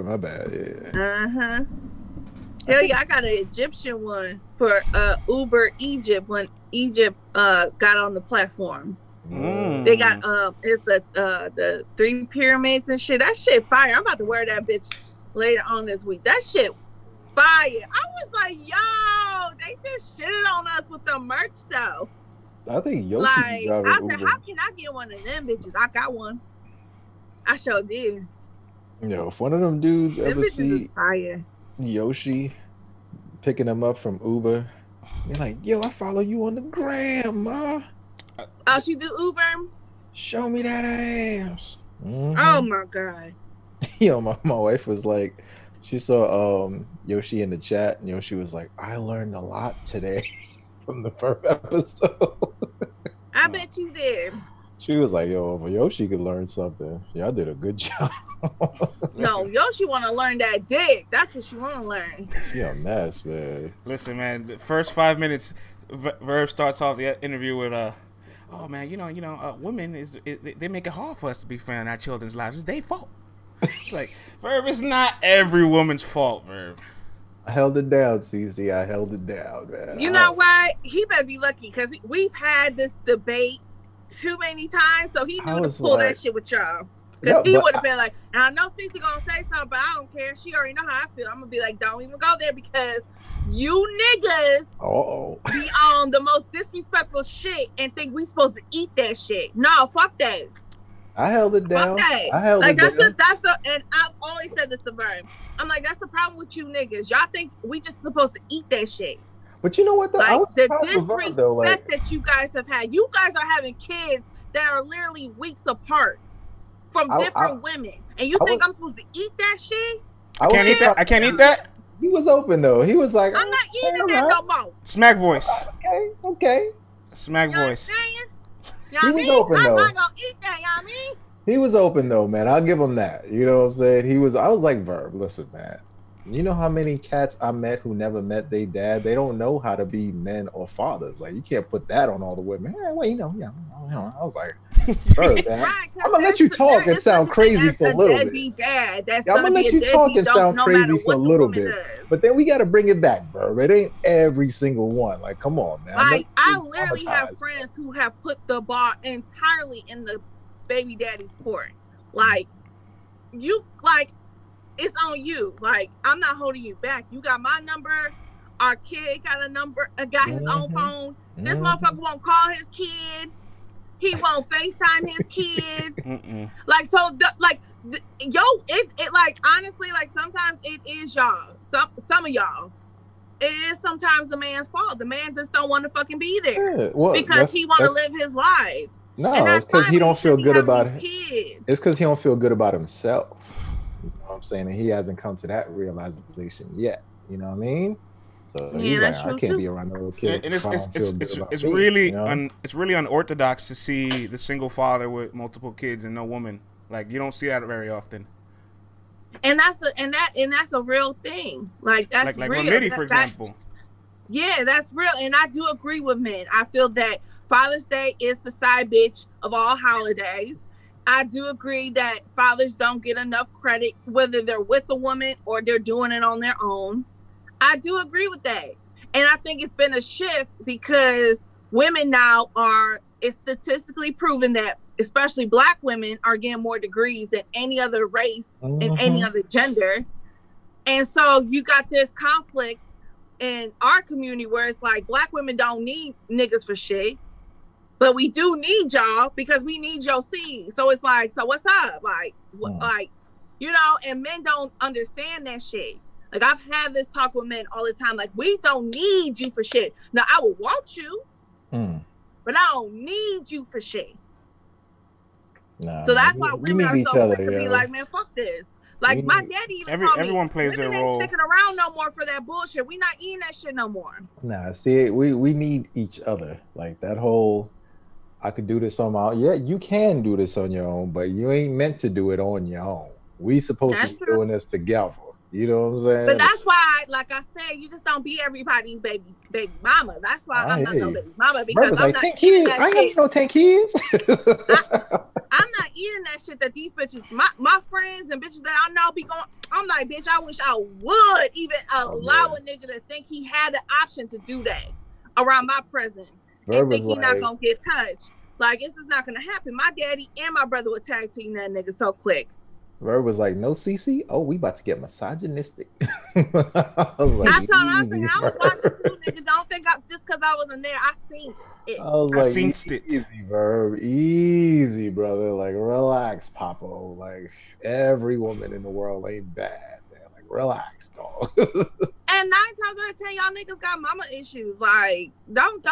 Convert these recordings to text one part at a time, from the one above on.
Uber. My bad. Yeah. Hell yeah, I got an Egyptian one for Uber Egypt when Egypt got on the platform. They got it's the 3 pyramids and shit. That shit fire. I'm about to wear that bitch later on this week. That shit fire. I was like, yo, they just shitted on us with the merch though. I think Yoshi like, driving I said, Uber. how can I get one of them bitches? I got one. I sure did. Yo, if one of them dudes ever see Yoshi picking them up from Uber, they're like, yo, I follow you on the gram, ma. Oh, she do Uber? Show me that ass. Oh my god. Yo, my wife was like, she saw Yoshi in the chat, and Yoshi was like, I learned a lot today from the first episode. I bet you did. She was like, yo, if Yoshi could learn something, y'all did a good job. No, Yoshi want to learn that dick. That's what she want to learn. She a mess, man. Listen, man, the first 5 minutes, Verb starts off the interview with, oh, man, you know, women, they make it hard for us to be fair in our children's lives. It's their fault. It's like, Verb, it's not every woman's fault, Verb. I held it down, CC. I held it down, man. You know why? He better be lucky because we've had this debate too many times, so he knew to pull that shit with y'all. Because he would have been like, and I know Cece gonna say something, but I don't care. She already know how I feel. I'm gonna be like, don't even go there because you niggas be on the most disrespectful shit and think we supposed to eat that shit. No, fuck that. I held it down. Fuck that. I held like, it down. That's the, and I've always said this to Vern. I'm like, that's the problem with you niggas. Y'all think we just supposed to eat that shit. But you know what? Like, the disrespect that you guys have had. You guys are having kids that are literally weeks apart from different women. And you think I'm supposed to eat that shit? I can't eat that? I can't eat that? He was open, though. He was like, I'm not eating that no more. Smack voice. Okay. Smack voice. He was open, though. I'm not going to eat that, you know what I mean? He was open, though, man. I'll give him that. You know what I'm saying? I was like, Verb, listen, man. You know how many cats I met who never met their dad? They don't know how to be men or fathers. Like, you can't put that on all the women. Hey, well, you know. I was like, Verb, man. I'm gonna let you talk and sound crazy for a little bit. I'm gonna let you talk and sound crazy for a little bit. But then we got to bring it back, Verb. It ain't every single one. Like, come on, man. Like, I literally have friends who have put the ball entirely in the baby daddy's court. Like, it's on you. Like, I'm not holding you back. You got my number. Our kid got a number. Got his own phone. This motherfucker won't call his kid. He won't FaceTime his kids. Like, so, it like, honestly, like, sometimes it is y'all. Some of y'all. It is sometimes the man's fault. The man just don't want to fucking be there because he want to live his life. No, it's because he don't feel good about it. It's because he don't feel good about himself. You know what I'm saying? And he hasn't come to that realization yet. You know what I mean? So he's like, I can't be around no little kid. And it's really unorthodox to see the single father with multiple kids and no woman. Like, you don't see that very often. And that's a real thing. Like, that's like real. Mitty, for example. Yeah, that's real. And I do agree with men. I feel that Father's Day is the side bitch of all holidays. I do agree that fathers don't get enough credit, whether they're with a woman or they're doing it on their own. I do agree with that. And I think it's been a shift because women now it's statistically proven that especially Black women are getting more degrees than any other race and any other gender. And so you got this conflict in our community where it's like Black women don't need niggas for shit, but we do need y'all because we need your seed. So it's like, so what's up? Like, like, you know, and men don't understand that shit. Like, I've had this talk with men all the time. Like, we don't need you for shit. Now, I would want you, but I don't need you for shit. Nah, so that's why women are so quick to be like, man, fuck this. Like, my daddy even told me, everyone plays their role. Ain't sticking around no more for that bullshit. We not eating that shit no more. Nah, see, we need each other. Like, that whole, I could do this on my own. Yeah, you can do this on your own, but you ain't meant to do it on your own. We supposed to be doing this together. You know what I'm saying? But that's why, like I said, you just don't be everybody's baby mama. That's why I'm not no baby mama, because I'm not eating that shit. I ain't got no 10 kids. I'm not eating that shit that these bitches, my friends and bitches that I know be going. I'm like, bitch, I wish I would even allow a nigga to think he had the option to do that around my presence and think he not gonna get touched. Like, this is not gonna happen. My daddy and my brother would tag team that nigga so quick. Verb was like, no CC? Oh, we about to get misogynistic. I told him, I was watching too, nigga. Don't think just because I wasn't there, I seen it. I was like, easy, Verb. Easy, brother. Like, relax, Papo. Like, every woman in the world ain't bad, man. Like, relax, dog. And 9 times out of 10, y'all niggas got mama issues. Like, don't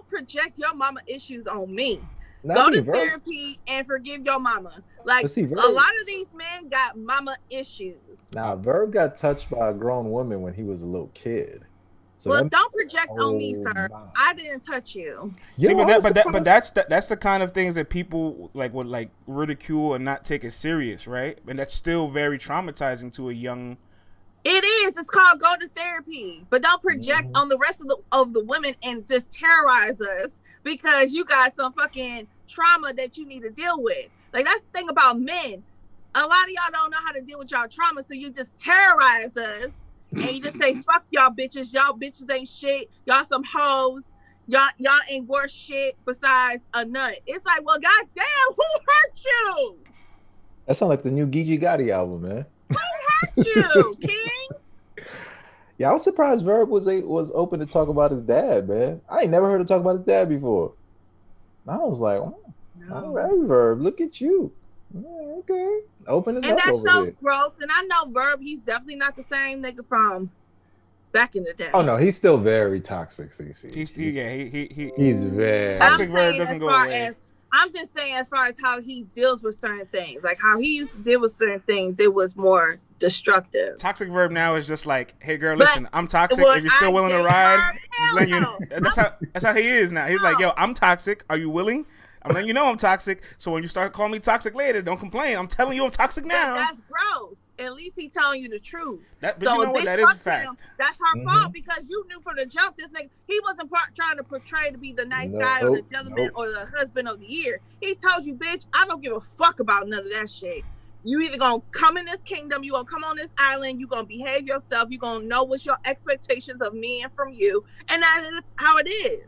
project your mama issues on me. Go to therapy and forgive your mama. Like, a lot of these men got mama issues. Nah, Verb got touched by a grown woman when he was a little kid. So well, don't project on me, sir. I didn't touch you. See, but that's the kind of things that people would like ridicule and not take it serious, right? And that's still very traumatizing to a young. It is. It's called go to therapy, but don't project on the rest of the women and just terrorize us because you got some fucking trauma that you need to deal with. Like, that's the thing about men. A lot of y'all don't know how to deal with y'all trauma, so you just terrorize us and you just say, fuck y'all bitches. Y'all bitches ain't shit. Y'all some hoes. Y'all ain't worth shit besides a nut. It's like, well, goddamn, who hurt you? That sounds like the new Gigi Gotti album, man. Who hurt you, King? Yeah, I was surprised Verb was open to talk about his dad, man. I ain't never heard him talk about his dad before. I was like, oh, all right, Verb, look at you. Yeah, okay, open it up. And that shows growth. And I know Verb, he's definitely not the same nigga from back in the day. Oh no, he's still very toxic, CC. He's very toxic. Verb doesn't go away. I'm just saying, as far as how he deals with certain things, like how he used to deal with certain things, it was more destructive. Toxic Verb now is just like, hey girl, listen, I'm toxic. If you're still willing to ride, just letting you know. That's how he is now. He's like, yo, I'm toxic. Are you willing? I'm letting you know I'm toxic. So when you start calling me toxic later, don't complain. I'm telling you I'm toxic now. That's growth. At least he telling you the truth. But you know what? That is a fact. That's her fault because you knew from the jump this nigga, he wasn't trying to portray to be the nice guy or the gentleman or the husband of the year. He told you, bitch, I don't give a fuck about none of that shit. You either gonna come in this kingdom, you gonna come on this island, you gonna behave yourself, you gonna know what's your expectations of me and from you, and that is how it is.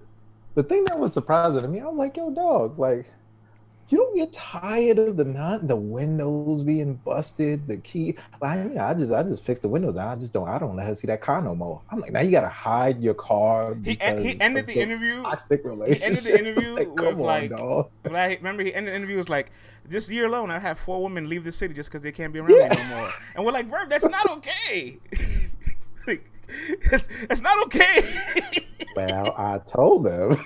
The thing that was surprising to me, I was like, yo, dog, like, you don't get tired of the windows being busted, the key. Like, I just fixed the windows. I don't let her see that car no more. I'm like, now you gotta hide your car. He ended the interview. Toxic relationship. He ended the interview like, with remember he ended the interview was like, this year alone, I've had 4 women leave the city just because they can't be around me no more. And we're like, Verb, that's not okay. Like, it's not okay. Well, I told them.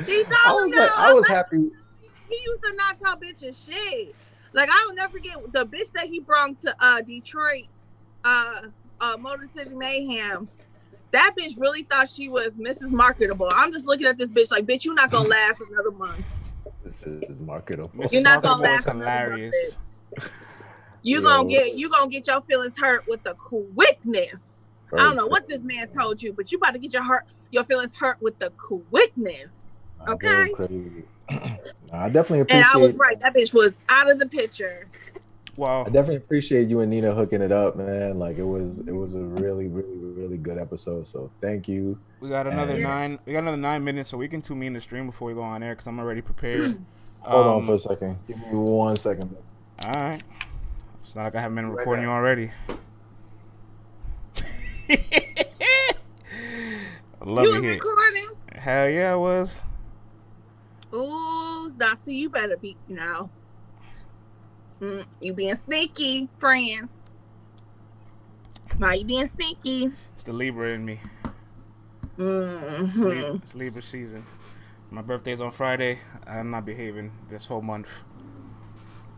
He told him I was happy. He used to not tell bitches shit. Like, I will never forget the bitch that he brought to Detroit, Motor City Mayhem. That bitch really thought she was Mrs. Marketable. I'm just looking at this bitch like, bitch, you're not gonna last another month. This is marketable. You're not gonna last another month, bitch. You gonna get your feelings hurt with the quickness. I don't know what this man told you, but you about to get your feelings hurt with the quickness. Okay. I definitely appreciate. And I was right. That bitch was out of the picture. Wow. I definitely appreciate you and Nina hooking it up, man. Like, it was a really, really, really good episode. So thank you. We got another 9. We got another 9 minutes, so we can 2 me in the stream before we go on air because I'm already prepared. Hold on for a second. Give me 1 second. All right. It's not like I haven't been recording you already. I love you was recording? Hell yeah, I was. Ooh, now see, you better be now. You being sneaky, friend. Why you being sneaky? It's the Libra in me. It's Libra season. My birthday's on Friday. I'm not behaving this whole month.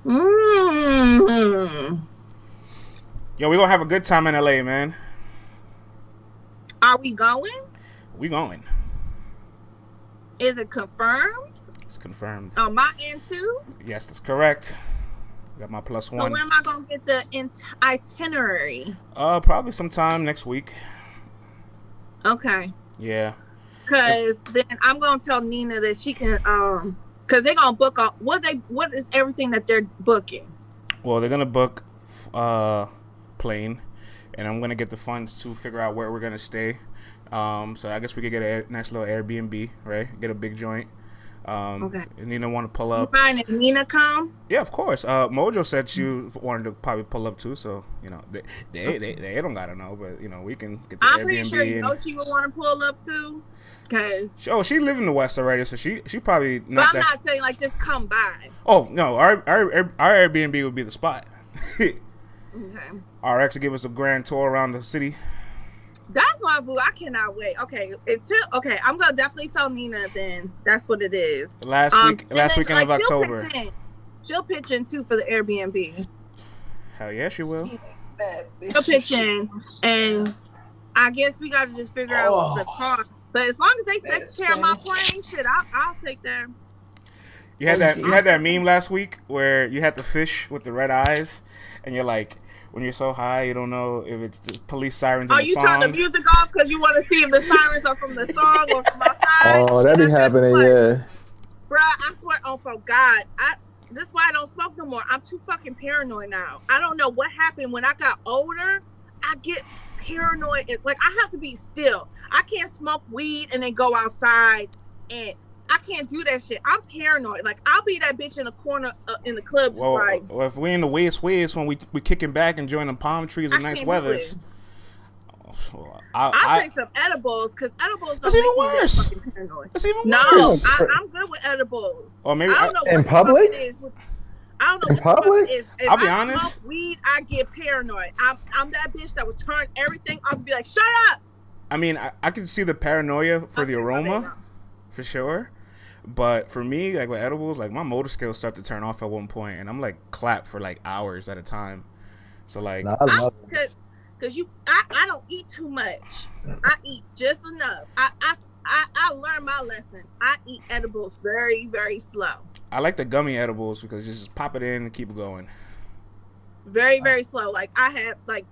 Yo, we're gonna have a good time in LA, man. Are we going? We going. Is it confirmed? It's confirmed. On my end too? Yes, that's correct. Got my +1. So when am I gonna get the itinerary? Probably sometime next week. Okay. Yeah. Cause then I'm gonna tell Nina that she can Because they're gonna book what is everything that they're booking? Well, they're gonna book plane, and I'm gonna get the funds to figure out where we're gonna stay. So I guess we could get a nice little Airbnb, right? Get a big joint. Okay. Nina want to pull up. You find Nina come? Yeah, of course. Mojo said she wanted to probably pull up too. So you know, they don't gotta know, but you know, we can get the I'm Airbnb. pretty sure Yoshi would want to pull up too. Cause she live in the West already, so she probably not. But I'm not saying like just come by. Oh no, our Airbnb would be the spot. Okay. RX to give us a grand tour around the city. That's my boo. I cannot wait. Okay, I'm gonna definitely tell Nina then. That's what it is. Last weekend of October. She'll pitch in too for the Airbnb. Hell yeah, she will. She'll pitch in, and I guess we gotta just figure out the cost. But as long as they take care of my plane, shit, I'll take that. You had that meme last week where you had the fish with the red eyes, and you're like, when you're so high, you don't know if it's the police sirens. Oh, you turn the music off because you want to see if the sirens are from the song or from outside. Oh, that be happening, yeah. Bruh, I swear, for God, that's why I don't smoke no more. I'm too fucking paranoid now. I don't know what happened when I got older. I get paranoid. Like, I have to be still. I can't smoke weed and then go outside, and I can't do that shit. I'm paranoid. Like, I'll be that bitch in the corner in the club just well, if we in the West when we kicking back and enjoying the palm trees and nice weathers. I'll take some edibles because edibles don't make even worse. Me that fucking paranoid. That's even worse. No, I'm good with edibles. Or maybe I don't know in public. I don't know in public. If I'll be I honest. smoke weed, I get paranoid. I'm that bitch that would turn everything off and be like, "Shut up." I mean, I can see the paranoia for the aroma, for sure. But for me, like with edibles, like my motor skills start to turn off at one point, and I'm like clapped for like hours at a time. So like, I love it. Cause I don't eat too much. I eat just enough. I learned my lesson. I eat edibles very, very slow. I like the gummy edibles because you just pop it in and keep it going. Very, very slow. Like I have like.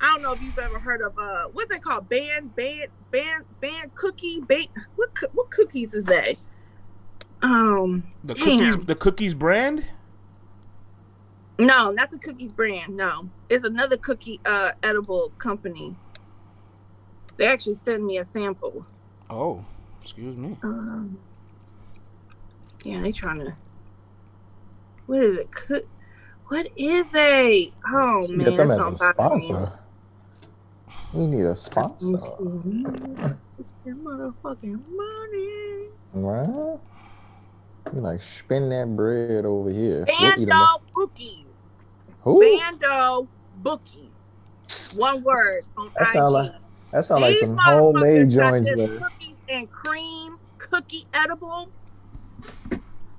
I don't know if you've ever heard of what's it called? Band cookie. What cookies is that? The cookies brand? No, not the cookies brand. No, it's another cookie edible company. They actually sent me a sample. Oh, excuse me. Yeah, they trying to. What is it? What is they? Oh man, get them as a sponsor. We need a sponsor. Your motherfucking money. Well, you like spend that bread over here. Bando Bookies. Who? Bando Bookies. One word on IG. That sound like some homemade joints, man. Cookies and cream cookie edible.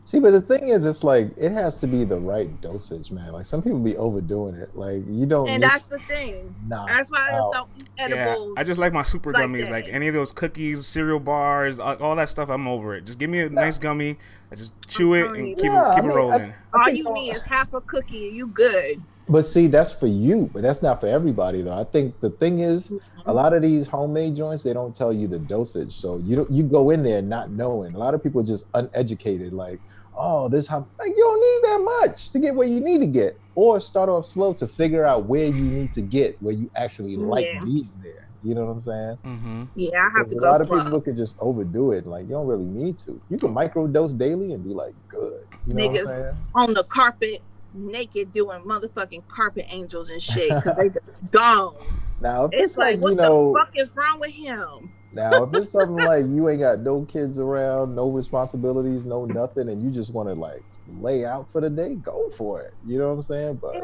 See, but the thing is, it's like it has to be the right dosage, man. Like some people be overdoing it. Like you don't. And that's the thing. That's why I just don't eat edibles. Yeah, I just like my super like gummies. that. Like any of those cookies, cereal bars, all that stuff. I'm over it. Just give me a nice gummy. I just chew it and keep it rolling. All you need is half a cookie and you good. But see, that's for you, but that's not for everybody, though. I think the thing is, a lot of these homemade joints, they don't tell you the dosage, so you go in there not knowing. A lot of people are just uneducated, like, oh, this how like you don't need that much to get where you need to get, or start off slow to figure out where you need to get where you actually like being there. You know what I'm saying? Mm-hmm. Yeah, I have to go. A lot of people can just overdo it. Like you don't really need to. You can microdose daily and be like good. You know what I'm saying? On the carpet, naked, doing motherfucking carpet angels and shit because they just gone. Now, if it's like, what the fuck is wrong with him? Now, if it's something like you ain't got no kids around, no responsibilities, no nothing, and you just want to like lay out for the day, go for it. You know what I'm saying? But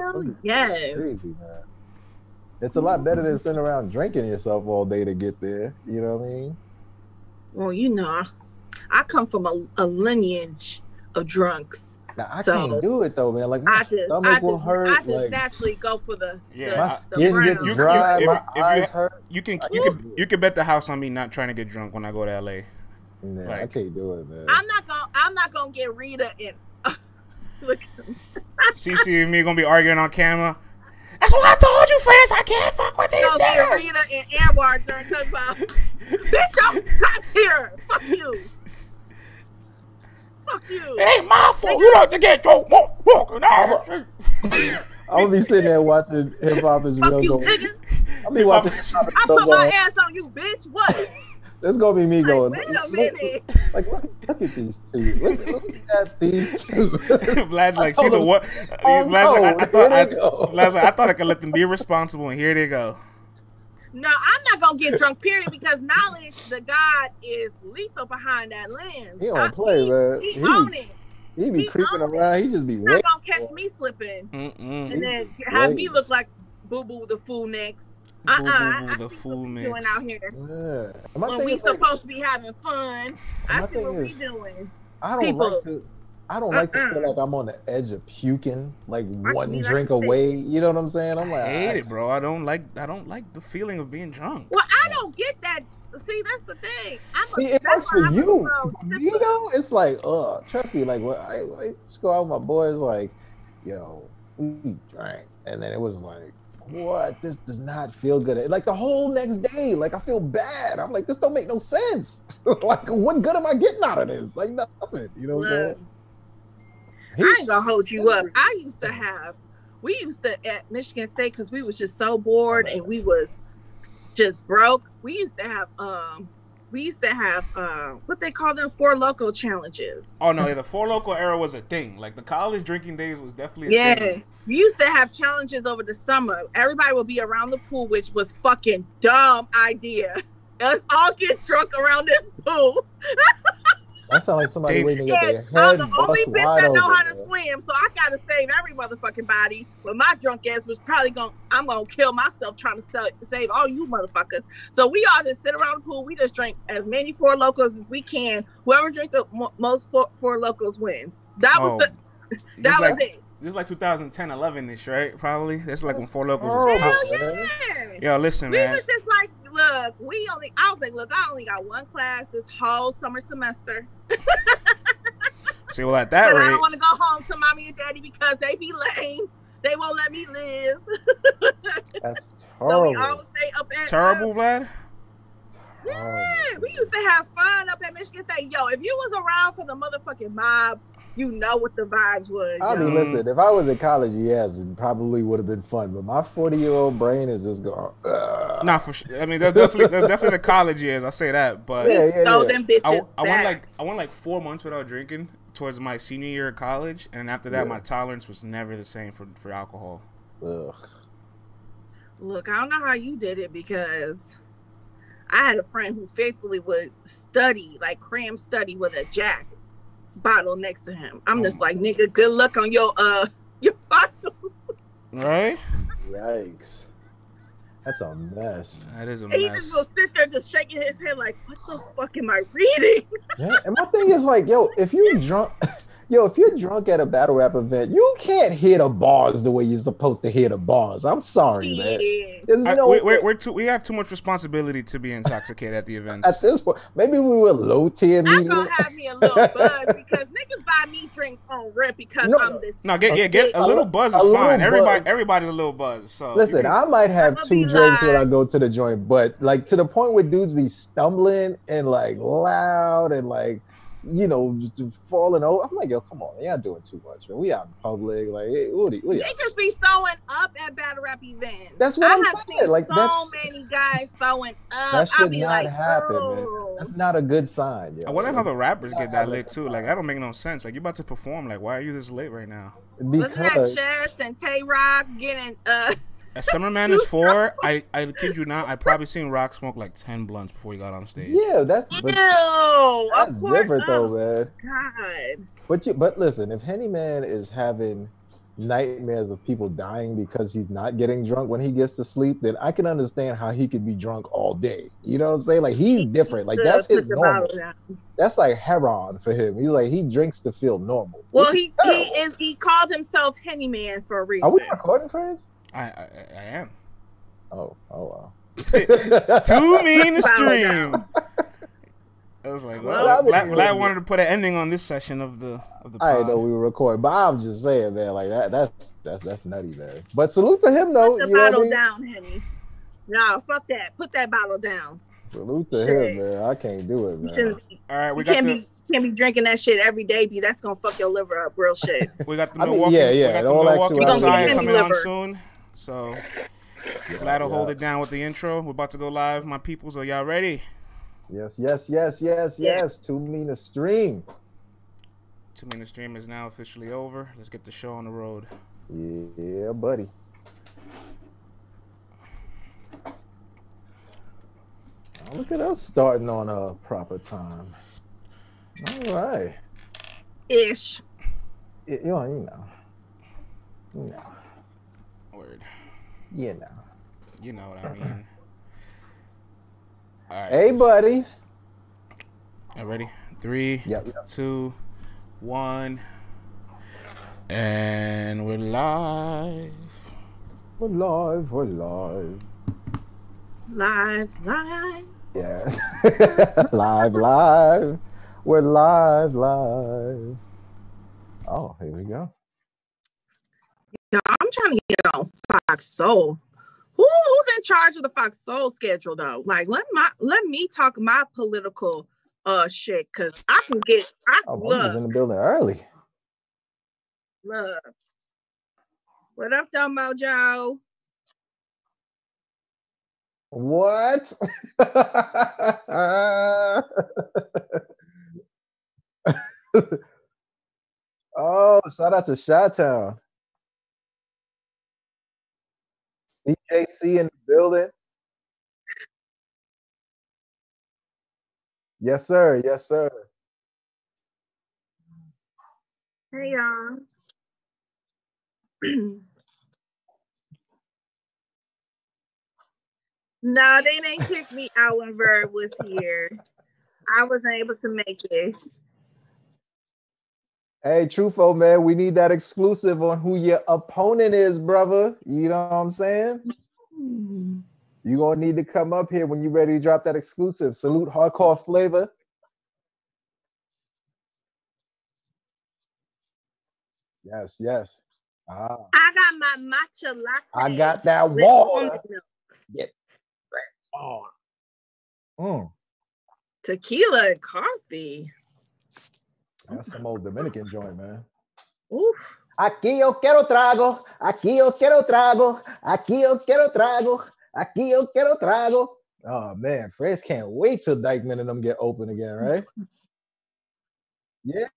yes, crazy, man. It's a lot better than sitting around drinking yourself all day to get there. You know what I mean? Well, you know, I come from a lineage of drunks. Now, I can't do it though, man. Like my stomach will hurt. I just naturally go for the my skin gets dry, my eyes hurt. You can bet the house on me not trying to get drunk when I go to LA. Yeah, like, I can't do it, man. I'm not gonna get Rita in. Look. CC and me gonna be arguing on camera. That's what I told you, friends. I can't fuck with these niggas. Rita and Anwar during talking about, bitch, I'm top tier. Fuck you. Fuck you. It ain't my fault. You like to get drunk walking out. I'm gonna be sitting there watching Hip Hop Is Fuck Real. you, Going, nigga. I'll be watching Hip Hop Is I Real put my going, ass on you, bitch. What? This gonna be me going. Wait a minute. Look at these two. Look at these two. Vlad's like, see the what? Vlad's like, I thought I could let them be responsible, and here they go. No, I'm not gonna get drunk, period, because knowledge, the God, is lethal behind that lens. He don't play, man. He own it. He be creeping around. He just be He's not gonna catch me slipping, and then have me look like Boo Boo the fool next. I the see fool what we doing out here. Yeah. When we supposed to be having fun, I see what we doing. I don't like to feel like I'm on the edge of puking, like one drink away. You know what I'm saying? I'm like, I hate it, bro. I don't like the feeling of being drunk. Well, I don't get that. See, that's the thing. It works for you. You know, it's like, trust me, like when I just go out with my boys, like, yo, we drank, and then it was like, what? This does not feel good. Like the whole next day, like I feel bad. I'm like, this don't make no sense. Like, what good am I getting out of this? Like nothing. You know what I'm saying? I ain't gonna hold you up. We used to at Michigan State, because we was just so bored and we was just broke. We used to have what they call them, 4 Loko challenges. Oh no, the 4 Loko era was a thing. Like the college drinking days was definitely a thing. We used to have challenges over the summer. Everybody would be around the pool, which was fucking dumb idea. Let's all get drunk around this pool. That sounds like somebody waiting to get their head I'm the only bitch that know how to man. swim, so I gotta save every motherfucking body. But my drunk ass was probably I'm gonna kill myself trying to save all you motherfuckers. So we all just sit around the pool. We just drink as many 4 Locos as we can. Whoever drinks the most 4 Locos wins. That was it. This is like 2010, 11-ish, right? Probably. That's like when 4 Locos was Hell yeah. Yo, listen, man. We was just like, look, I was like, look, I only got 1 class this whole summer semester. See, well, at that rate, I don't want to go home to mommy and daddy because they be lame. They won't let me live. That's terrible. So we always stay up at terrible, Vlad. Yeah, we used to have fun up at Michigan State. Yo, if you was around for the motherfucking mob, you know what the vibes was. I mean, listen, if I was in college, yes, it probably would have been fun. But my 40-year-old brain is just going. Nah, for sure. I mean, there's definitely the college years. I'll say that. But them bitches. I went like 4 months without drinking towards my senior year of college, and after that, my tolerance was never the same for alcohol. Ugh. Look, I don't know how you did it, because I had a friend who faithfully would study, like cram study, with a Jack bottle next to him. I'm just like, nigga, good luck on your bottles. Right? Yikes. That's a mess. That is a mess. He just will sit there just shaking his head like, what the fuck am I reading? Yeah, and my thing is like, if you're drunk at a battle rap event, you can't hear the bars the way you're supposed to hear the bars. I'm sorry, man. There's we have too much responsibility to be intoxicated at the events. At this point, maybe we were low tier. I'm gonna have me a little buzz, because niggas buy me drinks on rip because I'm this. No, get a little buzz is fine. Everybody's a little buzz. So listen, I might have 2 drinks when I go to the joint, but like to the point where dudes be stumbling and like loud and like, you know, falling over. I'm like, yo, come on, y'all doing too much, man. We out in public, like, hey, what niggas be throwing up at battle rap events. That's what I'm saying. Like, so many guys throwing up. That should not happen, man. That's not a good sign. Yo. I wonder how the rappers get that lit too. Like, that don't make no sense. Like, you about to perform. Like, why are you this late right now? Because wasn't that Chess and Tay Rock getting As Summer Man is 4, I kid you not, I probably seen Rock smoke like 10 blunts before he got on stage. Yeah, that's different though, man. God. But listen, if Henny Man is having nightmares of people dying because he's not getting drunk when he gets to sleep, then I can understand how he could be drunk all day. You know what I'm saying? Like, he's different. Like, that's his normal. That's like heroin for him. He's like, he drinks to feel normal. Well, he called himself Henny Man for a reason. Are we recording, friends? I am. Oh wow. Too mean to stream. I was like, Vlad wanted to put an ending on this session of the pod. I didn't know we were recording, but I'm just saying, man, like that's nutty, man. But salute to him though. Put the bottle down, Henny. No, fuck that. Put that bottle down. Salute to him, man. I can't do it, man. All right, we can't be drinking that shit every day, B. That's gonna fuck your liver up, real shit. We got the I mean, Milwaukee. yeah, We yeah. got In the all Milwaukee actuality, Messiah yeah. coming on Liver. soon. So Yeah, that'll yeah. hold it down with the intro. We're about to go live, my peoples. Are y'all ready? Yes, yes, yes, yes, Yeah. yes. 2 Mean Stream. 2 minute stream is now officially over. Let's get the show on the road. Yeah, buddy. Oh, look at us starting on a proper time. All right. Ish. You know. Word. You know. You know what I mean. All right. Hey, buddy. All ready? 3, Yep. 2, 1. And we're live. We're live. We're live. Live. Yeah. live. We're live. Oh, here we go. Yo, I'm trying to get on Fox Soul. Who's in charge of the Fox Soul schedule though? Like, let me talk my political shit, because I can get. Monica's in the building early. Look. What up, though, Mojo? What? Oh, shout out to Chi-Town. CJC in the building. Yes, sir. Yes, sir. Hey, y'all. No, they didn't kick me out when Verb was here. I wasn't able to make it. Hey, Trufo, man, we need that exclusive on who your opponent is, brother. You know what I'm saying? You're going to need to come up here when you're ready to drop that exclusive. Salute Hardcore Flavor. Yes, yes. I got my matcha latte. I got that water. Get Tequila and coffee. That's some old Dominican joint, man. Oof. Aquí yo quiero trago. Aquí yo quiero trago. Aquí yo quiero trago. Aquí yo quiero trago. Oh, man. Fred's can't wait till Dykeman and them get open again, right? Yeah.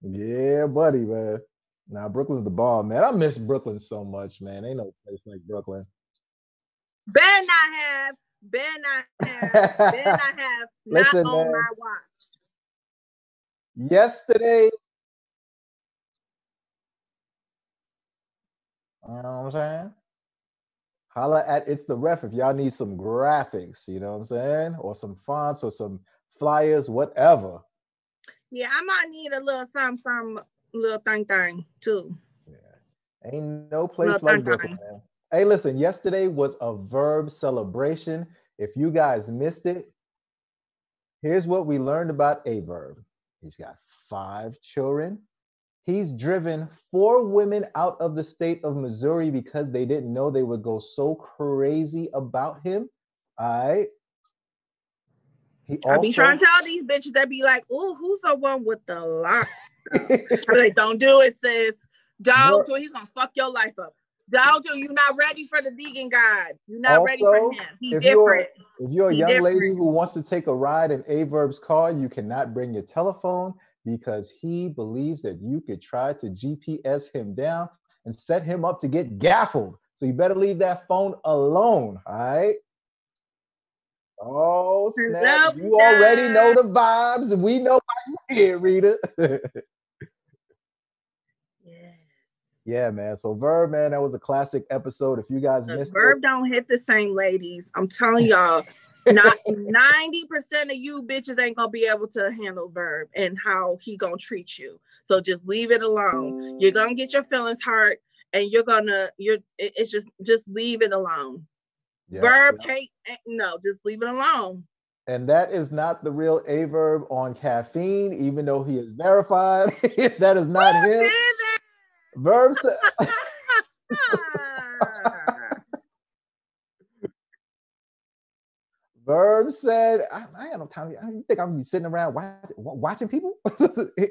Yeah, buddy, man. Now, Brooklyn's the bomb, man. I miss Brooklyn so much, man. Ain't no place like Brooklyn. Better not have. Listen, not on man. my watch. Yesterday, you know what I'm saying? Holla at It's the Ref if y'all need some graphics, you know what I'm saying? Or some fonts or some flyers, whatever. Yeah, I might need a little some little thing too. Yeah. Ain't no place like Brooklyn, man. Hey, listen, yesterday was a Verb celebration. If you guys missed it, here's what we learned about a Verb. He's got 5 children. He's driven 4 women out of the state of Missouri because they didn't know they would go so crazy about him. All right. I be trying to tell these bitches that be like, "Ooh, who's the one with the locks?" I'm like, "Don't do it, sis. Don't do it. He's gonna fuck your life up. Don't do it. You're not ready for the vegan god. You're not ready for him. He's different." If you're a young lady who wants to take a ride in Averb's car, you cannot bring your telephone because he believes that you could try to GPS him down and set him up to get gaffled. So you better leave that phone alone, all right? Oh, snap. You already know the vibes. We know why you're here, Rita. Yes. Yeah, man. So Verb, man, that was a classic episode. If you guys missed it. Verb don't hit the same, ladies. I'm telling y'all, not 90% of you bitches ain't gonna be able to handle Verb and how he gonna treat you. So just leave it alone. You're gonna get your feelings hurt, and it's just leave it alone. Yeah, Verb can't, no, just leave it alone. And that is not the real Averb on caffeine, even though he is verified. That is not him. Did that? Verb Verb said, I ain't no time. You think I'm sitting around watching people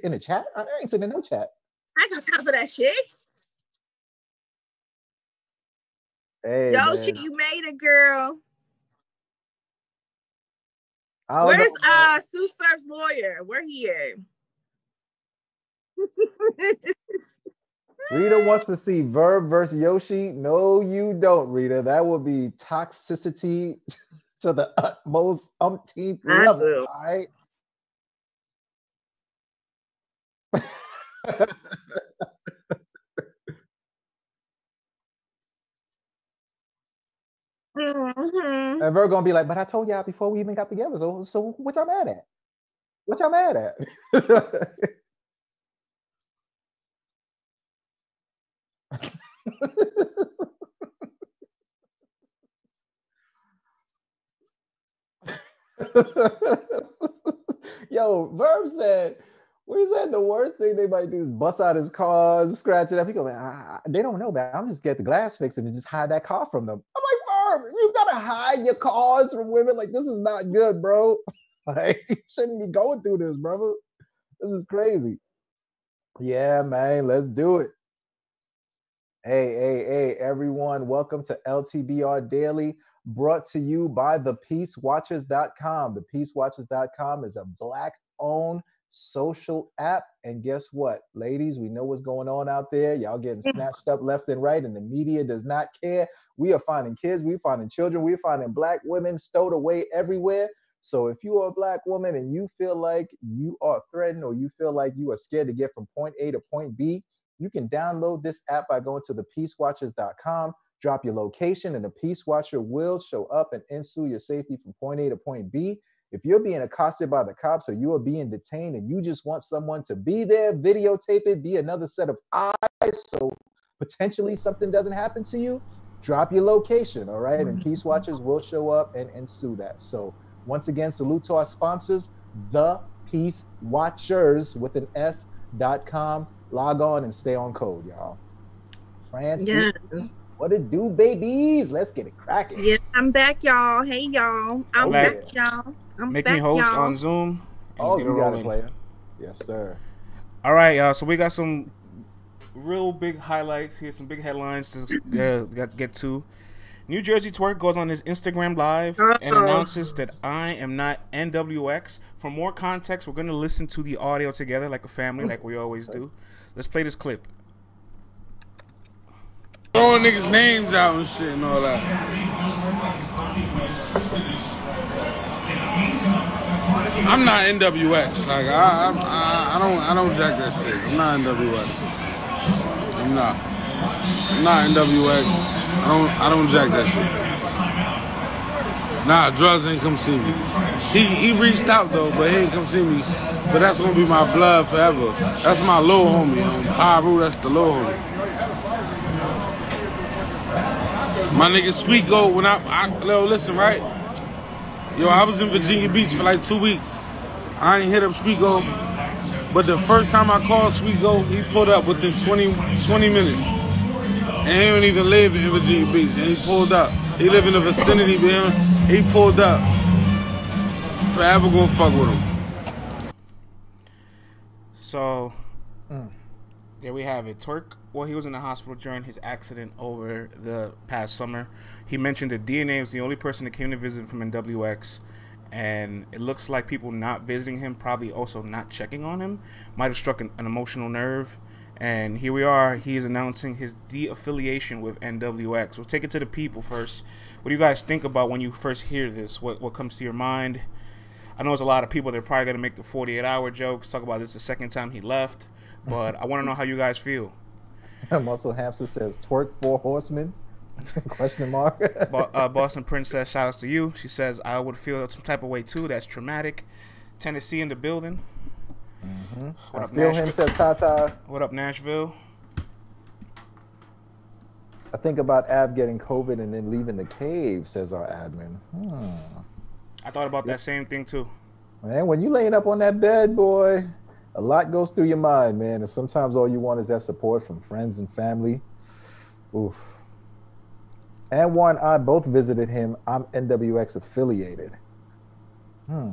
in the chat? I ain't sitting in no chat. I got time for that shit. Hey, Yoshi, man. you made it, girl. Where's Sue Surf's lawyer? Where he at? Rita wants to see Verb versus Yoshi. No, you don't, Rita. That would be toxicity to the utmost umpteenth level. All right. Mm-hmm. And Verb gonna be like, but I told y'all before we even got together. So what y'all mad at? What y'all mad at? Yo, Verb said, what is that? The worst thing they might do is bust out his cars, scratch it up. He go, man, they don't know, man. I'm just get the glass fixed and just hide that car from them. I'm like, Verb, you gotta hide your cars from women. Like, this is not good, bro. Like, you shouldn't be going through this, brother. This is crazy. Yeah, man, let's do it. Hey, everyone. Welcome to LTBR Daily, brought to you by thepeacewatchers.com. Thepeacewatchers.com is a Black-owned social app. And guess what, ladies? We know what's going on out there. Y'all getting snatched up left and right, and the media does not care. We are finding kids. We're finding children. We're finding Black women stowed away everywhere. So if you are a Black woman and you feel like you are threatened or you feel like you are scared to get from point A to point B, you can download this app by going to thepeacewatchers.com, drop your location, and the Peace Watcher will show up and ensure your safety from point A to point B. If you're being accosted by the cops or you are being detained and you just want someone to be there, videotape it, be another set of eyes so potentially something doesn't happen to you, drop your location, all right? And Peace Watchers will show up and ensue that. So once again, salute to our sponsors, The Peace Watchers with an S.com. Log on and stay on code, y'all. Francis, yes. What it do, babies? Let's get it cracking. Yeah, I'm back, y'all. Hey, y'all. I'm back, y'all. Make me host on Zoom. Oh, you got it, player. Yes, sir. All right, y'all. So we got some real big highlights here, some big headlines to get to. New Jersey Twork goes on his Instagram Live and announces that I am not NWX. For more context, we're going to listen to the audio together like a family, like we always do. Let's play this clip. Throwing niggas' names out and shit and all that. I'm not NWX. Like I don't jack that shit. I'm not NWX. I'm not NWX. I don't jack that shit. Nah, drugs ain't come see me. He reached out though, but he ain't come see me. But that's gonna be my blood forever. That's my little homie. Haru, that's the little homie. My nigga Sweet Gold, when listen, right? Yo, I was in Virginia Beach for like 2 weeks. I ain't hit up Sweet Gold, but the first time I called Sweet Gold, he pulled up within 20 minutes. And he don't even live in Virginia Beach, and he pulled up. He live in the vicinity, man. He pulled up. Forever gonna fuck with him. So, there we have it. Twork, well, he was in the hospital during his accident over the past summer. He mentioned that DNA was the only person that came to visit him from NWX, and it looks like people not visiting him, probably also not checking on him, might have struck an emotional nerve. And here we are. He is announcing his de-affiliation with NWX. We'll take it to the people first. What do you guys think about when you first hear this? What comes to your mind? I know there's a lot of people that are probably going to make the 48-hour jokes, talk about this the second time he left. But I want to know how you guys feel. Muscle Hamster says, Twork 4 horsemen? Question mark. Boston Princess, shout outs to you. She says, I would feel some type of way too. That's traumatic. Tennessee in the building. What up, Nashville? Him says Tata. What up, Nashville? I think about Ab getting COVID and then leaving the cave, says our admin. I thought about that same thing too. Man, when you laying up on that bed, boy, a lot goes through your mind, man. And sometimes all you want is that support from friends and family. Oof. And Warren, I both visited him. I'm NWX affiliated. Hmm.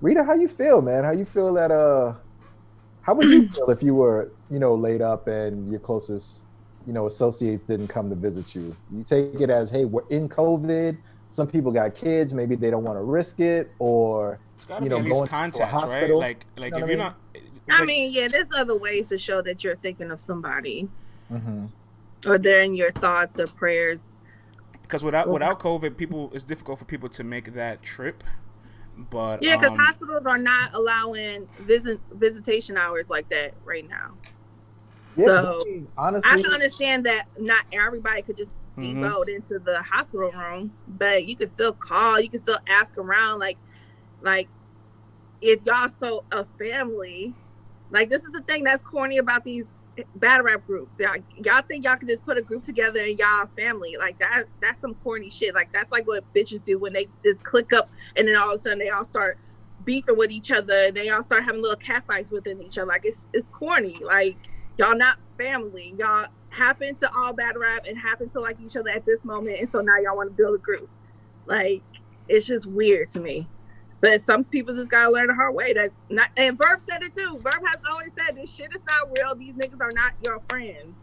Rita, how you feel, man? How you feel that how would you feel if you were, laid up and your closest, associates didn't come to visit you? You take it as, hey, we're in COVID. Some people got kids, maybe they don't want to risk it, or It's got to be at least going to a contacts, right? hospital. Like You know if what I you're mean? not, I like, mean, yeah, there's other ways to show that you're thinking of somebody Mm-hmm. or they're in your thoughts or prayers. because without COVID, it's difficult for people to make that trip. But Yeah, because hospitals are not allowing visitation hours like that right now. Yeah, So honestly, I can understand that not everybody could just Mhm. deboat into the hospital room, but you can still call, you can still ask around, like if y'all so a family, like this is the thing that's corny about these battle rap groups. Y'all think y'all can just put a group together and y'all family, like that's some corny shit. Like that's like what bitches do when they just click up and then all of a sudden they all start beefing with each other and they all start having little catfights within each other. Like it's corny. Like y'all not family. Y'all happen to all battle rap and happen to like each other at this moment, and so now y'all want to build a group. Like it's just weird to me. But some people just gotta learn the hard way. That not, and Verb said it too. Verb has always said this shit is not real. These niggas are not your friends.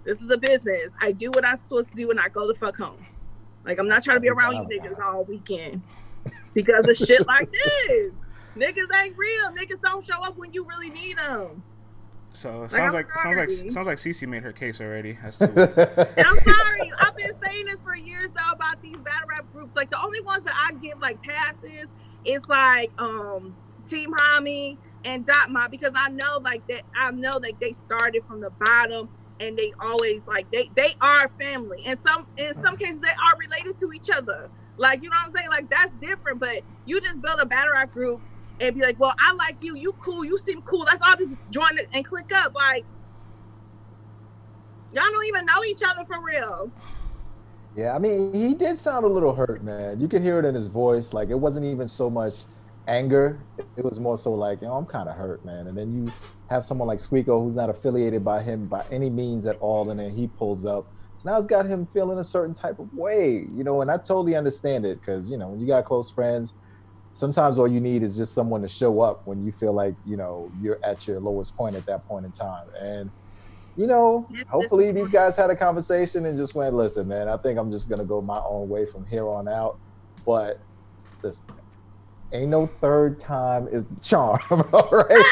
This is a business. I do what I'm supposed to do and I go the fuck home. Like I'm not trying to be around you niggas all weekend because of shit like this. Niggas ain't real. Niggas don't show up when you really need them. So it Like, sounds like Cece made her case already. I'm sorry. I've been saying this for years though about these battle rap groups. Like the only ones that I give like passes is like Team Hami and Dot Mob, because I know like that they started from the bottom and they always like they are family. And in some cases they are related to each other. Like, you know what I'm saying? Like that's different, but you just build a battle rap group and be like, well, I like you, you cool, you seem cool. Let's all just join it and click up. Like, y'all don't even know each other for real. Yeah, I mean, he did sound a little hurt, man. You could hear it in his voice. Like, it wasn't even so much anger. It was more so like, I'm kind of hurt, man. And then you have someone like Squeako who's not affiliated by him by any means at all, and then he pulls up. So now it's got him feeling a certain type of way, and I totally understand it because, when you got close friends, sometimes all you need is just someone to show up when you feel like, you're at your lowest point at that point in time. And hopefully these guys had a conversation and just went, listen, man, I think I'm just going to go my own way from here on out. But listen, ain't no third time is the charm, all right?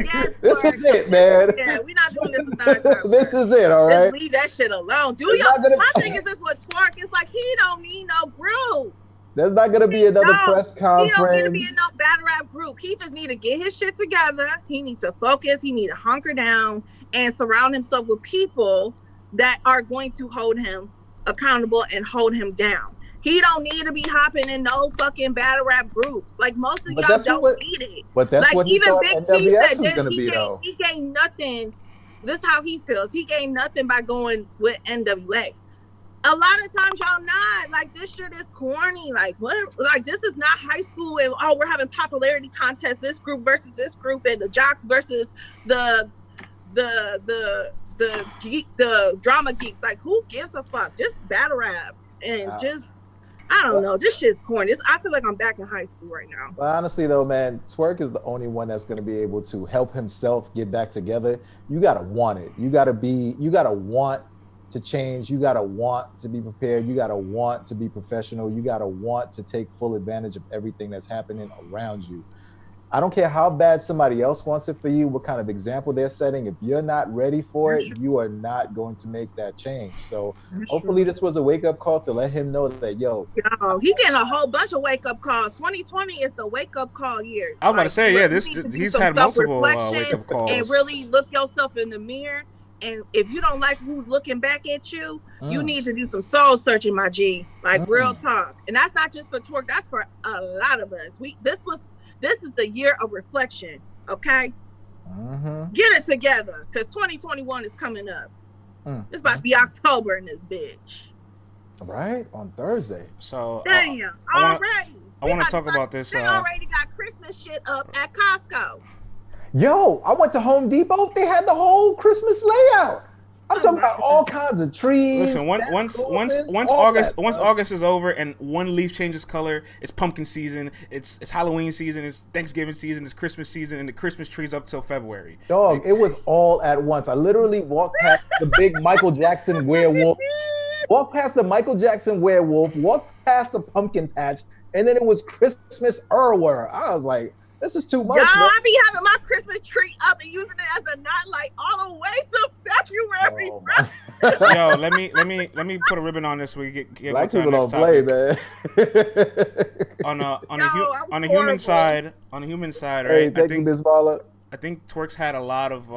Yes, this is it, man. Yeah, we're not doing this a third time. This is it, all right? Just leave that shit alone. My thing is this with Twork. It's like, he don't need no group. There's not going to be another press conference. He don't need to be in no battle rap group. He just need to get his shit together. He needs to focus. He need to hunker down and surround himself with people that are going to hold him accountable and hold him down. He don't need to be hopping in no fucking battle rap groups. Like most of y'all don't need it. But that's like what he even thought Big NWX T said was going to be, though. He gained nothing. This is how he feels. He gained nothing by going with NWX. A lot of times y'all not. Like, this shit is corny. Like, what? Like, this is not high school and we're having popularity contests, this group versus this group, and the jocks versus the drama geeks. Like, who gives a fuck? Just battle rap and just, I don't know. This shit's corny. I feel like I'm back in high school right now. But honestly, though, man, Twork is the only one that's going to be able to help himself get back together. You got to want it. You got to want to change. You got to want to be prepared. You got to want to be professional. You got to want to take full advantage of everything that's happening around you. I don't care how bad somebody else wants it for you, what kind of example they're setting. If you're not ready for it, you are not going to make that change. So hopefully this was a wake-up call to let him know that, he getting a whole bunch of wake-up calls. 2020 is the wake-up call year. I was about to say, he's had multiple wake-up calls. And really look yourself in the mirror. And if you don't like who's looking back at you, you need to do some soul searching, my G. Like, real talk. And that's not just for Twork. That's for a lot of us. This is the year of reflection, okay? Get it together, because 2021 is coming up. It's about to be October in this bitch. Right? On Thursday. So, damn, already. I want to talk about this. They already got Christmas shit up at Costco. Yo, I went to Home Depot. They had the whole Christmas layout. I'm talking about all kinds of trees. Listen, once August, August is over and one leaf changes color, it's pumpkin season, it's Halloween season, it's Thanksgiving season, it's Christmas season, and the Christmas tree's up till February. Dog, it was all at once. I literally walked past the big Michael Jackson werewolf, walked past the pumpkin patch, and then it was Christmas everywhere. I was like, this is too much. Yo, man. I be having my Christmas tree up and using it as a nightlight all the way to February. Yo, let me put a ribbon on this so we get Black people don't play, man. on a human side, right? Hey, thank you, Miss Marla. I think Twork's had a lot of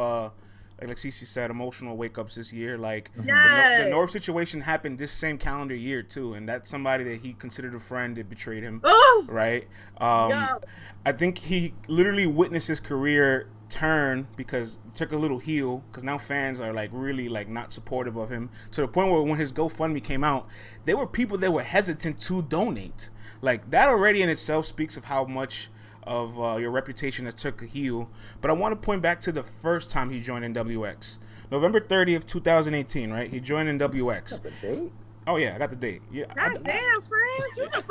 like Cece said, emotional wake ups this year. Like yes. the North situation happened this same calendar year too, and that's somebody that he considered a friend that betrayed him. Right? I think he literally witnessed his career turn because it took a little heel because now fans are like really like not supportive of him to the point where when his GoFundMe came out, there were people that were hesitant to donate. Like that already in itself speaks of how much of your reputation has took a heel. But I want to point back to the first time he joined NWX. November 30th, 2018, right? He joined NWX. Got the date? Oh yeah, I got the date. Yeah. God damn, friends, you the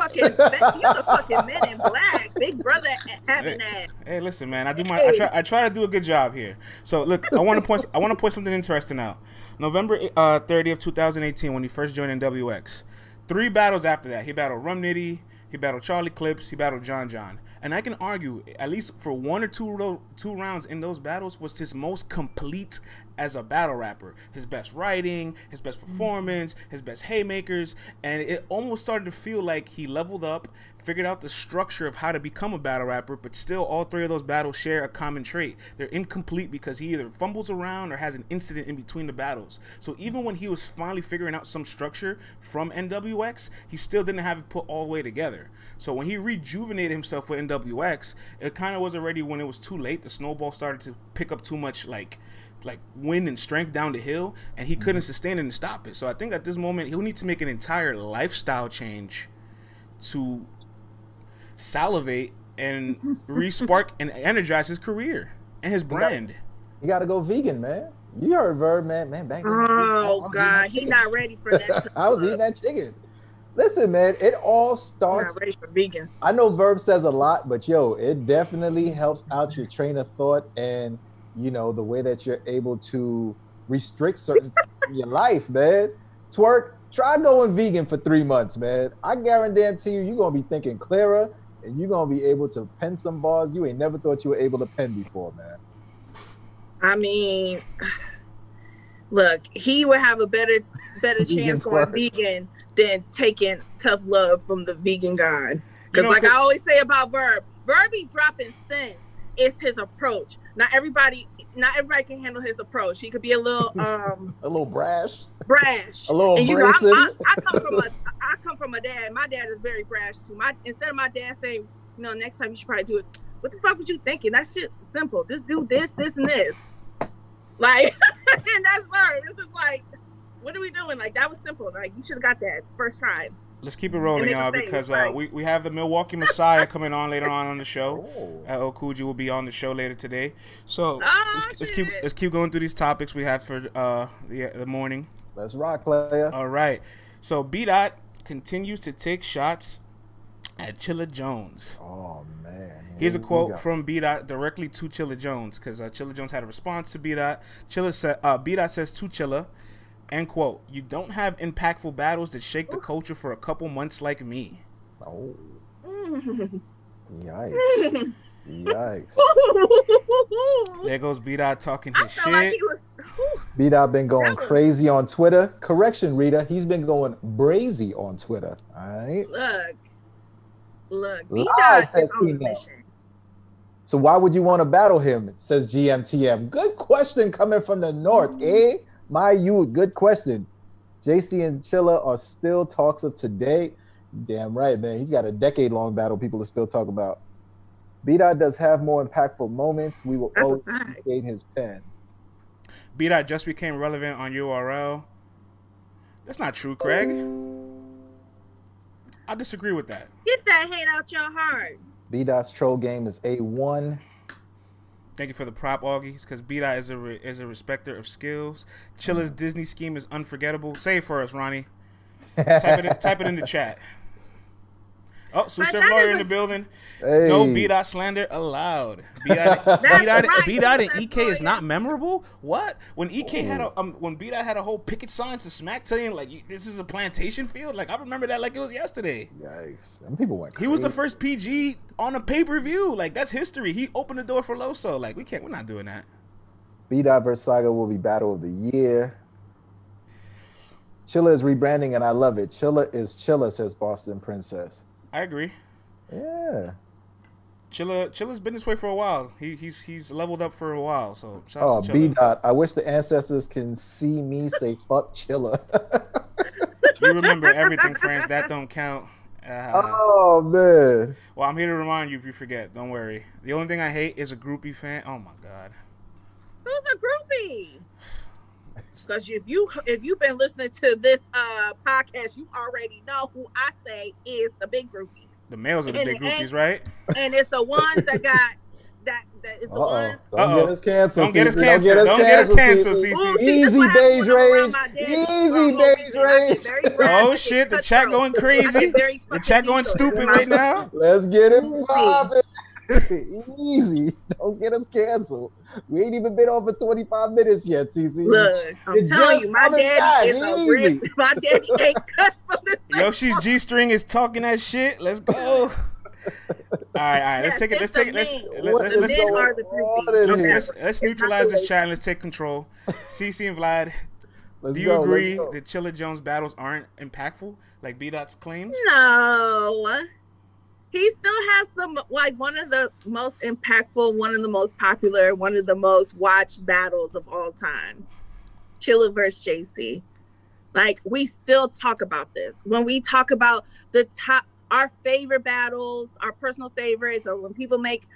fucking men in black, big brother having that. Hey, listen, man, I try to do a good job here. So look, I want to point something interesting out. November 30th, 2018, when he first joined NWX. 3 battles after that, he battled Rum Nitty, he battled Charlie Clips, he battled John. And I can argue, at least for 1 or 2 rounds in those battles, was his most complete as a battle rapper. His best writing, his best performance, his best haymakers, and it almost started to feel like he leveled up, figured out the structure of how to become a battle rapper, but still all 3 of those battles share a common trait. They're incomplete because he either fumbles around or has an incident in between the battles. So even when he was finally figuring out some structure from NWX, he still didn't have it put all the way together. So when he rejuvenated himself with NWX, it kind of was already when it was too late. The snowball started to pick up too much like wind and strength down the hill, and he couldn't sustain it and stop it. So I think at this moment he'll need to make an entire lifestyle change to salivate and re-spark and energize his career and his brand. You got to go vegan, man. You heard Verb, man. Back then. Oh God, he's not ready for that. I was eating that chicken. Listen, man, it all starts. I'm not ready for vegans. I know Verb says a lot, but yo, it definitely helps out your train of thought and you know the way that you're able to restrict certain things in your life, man. Twork, try going vegan for 3 months, man. I guarantee you, you're gonna be thinking clearer, and you're gonna be able to pen some bars you ain't never thought you were able to pen before, man. I mean, look, he would have a better chance going vegan than taking tough love from the vegan god. Because like I always say about Verb be dropping sense. It's his approach. Not everybody can handle his approach. He could be a little a little brash. A little and you know, abrasive. I come from a dad. My dad is very brash too. Instead of my dad saying, you know, next time you should probably do it. What the fuck was you thinking? That shit simple. Just do this, and this. Like, and that's Verb. It's just like, what are we doing? Like, that was simple. Like, you should have got that first try. Let's keep it rolling, y'all, because we have the Milwaukee Messiah coming on later on the show. Coogi will be on the show later today. So let's keep going through these topics we have for the morning. Let's rock, player. All right. So B-Dot continues to take shots at Chilla Jones. Oh man. Here's a quote from B-Dot directly to Chilla Jones, because Chilla Jones had a response to B-Dot. B-Dot says to Chilla, end quote, "You don't have impactful battles that shake the culture for a couple months like me." Oh. Yikes. Yikes. There goes B-Dot talking his shit. Like B-Dot been going crazy on Twitter. Correction, Rita. He's been going brazy on Twitter. All right. Look. B-Dot is on a mission. So why would you want to battle him? Says GMTM. Good question coming from the north, eh? My youth, good question. JC and Chilla are still talks of today. Damn right, man. He's got a decade-long battle people are still talking about. B-Dot does have more impactful moments. We will always appreciate his pen. B-Dot just became relevant on URL. That's not true, Craig. I disagree with that. Get that hate out your heart. B-Dot's troll game is A1. Thank you for the prop, Augie. Because B-Dot is a respecter of skills. Chilla's Disney scheme is unforgettable. Say it for us, Ronnie. Type it in the chat. Oh, Sue Surf Lawyer in the building. Hey. No B-Dot slander allowed. B-Dot and EK is not memorable? What? When EK had when B-Dot had a whole picket sign to smack saying like this is a plantation field, like I remember that like it was yesterday. Yikes. Them people went crazy. He was the first PG on a pay-per-view. Like that's history. He opened the door for Loso. Like we're not doing that. B-Dot vs. Saga will be battle of the year. Chilla is rebranding and I love it. Chilla is Chilla, says Boston Princess. I agree. Yeah. Chilla's been this way for a while. He's leveled up for a while. So shout out to Chilla. B-Dot. I wish the ancestors can see me say fuck Chilla. You remember everything, friends. That don't count. Oh man. Well, I'm here to remind you if you forget. Don't worry. The only thing I hate is a groupie fan. Oh my god. Who's a groupie? Because if you've been listening to this podcast, you already know who I say is the big groupies. The males are the big groupies, right? And it's the ones that got that is the ones. Don't get us canceled. Don't get us canceled. Don't get us canceled, CC. Easy beige rage. Easy beige rage. Oh shit! The chat going crazy. The chat going stupid right now. Let's get it popping. Easy. Don't get us canceled. We ain't even been on for 25 minutes yet, CC. Look, I'm telling you, my daddy is a rip. My daddy ain't cut from this. Yoshi's G-string is talking that shit. Let's go. All right. Let's take it. Let's neutralize this chat and let's take control. CC and Vlad, do you agree that Chilla Jones battles aren't impactful like B-Dot's claims? No. He still has one of the most impactful, one of the most popular, one of the most watched battles of all time. Chilla versus JC. Like, we still talk about this. When we talk about our favorite battles, our personal favorites, or when people make,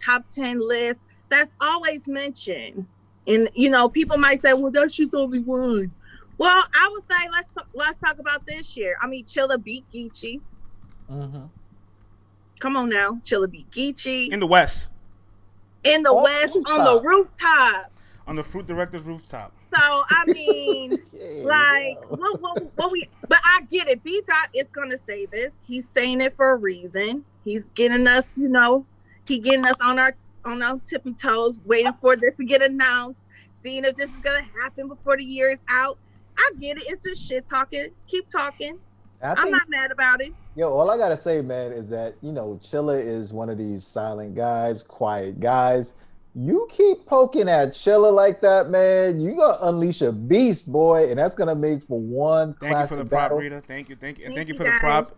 top 10 lists, that's always mentioned. And, people might say, well, that's just only one. Well, I would say, let's talk about this year. I mean, Chilla beat Geechee. Mm-hmm. Come on now, Chilla beat Geechee. In the West. On the rooftop. On the Fruit Director's rooftop. So, I mean, but I get it. B-Dot is going to say this. He's saying it for a reason. He's getting us, getting us on our tippy toes, waiting for this to get announced, seeing if this is going to happen before the year is out. I get it. It's just shit talking. Keep talking. I'm not mad about it. Yo, all I gotta say, man, is that Chilla is one of these silent guys, quiet guys. You keep poking at Chilla like that, man, you gonna unleash a beast, boy, and that's gonna make for one classic battle. Thank you for the prop, Rita. Thank you, and thank you for the prop.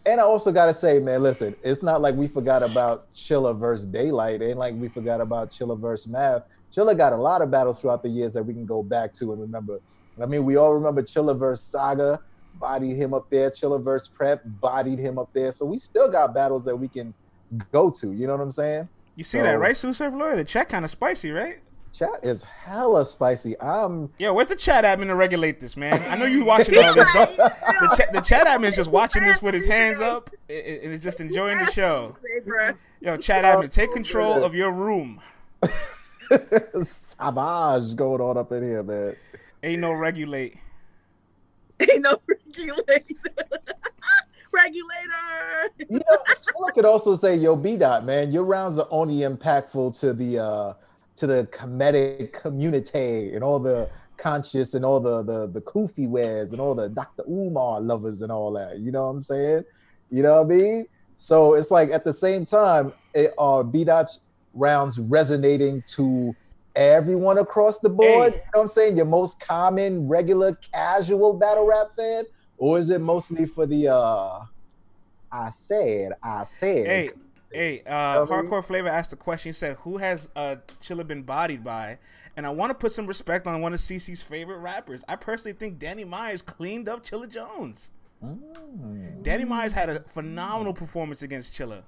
And I also gotta say, man, listen, it's not like we forgot about Chilla versus Daylight, ain't like we forgot about Chilla versus Math. Chilla got a lot of battles throughout the years that we can go back to and remember. I mean, we all remember Chilla versus Saga. Bodied him up there. Chilla versus Prep bodied him up there. So we still got battles that we can go to. You know what I'm saying? You see that, right, Sue Surf Lawyer? The chat kind of spicy, right? Chat is hella spicy. Where's the chat admin to regulate this, man? I know you watching all this. The chat admin is just watching this with his hands up and is just enjoying the show. Yo, chat admin, take control of your room. Savage going on up in here, man. Ain't no regulate. Ain't no regulator. I could also say, yo, B-Dot, man, your rounds are only impactful to the comedic community and all the conscious and all the Koofy wares and all the Dr. Umar lovers and all that. You know what I'm saying? You know what I mean? So it's like at the same time, B-Dot's rounds resonating to everyone across the board. Hey. You know what I'm saying? Your most common, regular, casual battle rap fan? Or is it mostly for the I said? Hey, Hardcore Flavor asked a question. He said, who has Chilla been bodied by? And I want to put some respect on one of CC's favorite rappers. I personally think Danny Myers cleaned up Chilla Jones. Danny Myers had a phenomenal performance against Chilla.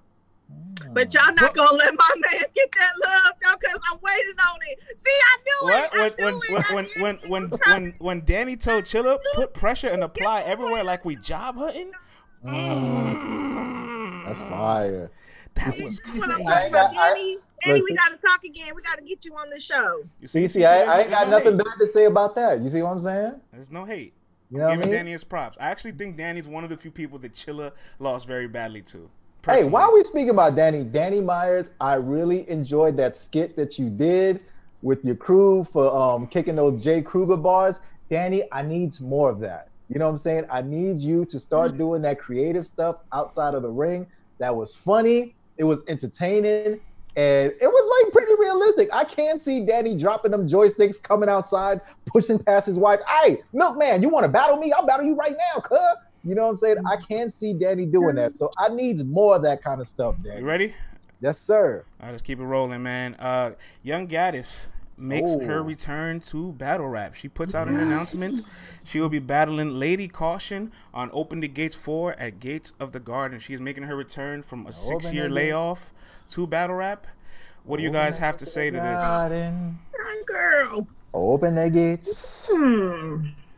But y'all not gonna let my man get that love, y'all, because I'm waiting on it. See, I knew it. When Danny told Chilla put pressure and apply everywhere like we job hunting. That's fire. That was What I'm crazy. talking about, Danny. Danny, we listen. gotta talk again. We gotta get you on the show. You See, I ain't there's got no nothing hate. bad to say about that. You see what I'm saying? There's no hate. You I'm know what I giving mean? Danny his props. I actually think Danny's one of the few people that Chilla lost very badly to. Hey, Personally. while we speaking about Danny Myers, I really enjoyed that skit that you did with your crew for kicking those J. Kruger bars. Danny, I need more of that. You know what I'm saying? I need you to start doing that creative stuff outside of the ring. That was funny. It was entertaining. And it was like pretty realistic. I can't see Danny dropping them joysticks, coming outside, pushing past his wife. Hey, Milkman, you want to battle me? I'll battle you right now, cuz. You know what I'm saying? I can't see Danny doing that. So I need more of that kind of stuff, Danny. You ready? Yes, sir. All right, let's keep it rolling, man. Young Gattas makes her return to battle rap. She puts out an announcement. She will be battling Lady Caution on Open the Gates 4 at Gates of the Garden. She is making her return from a 6-year layoff to battle rap. What do you guys have to say to this? Girl. Open the gates.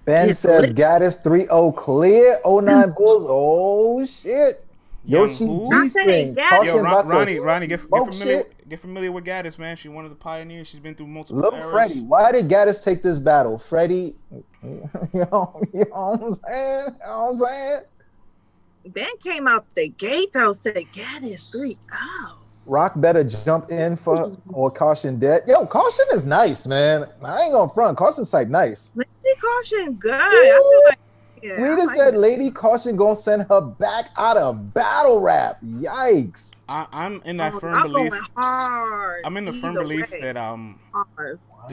Ben says Gattas 3-0 clear. 09 Bulls. Oh, shit. Yoshi G-String. Yo, Ronnie, get familiar with Gattas, man. She's one of the pioneers. She's been through multiple Look, eras. Freddie, why did Gattas take this battle? Freddie, you know what I'm saying? You know what I'm saying? Ben came out the gate, though, said Gattas 3-0. Rock better jump in for or Caution dead. Yo, Caution is nice, man. I ain't gonna front. Caution's like nice. Lady Caution, good. I feel like Rita said Lady Caution gonna send her back out of battle rap. Yikes. I'm in that firm belief. Hard. I'm in the firm belief that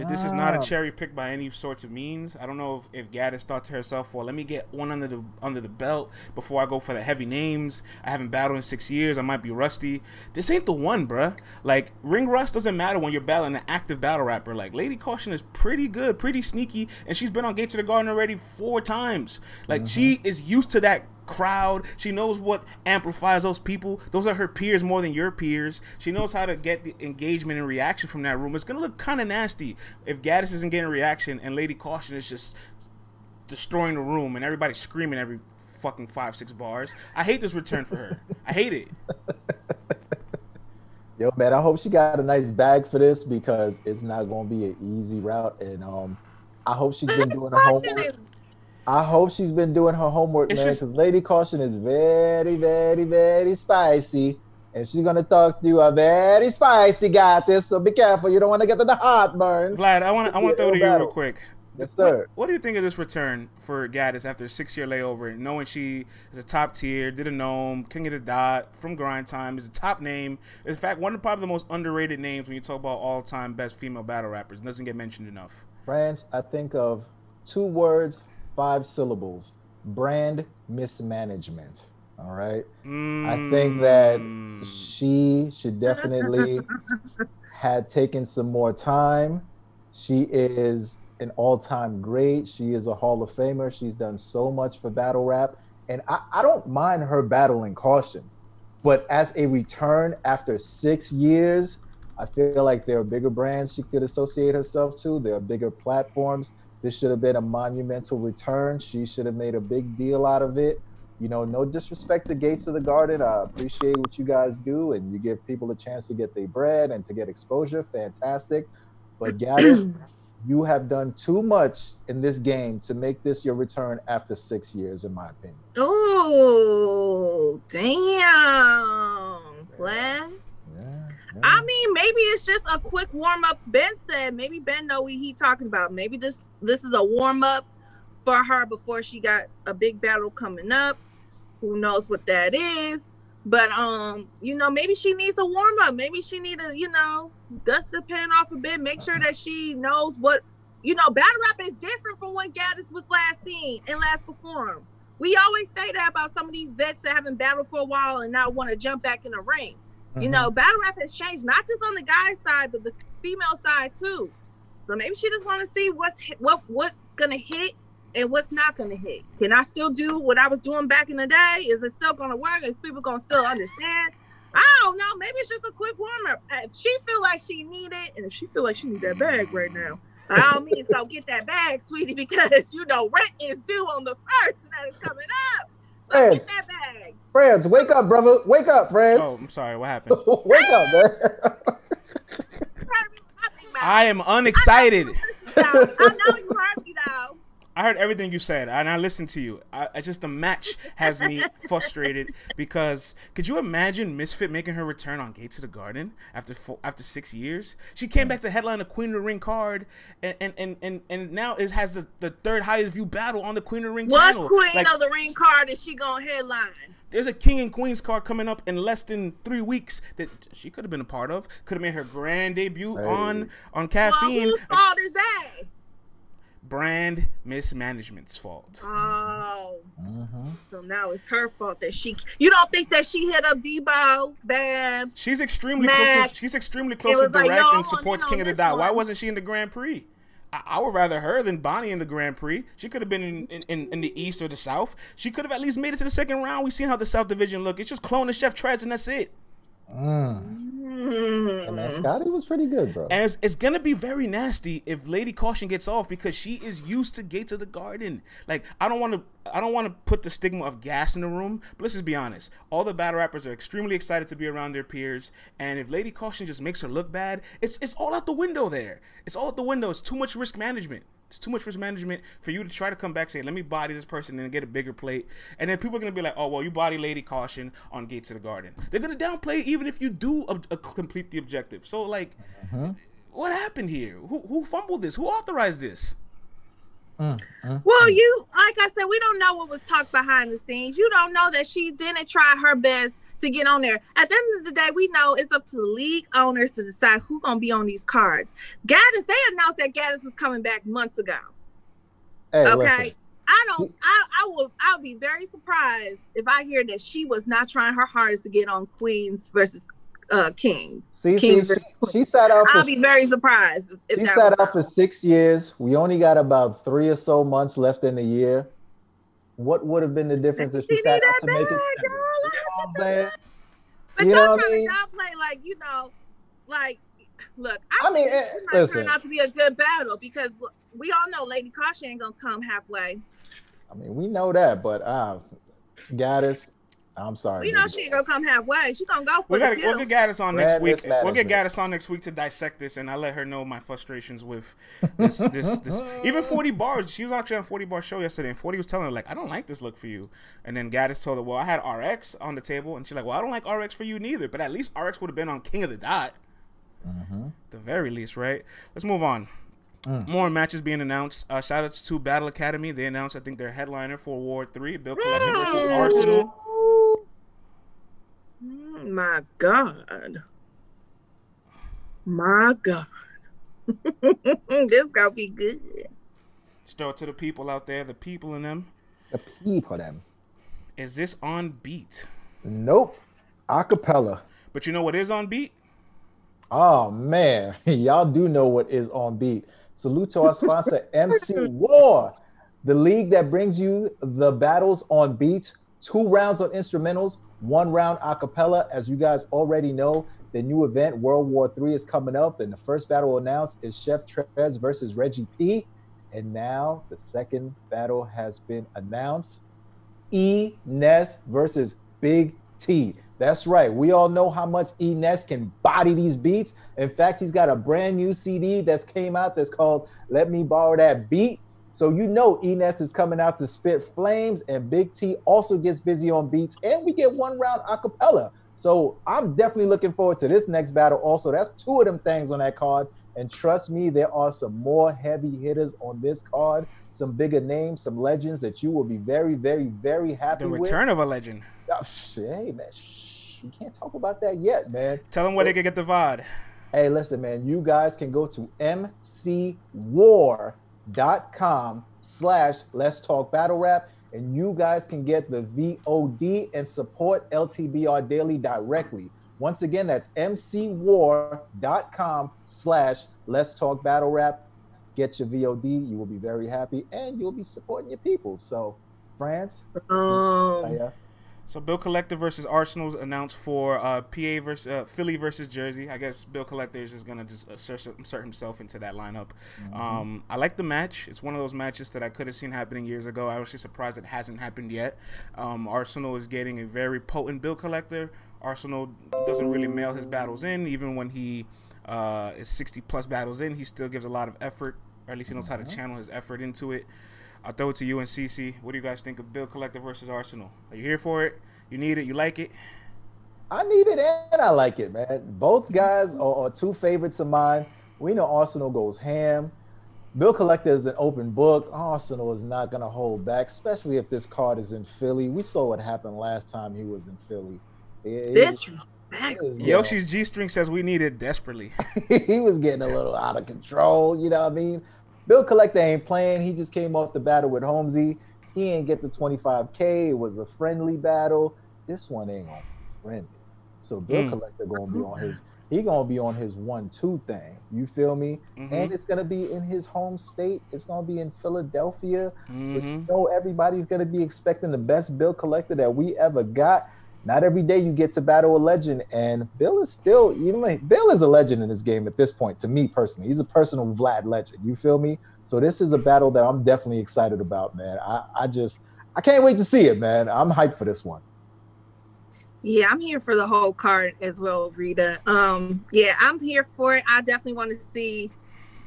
this is not a cherry pick by any sorts of means. I don't know if Gattas thought to herself, well, let me get one under the belt before I go for the heavy names. I haven't battled in 6 years. I might be rusty. This ain't the one, bruh. Like, ring rust doesn't matter when you're battling an active battle rapper. Like, Lady Caution is pretty good, pretty sneaky, and she's been on Gates of the Garden already 4 times. Like, she is used to that crowd. She knows what amplifies those people. Those are her peers more than your peers. She knows how to get the engagement and reaction from that room. It's gonna look kind of nasty if Gattas isn't getting reaction and Lady Caution is just destroying the room and everybody's screaming every fucking 5-6 bars. I hate this return for her. I hate it. Yo, man, I hope she got a nice bag for this because it's not gonna be an easy route. And I hope she's been doing her homework. I hope she's been doing her homework, man, because Lady Caution is very, very, very spicy. And she's going to talk to you a very spicy Gattas, so be careful. You don't want to get to the heartburn. Vlad, I want to throw to you real quick. Yes, sir. What do you think of this return for Gattas after a 6-year layover, knowing she is a top tier, did a gnome, king of the dot, from grind time, is a top name. In fact, one of probably the most underrated names when you talk about all-time best female battle rappers. Doesn't get mentioned enough. France, I think of 2 words, 5 syllables: brand mismanagement. All right. I think that she should definitely had taken some more time. She is an all-time great. She is a Hall of Famer. She's done so much for battle rap. And I don't mind her battling Caution. But as a return after 6 years, I feel like there are bigger brands she could associate herself to. There are bigger platforms. This should have been a monumental return. She should have made a big deal out of it. You know, no disrespect to Gates of the Garden. I appreciate what you guys do, and you give people a chance to get their bread and to get exposure. Fantastic. But Gattas, you have done too much in this game to make this your return after 6 years, in my opinion. Oh, damn, Flash. I mean, maybe it's just a quick warm up. Ben said maybe Ben know what he talking about. Maybe this is a warm up for her before she got a big battle coming up. Who knows what that is? But you know, maybe she needs a warm up. Maybe she need to, you know, dust the pen off a bit. Make sure that she knows what, you know, battle rap is different from when Gattas was last seen and last performed. We always say that about some of these vets that haven't battled for a while and now want to jump back in the ring. You know, battle rap has changed, not just on the guy side, but the female side too. So maybe she just want to see what's gonna hit and what's not gonna hit. Can I still do what I was doing back in the day? Is it still gonna work? Is people gonna still understand? I don't know. Maybe it's just a quick warm up. If she feel like she need it, and if she feel like she need that bag right now, by all means, go get that bag, sweetie, because you know rent is due on the 1st, and that is coming up. So get that bag. France, wake up, brother. Wake up, France. Oh, I'm sorry. What happened? Wake up, man. I am unexcited. I know you heard me though. I heard everything you said, and I listened to you. Just the match has me frustrated because could you imagine Misfit making her return on Gates of the Garden after 6 years? She came back to headline the Queen of the Ring card, and now it has the third highest view battle on the Queen of the Ring channel. What Queen of the Ring card is she gonna headline? There's a King and Queens card coming up in less than 3 weeks that she could have been a part of. Could have made her grand debut on Caffeine. Well, whose fault is that? Brand mismanagement's fault. Oh, so now it's her fault that she. You don't think that she hit up Debo, Babs? She's extremely close. She's extremely close to Direct and supports King of the Dot. Why wasn't she in the Grand Prix? I would rather her than Bonnie in the Grand Prix. She could have been in the East or the South. She could have at least made it to the second round. We've seen how the South Division look. It's just clone the Chef Trez and that's it. And that Scotty was pretty good, bro. And it's gonna be very nasty if Lady Caution gets off because she is used to Gates of the Garden. Like I don't want to put the stigma of gas in the room, but let's just be honest. All the battle rappers are extremely excited to be around their peers, and if Lady Caution just makes her look bad, it's all out the window there. It's all out the window. It's too much risk management. It's too much risk management for you to try to come back saying, let me body this person and get a bigger plate. And then people are going to be like, oh, well, you body Lady Caution on Gates of the Garden. They're going to downplay it even if you do complete the objective. So, like, what happened here? Who fumbled this? Who authorized this? Well, like I said, we don't know what was talked behind the scenes. You don't know that she didn't try her best to get on there. At the end of the day, we know it's up to the league owners to decide who's gonna be on these cards. Gattas, they announced that Gattas was coming back months ago. Hey, okay. Listen. I'll be very surprised if I hear that she was not trying her hardest to get on Queens versus Kings. She sat out for, I'll be very surprised if she sat out for 6 years. We only got about 3 or so months left in the year. What would have been the difference if she sat out to make it? You know what I'm saying? But y'all trying to downplay, like, you know, like, look, I mean, listen, turned out to be a good battle because we all know Lady Caution ain't gonna come halfway. I mean, we know that, but Gattas, I'm sorry. You know she ain't gonna come halfway. She gonna go for it. We'll get Gattas on next week. We'll get Gattas on next week to dissect this, and I'll let her know my frustrations with this. Even 40 Bars, she was actually on 40 Bar show yesterday, and 40 was telling her, like, I don't like this look for you. And then Gattas told her, well, I had RX on the table, and she's like, well, I don't like RX for you neither, but at least RX would have been on King of the Dot. At the very least, right? Let's move on. More matches being announced. Shout outs to Battle Academy. They announced, I think, their headliner for War 3, Bill Collector versus Arsonal. My God. This gonna be good. Let's throw it to the people out there, the people in them. The people them. Is this on beat? Nope. Acapella. But you know what is on beat? Oh, man. Y'all do know what is on beat. Salute to our sponsor, MC War, the league that brings you the battles on beats, 2 rounds on instrumentals, 1 round a cappella. As you guys already know, the new event, World War III, is coming up, and the first battle announced is Chef Trez versus Reggie P. And now the second battle has been announced, E-Ness versus Big T. That's right. We all know how much E-Ness can body these beats. In fact, he's got a brand new CD that's came out that's called Let Me Borrow That Beat. So you know E-Ness is coming out to spit flames, and Big T also gets busy on beats, and we get 1 round a cappella. So I'm definitely looking forward to this next battle also. That's 2 of them things on that card. And trust me, there are some more heavy hitters on this card, some bigger names, some legends that you will be very, very, very happy with. The return of a legend. Oh, hey, man, you can't talk about that yet, man. Tell them where they can get the VOD. Hey, listen, man, you guys can go to mcwar.com/Let's Talk Battle Rap, and you guys can get the VOD and support LTBR Daily directly. Once again, that's mcwar.com/Let's Talk Battle Rap. Get your VOD. You will be very happy, and you'll be supporting your people. So, France, So Bill Collector versus Arsenal's announced for PA versus Philly versus Jersey. I guess Bill Collector is just gonna just insert himself into that lineup. I like the match. It's one of those matches that I could have seen happening years ago. I was just surprised it hasn't happened yet. Arsenal is getting a very potent Bill Collector. Arsenal doesn't really mail his battles in, even when he is 60+ battles in. He still gives a lot of effort, or at least he knows how to channel his effort into it. I'll throw it to you and Cece. What do you guys think of Bill Collector versus Arsonal? Are you here for it? You need it? You like it? I need it and I like it, man. Both guys are two favorites of mine. We know Arsonal goes ham. Bill Collector is an open book. Arsonal is not going to hold back, especially if this card is in Philly. We saw what happened last time he was in Philly. Yoshi's G-string says we need it desperately. He was getting a little out of control, you know what I mean? Bill Collector ain't playing. He just came off the battle with Holmesy. He ain't get the 25K. It was a friendly battle. This one ain't gonna be friendly. So Bill Collector gonna be on his. He gonna be on his 1-2 thing. You feel me? And it's gonna be in his home state. It's gonna be in Philadelphia. So you know everybody's gonna be expecting the best Bill Collector that we ever got. Not every day you get to battle a legend, and Bill is still, you know, Bill is a legend in this game at this point, to me personally. He's a personal Vlad legend, you feel me? So this is a battle that I'm definitely excited about, man. I can't wait to see it, man. I'm hyped for this one. Yeah, I'm here for the whole card as well, Rita. Yeah, I'm here for it. I definitely want to see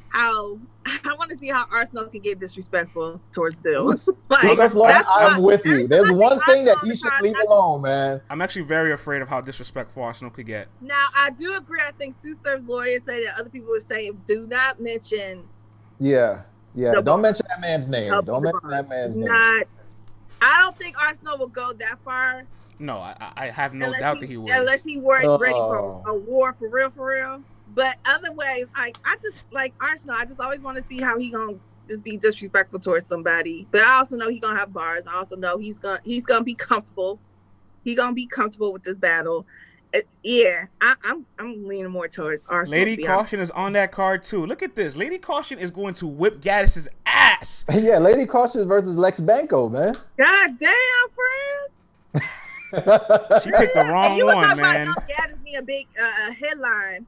how Arsonal can get disrespectful towards Bill. I'm with you. There's one thing that he should leave alone, man. I'm actually very afraid of how disrespectful Arsonal could get. Now, I do agree. I think Sue Surf's lawyer said that other people were saying, do not mention. Yeah. Don't mention that man's name. Don't mention that man's name. I don't think Arsonal will go that far. No, I have no doubt that he would. Unless he weren't ready for a war for real. But otherwise, I just like Arsonal. I just always want to see how he gonna just be disrespectful towards somebody. But I also know he's gonna have bars. I also know he's gonna be comfortable. He's gonna be comfortable with this battle. I'm leaning more towards Arsonal. Lady Caution is on that card too. Look at this. Lady Caution is going to whip Gattis's ass. Yeah, Lady Caution versus Lex Banco, man. God damn, friend. She picked the wrong one, man. Gattis me a big headline.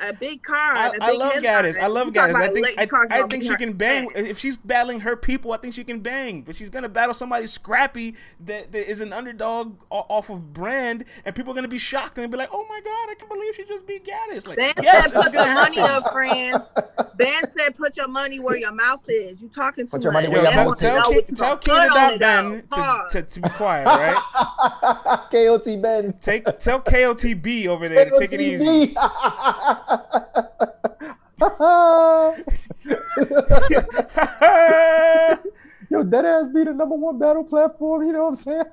A big card. I love Gattas. I love Gattas. I think she can bang. If she's battling her people, I think she can bang. But she's gonna battle somebody scrappy that is an underdog off of brand, and people are gonna be shocked and be like, "Oh my god, I can't believe she just beat Gattas!" Like, Ben yes, said, "Put your money up, friends." Ben said, "Put your money where your mouth is." You talking too much. Tell King Ben to be quiet, right? KOT Ben. Tell KOTB over there to take it easy. Yo, that ass be the #1 battle platform, you know what I'm saying?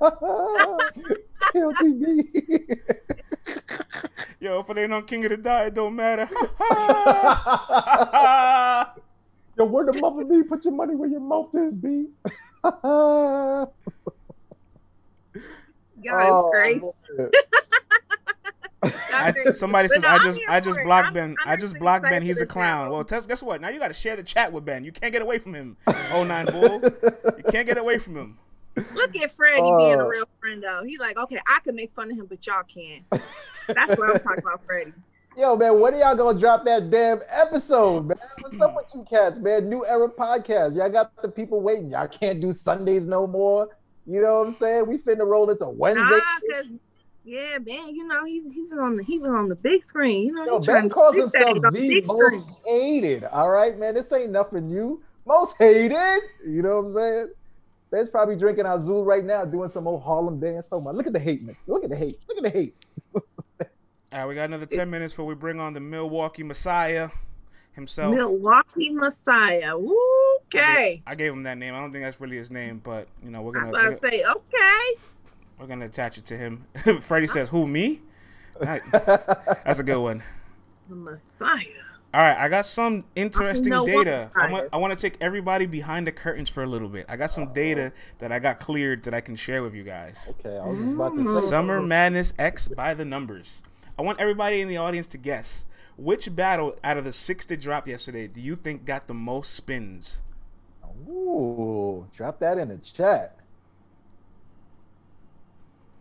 KOTB. Yo, if it ain't on King of the Die, it don't matter. Yo, word the mother be, put your money where your mouth is, B. Yo, great. Somebody says I just blocked Ben. I just blocked Ben. He's a clown. Well, guess what? Now you got to share the chat with Ben. You can't get away from him. 09 Bull. You can't get away from him. Look at Freddie being a real friend though. He's like, okay, I can make fun of him, but y'all can't. That's what I'm talking about, Freddie. Yo, man, when are y'all gonna drop that damn episode, man? What's up with you cats, man? New Era podcast. Y'all got the people waiting. Y'all can't do Sundays no more. You know what I'm saying? We finna roll into Wednesday. Yeah, Ben, you know, he was on the big screen. You know, yo, Ben calls himself the most hated. All right, man. This ain't nothing new. Most hated. You know what I'm saying? Ben's probably drinking Azul right now, doing some old Harlem dance. Oh my, look at the hate, man. Look at the hate. Look at the hate. All right, we got another 10 minutes before we bring on the Milwaukee Messiah himself. Milwaukee Messiah. Okay. I gave him that name. I don't think that's really his name, but you know, we're gonna say okay. We're gonna attach it to him. Freddie says, "Who, me?" That's a good one. The Messiah. All right, I got some interesting data. I want to take everybody behind the curtains for a little bit. I got some data that I got cleared that I can share with you guys. Okay, I was just about to say Summer Madness X by the numbers. I want everybody in the audience to guess which battle out of the 6 that dropped yesterday do you think got the most spins? Ooh, drop that in the chat.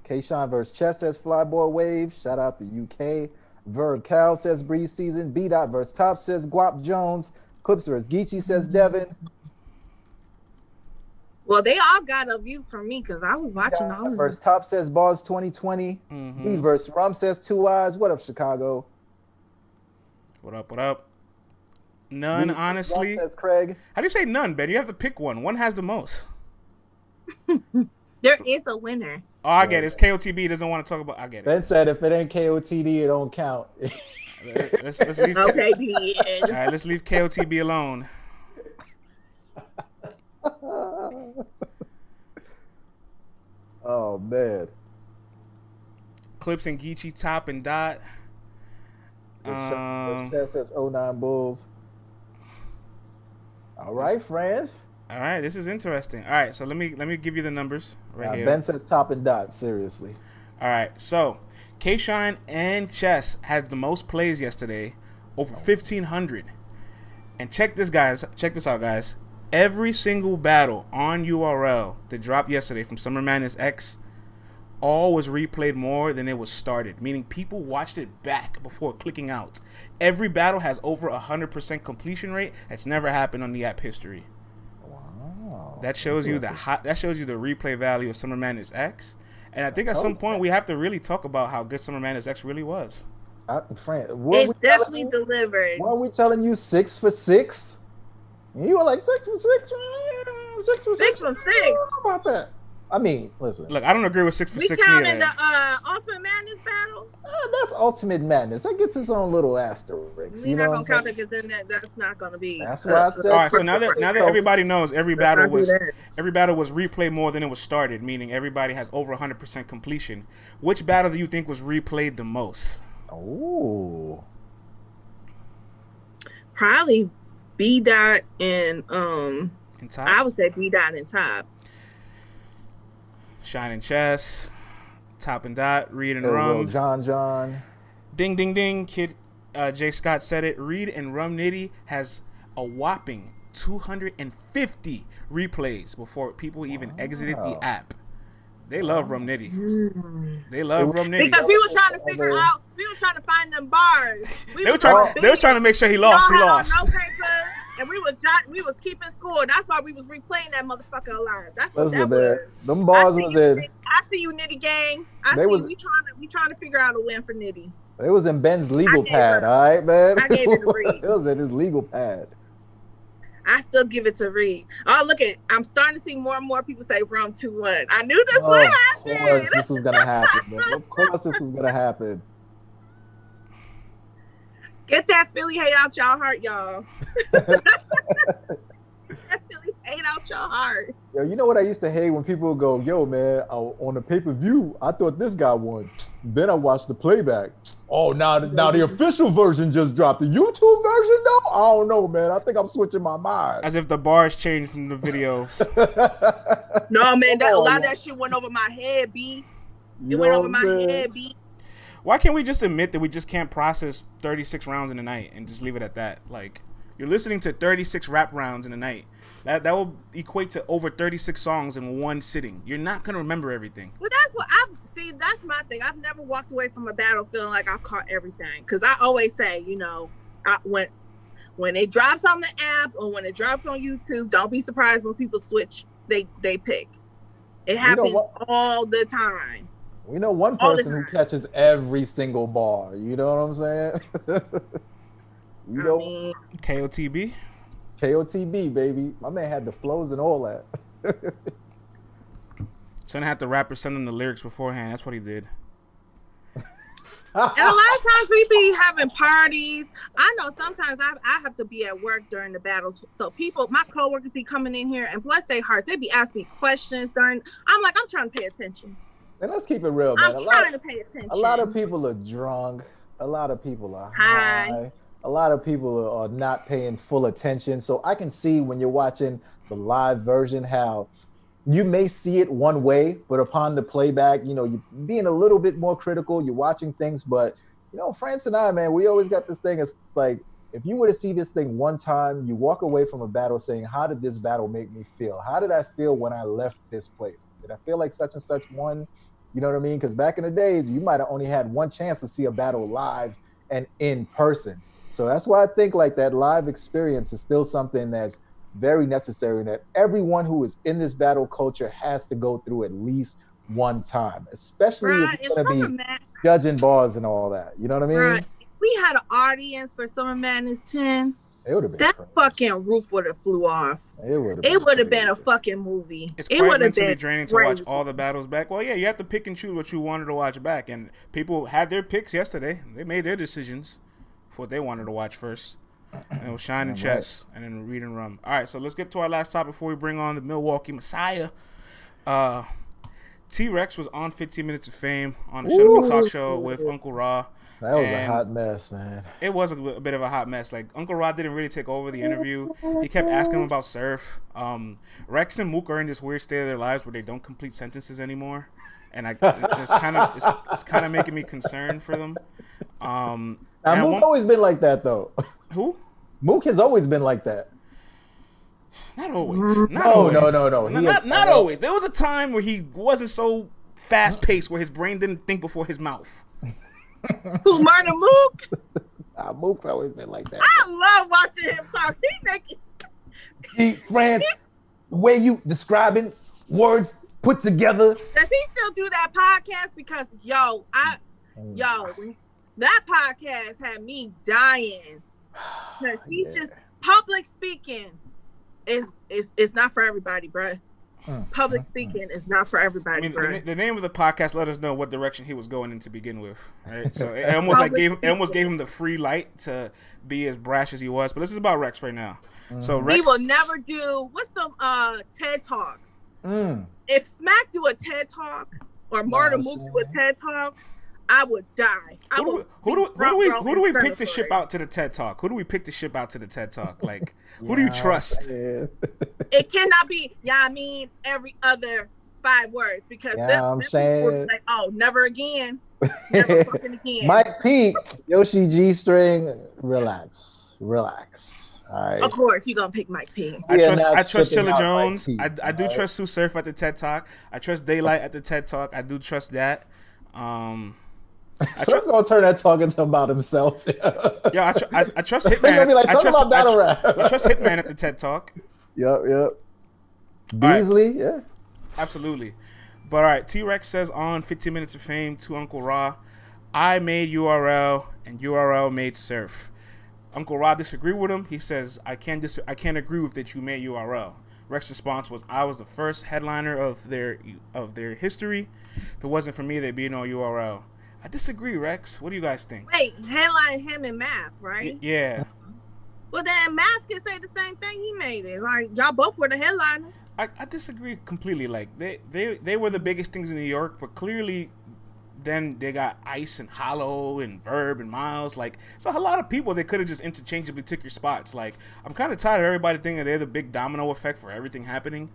Kayshawn versus Chess says Flyboy Wave. Shout out to UK. Verb Cal says Breeze Season. B. Dot versus Top says Guap Jones. Clips versus Geechee says Devin. Well, they all got a view from me because I was watching all of them. Versus Top says Bars 2020. B versus Rum says Two Eyes. What up, Chicago? What up? What up? None, honestly. Says Craig. How do you say none, Ben? You have to pick one. One has the most. There is a winner. Oh, I get it. It's KOTB. Doesn't want to talk about. I get it. Ben said if it ain't KOTD, it don't count. Let's leave. Okay, all right, let's leave KOTB alone. Oh man. Clips and Geechee, Top and Dot. Chess says 09 Bulls. All right, friends. All right, this is interesting. All right, so let me give you the numbers right here. Ben says Top and Dot. Seriously. All right, so K-Shine and Chess had the most plays yesterday, over 1,500. And check this out, guys. Every single battle on URL that dropped yesterday from Summer Madness X, all was replayed more than it was started, meaning people watched it back before clicking out. Every battle has over 100% completion rate. That's never happened on the app history. Wow. That shows you the replay value of Summer Madness X. And I think at some point we have to really talk about how good Summer Madness X really was. It definitely delivered. What are we telling you? 6 for 6? You were like 6 for 6? 6 for 6? 6 from 6. How about that? I mean, listen. Look, I don't agree with 6 for 6 We counted the Ultimate Madness battle. That's Ultimate Madness. That gets its own little asterisk. We're not gonna count it because then that's not gonna be. That's what I said. All right, so now that everybody knows, every battle was replayed more than it was started, meaning everybody has over 100% completion. Which battle do you think was replayed the most? Oh, probably B Dot and Top? I would say B Dot and Top. Shine and Chess, Top and Dot, Reed and Rum. John. Ding, ding, ding. Kid Jay Scott said it. Reed and Rum Nitty has a whopping 250 replays before people even exited the app. They love Rum Nitty. They love Rum Nitty. Because we was trying to figure out, we was trying to find them bars. They were trying to make sure he lost. He lost. No paper, and we was keeping score. That's why we was replaying that motherfucker alive. That's what that was. Them bars was in. I see you, Nitty gang. We trying to figure out a win for Nitty. It was in Ben's legal pad, all right, man. I gave it to Reed. It was in his legal pad. I still give it to Reed. Oh, look at! I'm starting to see more and more people say Rum 2-1. I knew this would happen. Of course, this was gonna happen. Man. Of course, this was gonna happen. Get that Philly hate out y'all heart, y'all. That Philly hate out y'all heart. Yo, you know what I used to hate when people would go, "Yo, man, on the pay-per-view, I thought this guy won." Then I watched the playback. Oh, now the official version just dropped. The YouTube version, though? I don't know, man. I think I'm switching my mind. As if the bars changed from the videos. No, man. A lot of that shit went over my head, B. It went over my head, B. Why can't we just admit that we just can't process 36 rounds in a night and just leave it at that? Like, you're listening to 36 rap rounds in a night. That will equate to over 36 songs in one sitting. You're not going to remember everything. Well, that's my thing. I've never walked away from a battle feeling like I've caught everything. Because I always say, when it drops on the app or when it drops on YouTube, don't be surprised when people switch, they pick. It happens all the time. We know one person who catches every single bar. You know what I'm saying? KOTB? KOTB, baby. My man had the flows and all that. Son had the rapper send him the lyrics beforehand. That's what he did. And a lot of times we be having parties. I know sometimes I have to be at work during the battles. So my coworkers be coming in here and bless their hearts. They be asking me questions I'm trying to pay attention. And let's keep it real, man. I'm trying to pay attention. A lot of people are drunk. A lot of people are high. A lot of people are not paying full attention. So I can see when you're watching the live version how you may see it one way, but upon the playback, you're being a little bit more critical. You're watching things, but France and I, man, we always got this thing. It's like, if you were to see this thing one time, you walk away from a battle saying, how did this battle make me feel? How did I feel when I left this place? Did I feel like such and such won? You know what I mean? Because back in the days, you might have only had one chance to see a battle live and in person. So that's why I think like that live experience is still something that's very necessary, and that everyone who is in this battle culture has to go through at least one time, especially if Bruh, you're going to be judging bars and all that. You know what I mean? Bruh, if we had an audience for Summer Madness 10, it would have been that crazy. Fucking roof would have flew off. It would have been a fucking movie. It's quite mentally draining to watch all the battles back. Well, yeah, you have to pick and choose what you wanted to watch back, and people had their picks yesterday. They made their decisions for what they wanted to watch first. And it was Shine and Chess, and then Read and Rum. All right, so let's get to our last topic before we bring on the Milwaukee Messiah. T-Rex was on 15 Minutes of Fame on the Show Talk Show with Uncle Ra. That was a hot mess, man. It was a bit of a hot mess. Like, Uncle Rod didn't really take over the interview. He kept asking him about surf. Rex and Mook are in this weird state of their lives where they don't complete sentences anymore, and it's kind of making me concerned for them. Now, Mook always been like that, though. Who? Mook has always been like that. Not always. No. Not always. There was a time where he wasn't so fast paced, where his brain didn't think before his mouth. Who, Murder Mook? Mook's always been like that. I love watching him talk. See, France, the way you describing words put together. Does he still do that podcast? Because that podcast had me dying. Because he's just public speaking. It's not for everybody, bro. Public speaking is not for everybody. I mean, the name of the podcast let us know what direction he was going in to begin with, right? So it almost gave him the free light to be as brash as he was. But this is about Rex right now. So Rex, he will never do what's the TED Talks. If Smack do a TED Talk or Marta Mook do a TED Talk, I would die. Who do we pick to ship out to the TED Talk? Who do we pick to ship out to the TED Talk? Like, who do you trust? It cannot be, I mean, every other 5 words, because I'm saying, like, oh, never again. Never fucking again. Mike P, Yoshi G String, relax. All right. Of course, you're going to pick Mike P. I trust Chilla Jones. I do trust Sue Surf at the TED Talk. I trust Daylight at the TED Talk. I do trust that. Surf gonna turn that talk into about himself. Yeah, I trust Hitman. Gonna be like, talk about battle rap. I trust Hitman at the TED Talk. Yep. Beasley, yeah. Absolutely. But all right, T-Rex says on 15 Minutes of Fame to Uncle Ra, I made URL and URL made Surf. Uncle Ra disagreed with him. He says, I can't agree with that you made URL. Rex's response was, I was the first headliner of their history. If it wasn't for me, there'd be no URL. I disagree, Rex. What do you guys think? Wait, headline him and Math, right? Yeah. Well, then Math can say the same thing. He made it. Like, y'all both were the headliners. I disagree completely. Like, they were the biggest things in New York, but clearly then they got Ice and Hollow and Verb and Miles. Like, so a lot of people that could have just interchangeably took your spots. Like, I'm kind of tired of everybody thinking they're the big domino effect for everything happening.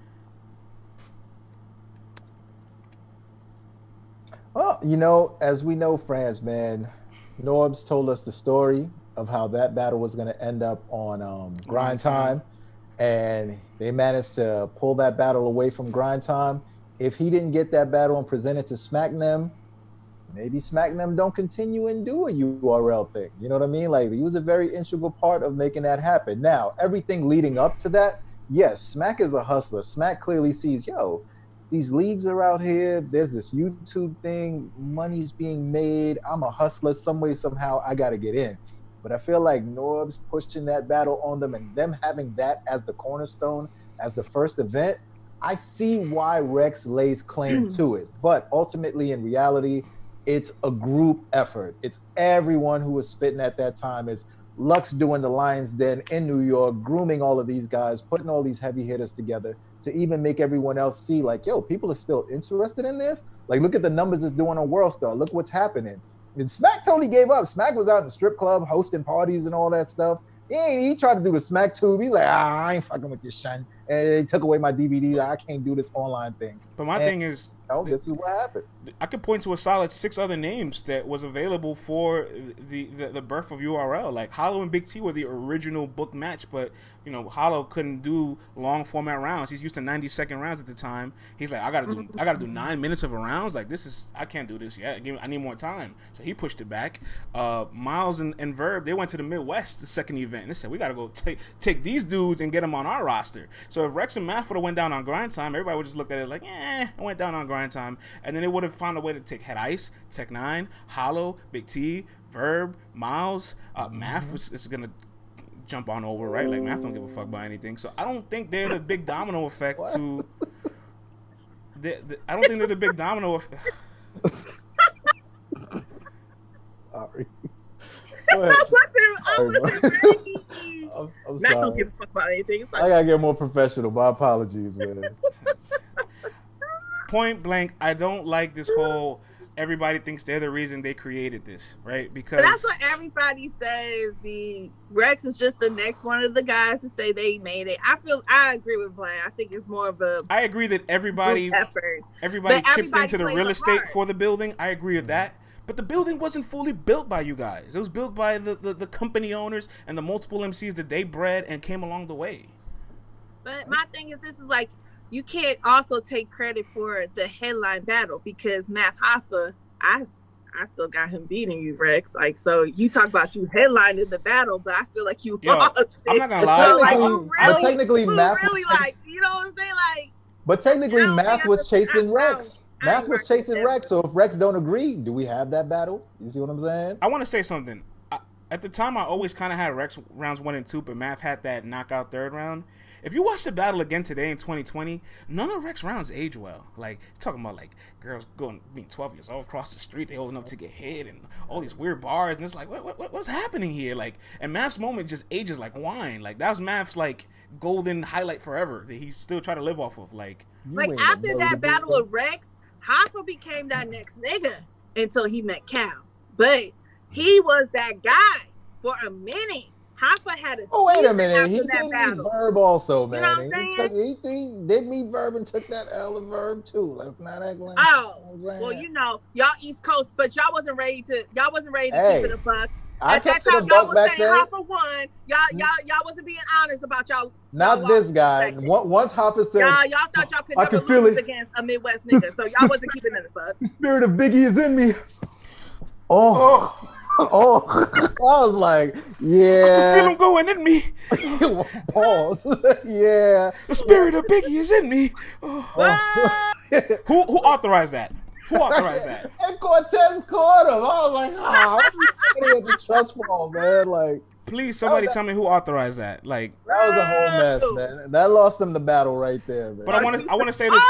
Well, as we know, France, man, Norbs told us the story of how that battle was going to end up on Grind Time, and they managed to pull that battle away from Grind Time. If he didn't get that battle and present it to Smack Them, maybe Smack Them don't continue and do a URL thing. You know what I mean? Like, he was a very integral part of making that happen. Now, everything leading up to that, yes, Smack is a hustler. Smack clearly sees, these leagues are out here. There's this YouTube thing. Money's being made. I'm a hustler. Some way, somehow, I got to get in. But I feel like Norbs pushing that battle on them and them having that as the cornerstone, as the first event, I see why Rex lays claim to it. But ultimately, in reality, it's a group effort. It's everyone who was spitting at that time. It's Lux doing the Lions Den in New York, grooming all of these guys, putting all these heavy hitters together to even make everyone else see, like, people are still interested in this. Like, look at the numbers it's doing on World Star. Look what's happening. And Smack totally gave up. Smack was out in the strip club hosting parties and all that stuff. He tried to do the Smack tube. He's like, I ain't fucking with this shine. and they took away my DVD. I can't do this online thing. But my thing is, this is what happened. I could point to a solid 6 other names that was available for the birth of URL. Like Hollow and Big T were the original book match, but you know Hollow couldn't do long format rounds. He's used to 90-second rounds at the time. He's like, I gotta do 9 minutes of a round. Like I can't do this yet. I need more time. So he pushed it back. Miles and Verb, they went to the Midwest, the second event, and they said we gotta go take these dudes and get them on our roster. So if Rex and Math would have went down on grind time, everybody would just look at it like, it went down on grind time, and then they would have found a way to take Head Ice, Tech 9, Hollow, Big T, Verb, Miles. Math is gonna jump on over, right? Like Math don't give a fuck about anything. So I don't think they're the big domino effect to. I don't think they're the big domino effect. Sorry. I wasn't ready. I'm Matt sorry. don't give a fuck about anything. I gotta get more professional. My apologies, man. Point blank, I don't like this whole everybody thinks they're the reason they created this, right? Because but that's what everybody says. The Rex is just the next one of the guys to say they made it. I agree with Blaine. I think it's more of a I agree that everybody chipped into the real estate for the building. I agree with that. But the building wasn't fully built by you guys. It was built by the company owners and the multiple MCs that they bred and came along the way. But my thing is, this is like, you can't also take credit for the headline battle because Math Hoffa, I still got him beating you, Rex. Like, so you talk about you headlining the battle, but I feel like you lost. I'm not gonna lie. So, like, technically, Math really like, you know what I'm saying? Like, but technically, Math was chasing Rex. Math was chasing Rex. So if Rex don't agree, do we have that battle? You see what I'm saying? I want to say something. At the time, I always kind of had Rex rounds 1 and 2, but Math had that knockout third round. If you watch the battle again today in 2020, none of Rex rounds age well. Like, you're talking about, like, girls being 12 years old across the street, they old enough to get hit, and all these weird bars, and it's like, what's happening here? Like, and Math's moment just ages like wine. Like, that was Math's, like, golden highlight forever that he's still trying to live off of. Like after that battle with Rex, Hoffa became that next nigga until he met Cal. But he was that guy for a minute. Hoffa had a wait a minute. He did meet Verb also, man. You know what I'm saying? He did meet Verb and took that L of Verb too. Let's not act like. Oh, well, you know, y'all East Coast, but y'all wasn't ready to keep it a buck. At that time, y'all was saying Hoffa won. Y'all wasn't being honest about y'all. Not this guy. Once Hoffa said, y'all thought y'all could never lose against a Midwest nigga, so y'all wasn't keeping it a buck. The spirit of Biggie is in me. Oh. I was like, yeah. I can feel him going in me. Pause. Yeah. The spirit of Biggie is in me. Who authorized that? Who authorized that? And Cortez caught him. I was like, I'm the trust fall, man. Like, please, somebody tell me who authorized that. Like, that was a whole mess, man. That lost them the battle right there, man. But I want to say this.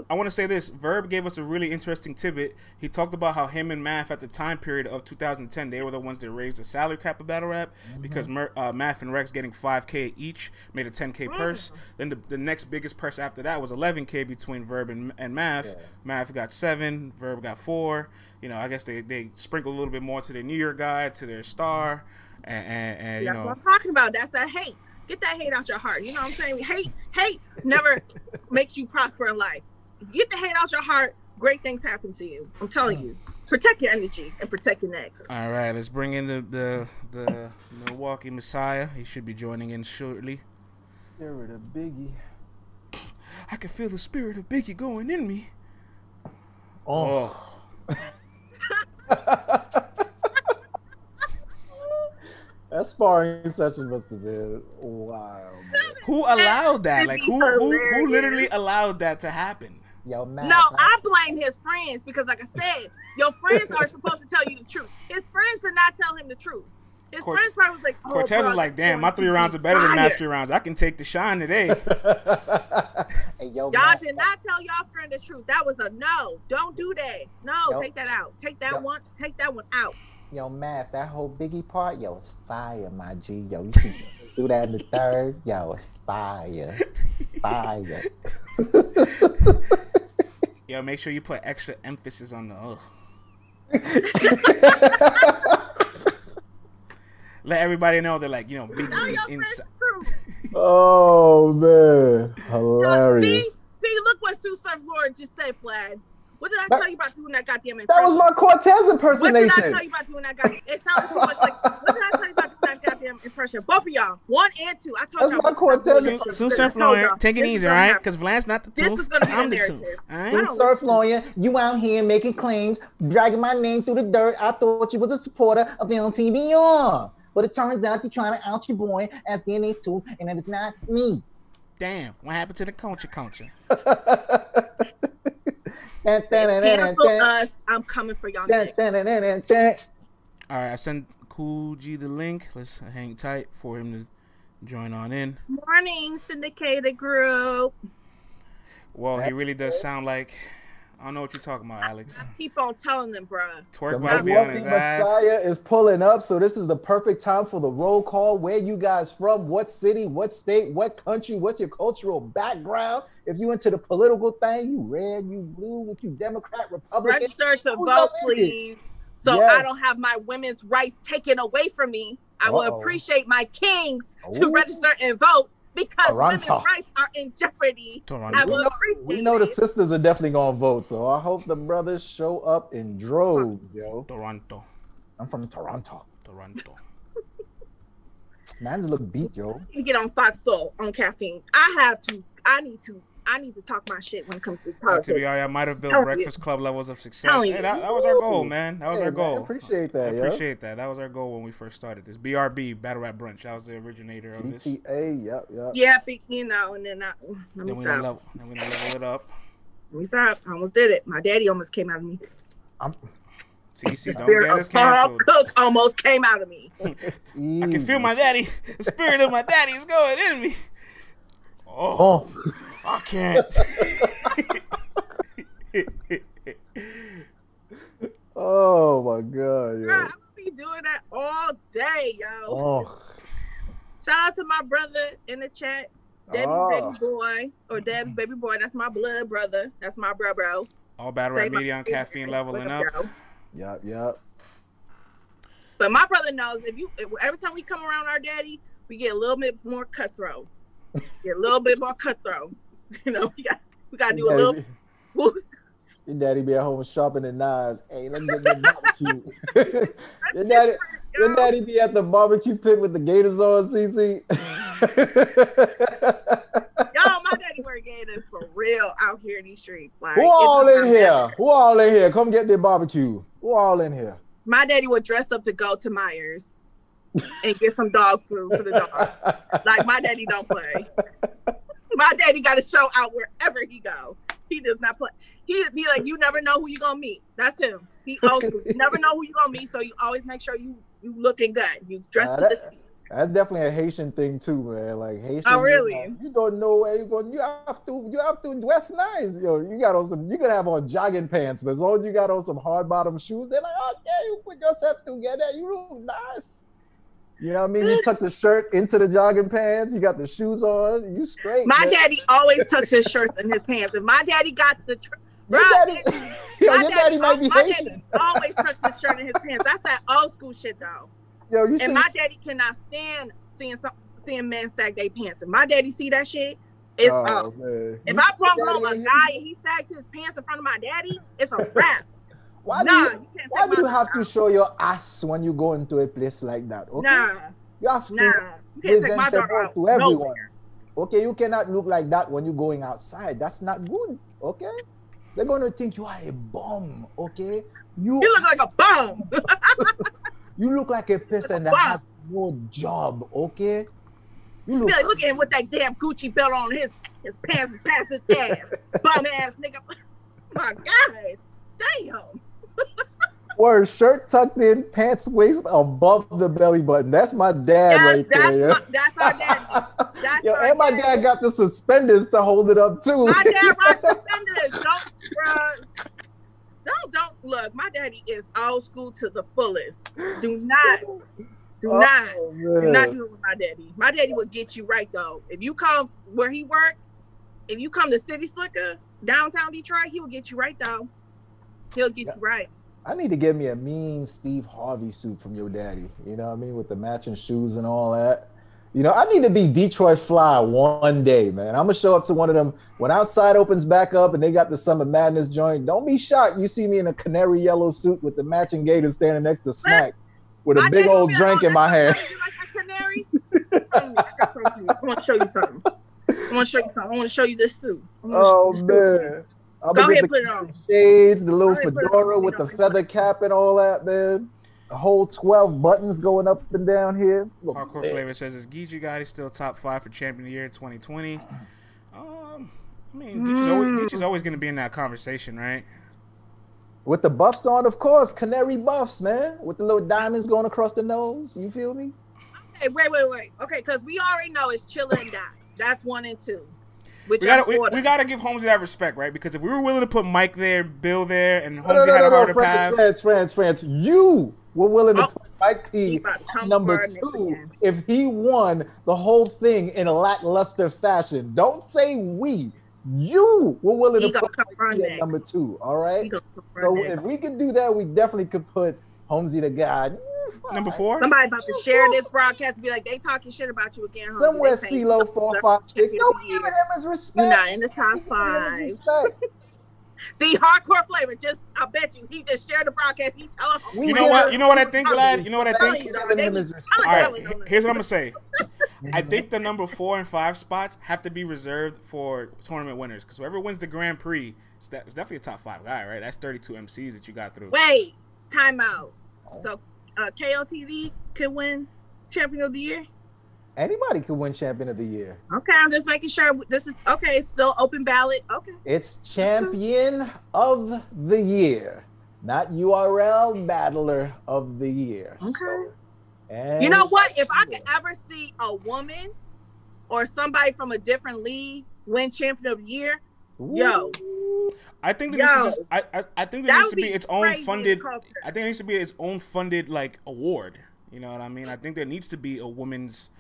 I want to say this. Verb gave us a really interesting tidbit. He talked about how him and Math at the time period of 2010, they were the ones that raised the salary cap of battle rap because Math and Rex getting $5K each made a $10K purse. Then the next biggest purse after that was $11K between Verb and Math. Yeah. Math got 7, Verb got 4. You know, I guess they sprinkled a little bit more to their New Year guy, to their star. And you know what I'm talking about. That's that hate. Get that hate out your heart. You know what I'm saying? Hate never makes you prosper in life. Get the hate out your heart. Great things happen to you. I'm telling you. Protect your energy and protect your neck. All right, let's bring in the Milwaukee Messiah. He should be joining in shortly. Spirit of Biggie. I can feel the spirit of Biggie going in me. Oh. That sparring session must have been wild. Man. Who allowed that? Like, who literally allowed that to happen? Yo, man. No, I blame his friends because, like I said, your friends are supposed to tell you the truth. His friends did not tell him the truth. His friends probably was like, Cortez was like, damn, my 3 rounds are better than Matt's 3 rounds. I can take the shine today. Hey, yo, y'all did not tell y'all friend the truth. That was a no. Don't do that. No, take that out. Take that one out. Yo, Math, that whole Biggie part, yo, it's fire, my G. Yo, you can do that in the third. Yo, it's fire. Fire. Yo, make sure you put extra emphasis on the Let everybody know that, like, you know, Biggie is inside. Oh man, See, hilarious. look what Sue Surf Lord just said, Flag. What did I That, tell you about doing that goddamn impression? that was my Cortez What did I impersonation. tell you about doing that goddamn? It sounded too much like. What did I tell you about doing that goddamn impression? Both of y'all, 1 and 2. I told That's y'all. my Cortez. Sue Surf Lawyer, take it easy, all right? Because Vlad's not the This tooth. is gonna be I'm the the tooth. narrative. All right? Sue Surf Lawyer, you out here making claims, dragging my name through the dirt. I thought you was a supporter of LTBR. But it turns out you're trying to out your boy as DNA's tooth, and that is not me. Damn, what happened to the culture? Cancel us. I'm coming for y'all next. All right, I sent Coogi the link. Let's hang tight for him to join on in. Morning, syndicated group. Well, he really does sound like... I don't know what you're talking about, Alex. I keep on telling them, bruh. Twerk The about to be on his Milwaukee ass. Messiah is pulling up, so this is the perfect time for the roll call. Where you guys from? What city? What state? What country? What's your cultural background? If you into the political thing, you red, you blue, what you Democrat, Republican? Register to Who's vote, up in it? please. So Yes. I don't have my women's rights taken away from me. I will appreciate my kings to Ooh. register and vote because women's Toronto. rights are in jeopardy. Toronto. I will appreciate We know the it. sisters are definitely gonna vote, so I hope the brothers show up in droves, yo. Toronto. I'm from Toronto. Mans look beat, yo. need to get on Fox Soul on caffeine. I need to talk my shit when it comes to politics. LTBR, I might have built Hell Breakfast Club levels of success. Hell Hey, yeah. that was our goal, man. That was our goal. Man, appreciate that, I yo. appreciate that. That was our goal when we first started this. BRB, Battle Rap Brunch. That was the originator of this. GTA, yep. Yeah, you know, and then let me Then we stop. level it up. Let me stop. I almost did it. My daddy almost came out of me. CC, The don't spirit get us of Paul canceled. Cook almost came out of me. I can feel my daddy. The spirit of my daddy is going in me. Oh. I can't. Oh my god, yo. Bro, I'm gonna be doing that all day, yo. Oh. Shout out to my brother in the chat, Debbie's baby boy, or Deb's baby boy. That's my blood brother. That's my bro. All Battle Rap Media on caffeine leveling up. Yep. But my brother knows every time we come around our daddy, we get a little bit more cutthroat. Get a little bit more cutthroat. You know, we got to do a little boost. Your daddy be at home sharpening knives. Hey, let's get the barbecue. your daddy be at the barbecue pit with the gators on, CC. Yo, my daddy wear gators for real out here in these streets. Like, Who all in here? Come get the barbecue. Who all in here? My daddy would dress up to go to Myers and get some dog food for the dog. Like, my daddy don't play. My daddy got to show out wherever he go. He does not play. He'd be like, you never know who you're going to meet. That's him. He old school. You never know who you're going to meet, so you always make sure you looking good. You dress to the T. That's definitely a Haitian thing too, man. Like Haitian. Oh, really? You don't know where you're going. You have to dress nice. Yo, you can have on jogging pants, but as long as you got on some hard bottom shoes, they're like, okay, you put yourself together. You look nice. You know what I mean? You tuck the shirt into the jogging pants. You got the shoes on. You straight. My man. daddy always tucks his shirts in his pants. If my daddy got the Your daddy might be Haitian. Daddy always tucks his shirt in his pants. That's that old school shit, though. Yo, and my daddy cannot stand seeing men sag their pants. If my daddy see that shit, it's up. Man. If I brought home a guy and he sagged his pants in front of my daddy, it's a wrap. Why do you have to show your ass when you go into a place like that? Okay? Nah. You have to you can't take my daughter out to everyone. nowhere. Okay, you cannot look like that when you're going outside. That's not good. Okay? They're gonna think you are a bum. Okay? You look like a bum. You look like a person that has no job. Okay? You look at him with that damn Gucci belt on. His pants is past his ass. Bum ass nigga. My God. Damn. Or shirt tucked in, pants waist above the belly button. That's my dad right there. That's our daddy. And my dad got the suspenders to hold it up too. My dad rocks suspenders. Don't look. My daddy is old school to the fullest. Do not do not do it with my daddy. My daddy will get you right though. If you come where he worked, if you come to City Slicker, downtown Detroit, he will get you right though. He'll get you right. I need to get me a mean Steve Harvey suit from your daddy. You know what I mean? With the matching shoes and all that. You know, I need to be Detroit Fly one day, man. I'm gonna show up to one of them when outside opens back up and they got the Summer Madness joint. Don't be shocked. You see me in a canary yellow suit with the matching gators standing next to Smack with a big old drink in my hand. You like a canary? I want to show you something. I want to show you this suit. Oh man. Go ahead, put it on. Shades, the little fedora with the feather cap and all that, man. A whole 12 buttons going up and down here. Hardcore Flavor says, is Geechee Gotti still top 5 for Champion of the Year 2020? I mean, Geechee's always going to be in that conversation, right? With the buffs on, of course. Canary buffs, man. With the little diamonds going across the nose. You feel me? Okay, wait. Okay, because we already know it's Chilla and Dot. That's 1 and 2. We gotta give Holmesy that respect, right? Because if we were willing to put Mike there, Bill there, and Holmesy had a harder path. France. You were willing to put Mike P number 2 if he won the whole thing in a lackluster fashion. Don't say we. You were willing to put Mike P at number 2. All right. So if we could do that, we definitely could put Holmesy the guy. Number 4. Somebody about to share this broadcast and be like, they talking shit about you again. Somewhere CeeLo 456. No, giving him his respect. You're not in the top 5. See, Hardcore Flavor, I bet you, he just shared the broadcast. He telling him. You know what I think, lad? You know what I think? All right, here's what I'm going to say. I think the number 4 and 5 spots have to be reserved for tournament winners. Because whoever wins the Grand Prix, it's definitely a top 5 guy, right? That's 32 MCs that you got through. Wait, timeout. So, KOTV could win Champion of the Year? Anybody could win Champion of the Year. Okay, I'm just making sure this is okay. It's still open ballot. Okay. It's Champion of the Year, not URL Battler of the Year. Okay. So, you know what? If I could ever see a woman or somebody from a different league win Champion of the Year, yo. I think that I think there needs to be its own funded. I think it needs to be its own funded like award. You know what I mean? I think there needs to be a women's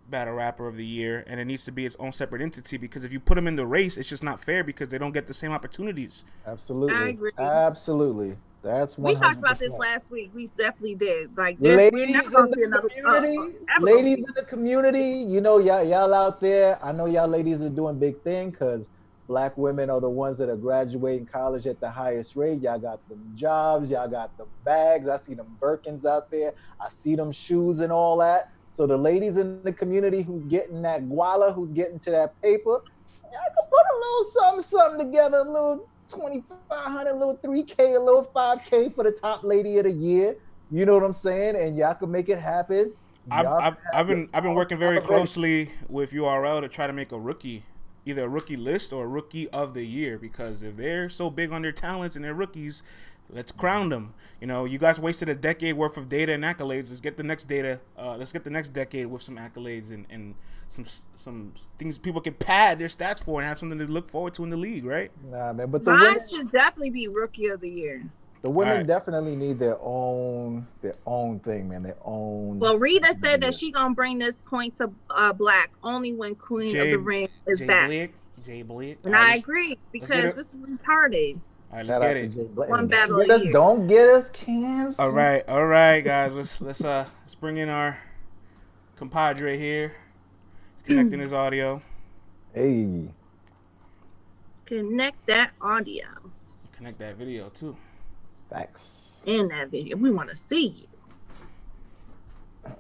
battle rapper of the year, and it needs to be its own separate entity, because if you put them in the race, it's just not fair because they don't get the same opportunities. Absolutely, I agree. Absolutely. That's 100%. We talked about this last week. We definitely did. Like, ladies in the community, you know, y'all out there. I know y'all ladies are doing big thing because Black women are the ones that are graduating college at the highest rate. Y'all got them jobs. Y'all got them bags. I see them Birkins out there. I see them shoes and all that. So the ladies in the community who's getting that guala, who's getting to that paper, y'all can put a little something together, a little 2,500, a little 3K, a little 5K for the top lady of the year. You know what I'm saying? And y'all can make it happen. I've been working very closely with URL to try to make a rookie, either a rookie list or a rookie of the year, because if they're so big on their talents and their rookies, let's crown them. You know, you guys wasted a decade worth of data and accolades. Let's get the next data. Let's get the next decade with some accolades and some things people can pad their stats for and have something to look forward to in the league, right? Nah, man, but mine should definitely be Rookie of the Year. The women definitely need their own thing, man. Their own. Well, Rita said that she gonna bring this point to Black only when Queen of the Ring is back. Jay Blick. And I agree, because this is retarded. All right, let's get it. One battle don't get us canceled. All right, guys. Let's bring in our compadre here. He's connecting his audio. Hey. Connect that audio. Connect that video too. Thanks. In that video, we want to see you.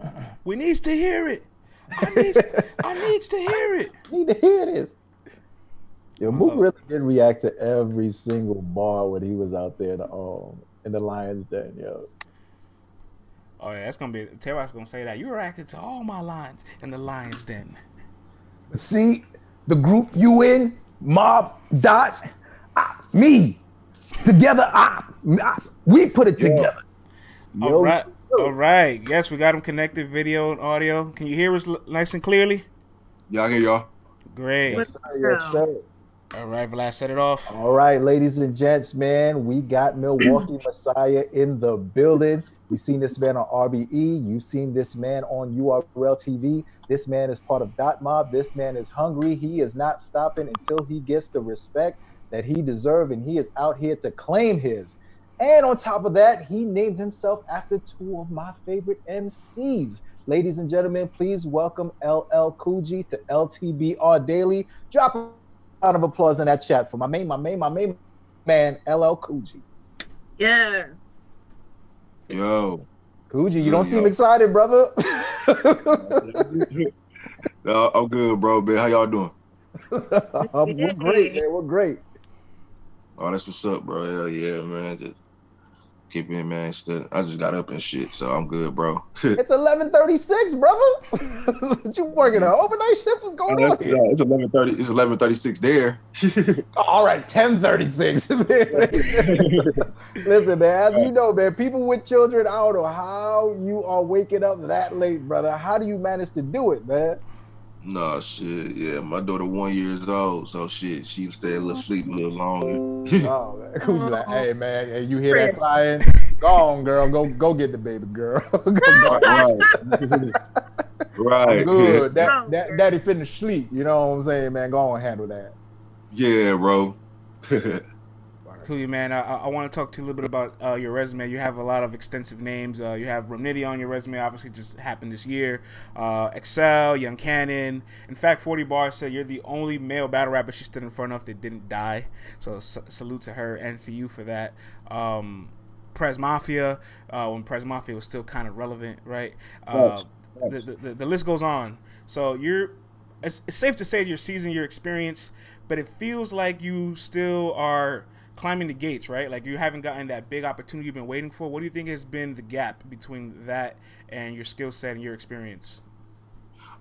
We needs to hear it. I needs to hear it. Need to hear this. Yo, Mook really did react to every single bar when he was out there in the Lions Den, yo. Oh yeah, that's gonna be Terrell's gonna say that. You reacted to all my lines in the Lions Den. See the group you in, Mob Dot, me. Together, we put it together. All right. Yes, we got him connected, video and audio. Can you hear us nice and clearly? Yeah, I hear y'all. Great. Yes, sir. All right, Vlad, set it off. All right, ladies and gents, man, we got Milwaukee Messiah in the building. You've seen this man on RBE. You've seen this man on URL TV. This man is part of Dot Mob. This man is hungry. He is not stopping until he gets the respect that he deserves, and he is out here to claim his. And on top of that, he named himself after two of my favorite MCs. Ladies and gentlemen, please welcome LL Coogi to LTBR Daily. Drop a round of applause in that chat for my main man, LL Coogi. Yes. Yo. Coogi, you don't seem excited, brother. I'm good, bro, man. How y'all doing? We're great, man. We're great. Oh, that's what's up, bro. Hell yeah, man. Just keep in, man. I just got up and shit, so I'm good, bro. It's 11:36, brother. What you working an overnight shift? What's going on here? Yeah, it's 11:30. It's 11:36 there. All right, 10:36. Listen, man. As you know, man, people with children, I don't know how you are waking up that late, brother. How do you manage to do it, man? Nah, shit. Yeah, my daughter 1 year old, so shit, she'll stay a little sleep a little longer. Oh man, who's like, hey man, hey, you hear that crying? Go on, girl. Go get the baby, girl. Right. Good. Daddy finished sleep. You know what I'm saying, man? Go on and handle that. Yeah, bro. Coogi, man, I want to talk to you a little bit about your resume. You have a lot of extensive names. You have Romnitty on your resume, obviously just happened this year. Excel, Young Cannon. In fact, 40 Bar said you're the only male battle rapper she stood in front of that didn't die. So salute to her and for you for that. Prez Mafia, when Prez Mafia was still kind of relevant, right? The list goes on. So it's safe to say you're seasoning your experience, but it feels like you still are climbing the gates, right? Like you haven't gotten that big opportunity you've been waiting for. What do you think has been the gap between that and your skill set and your experience?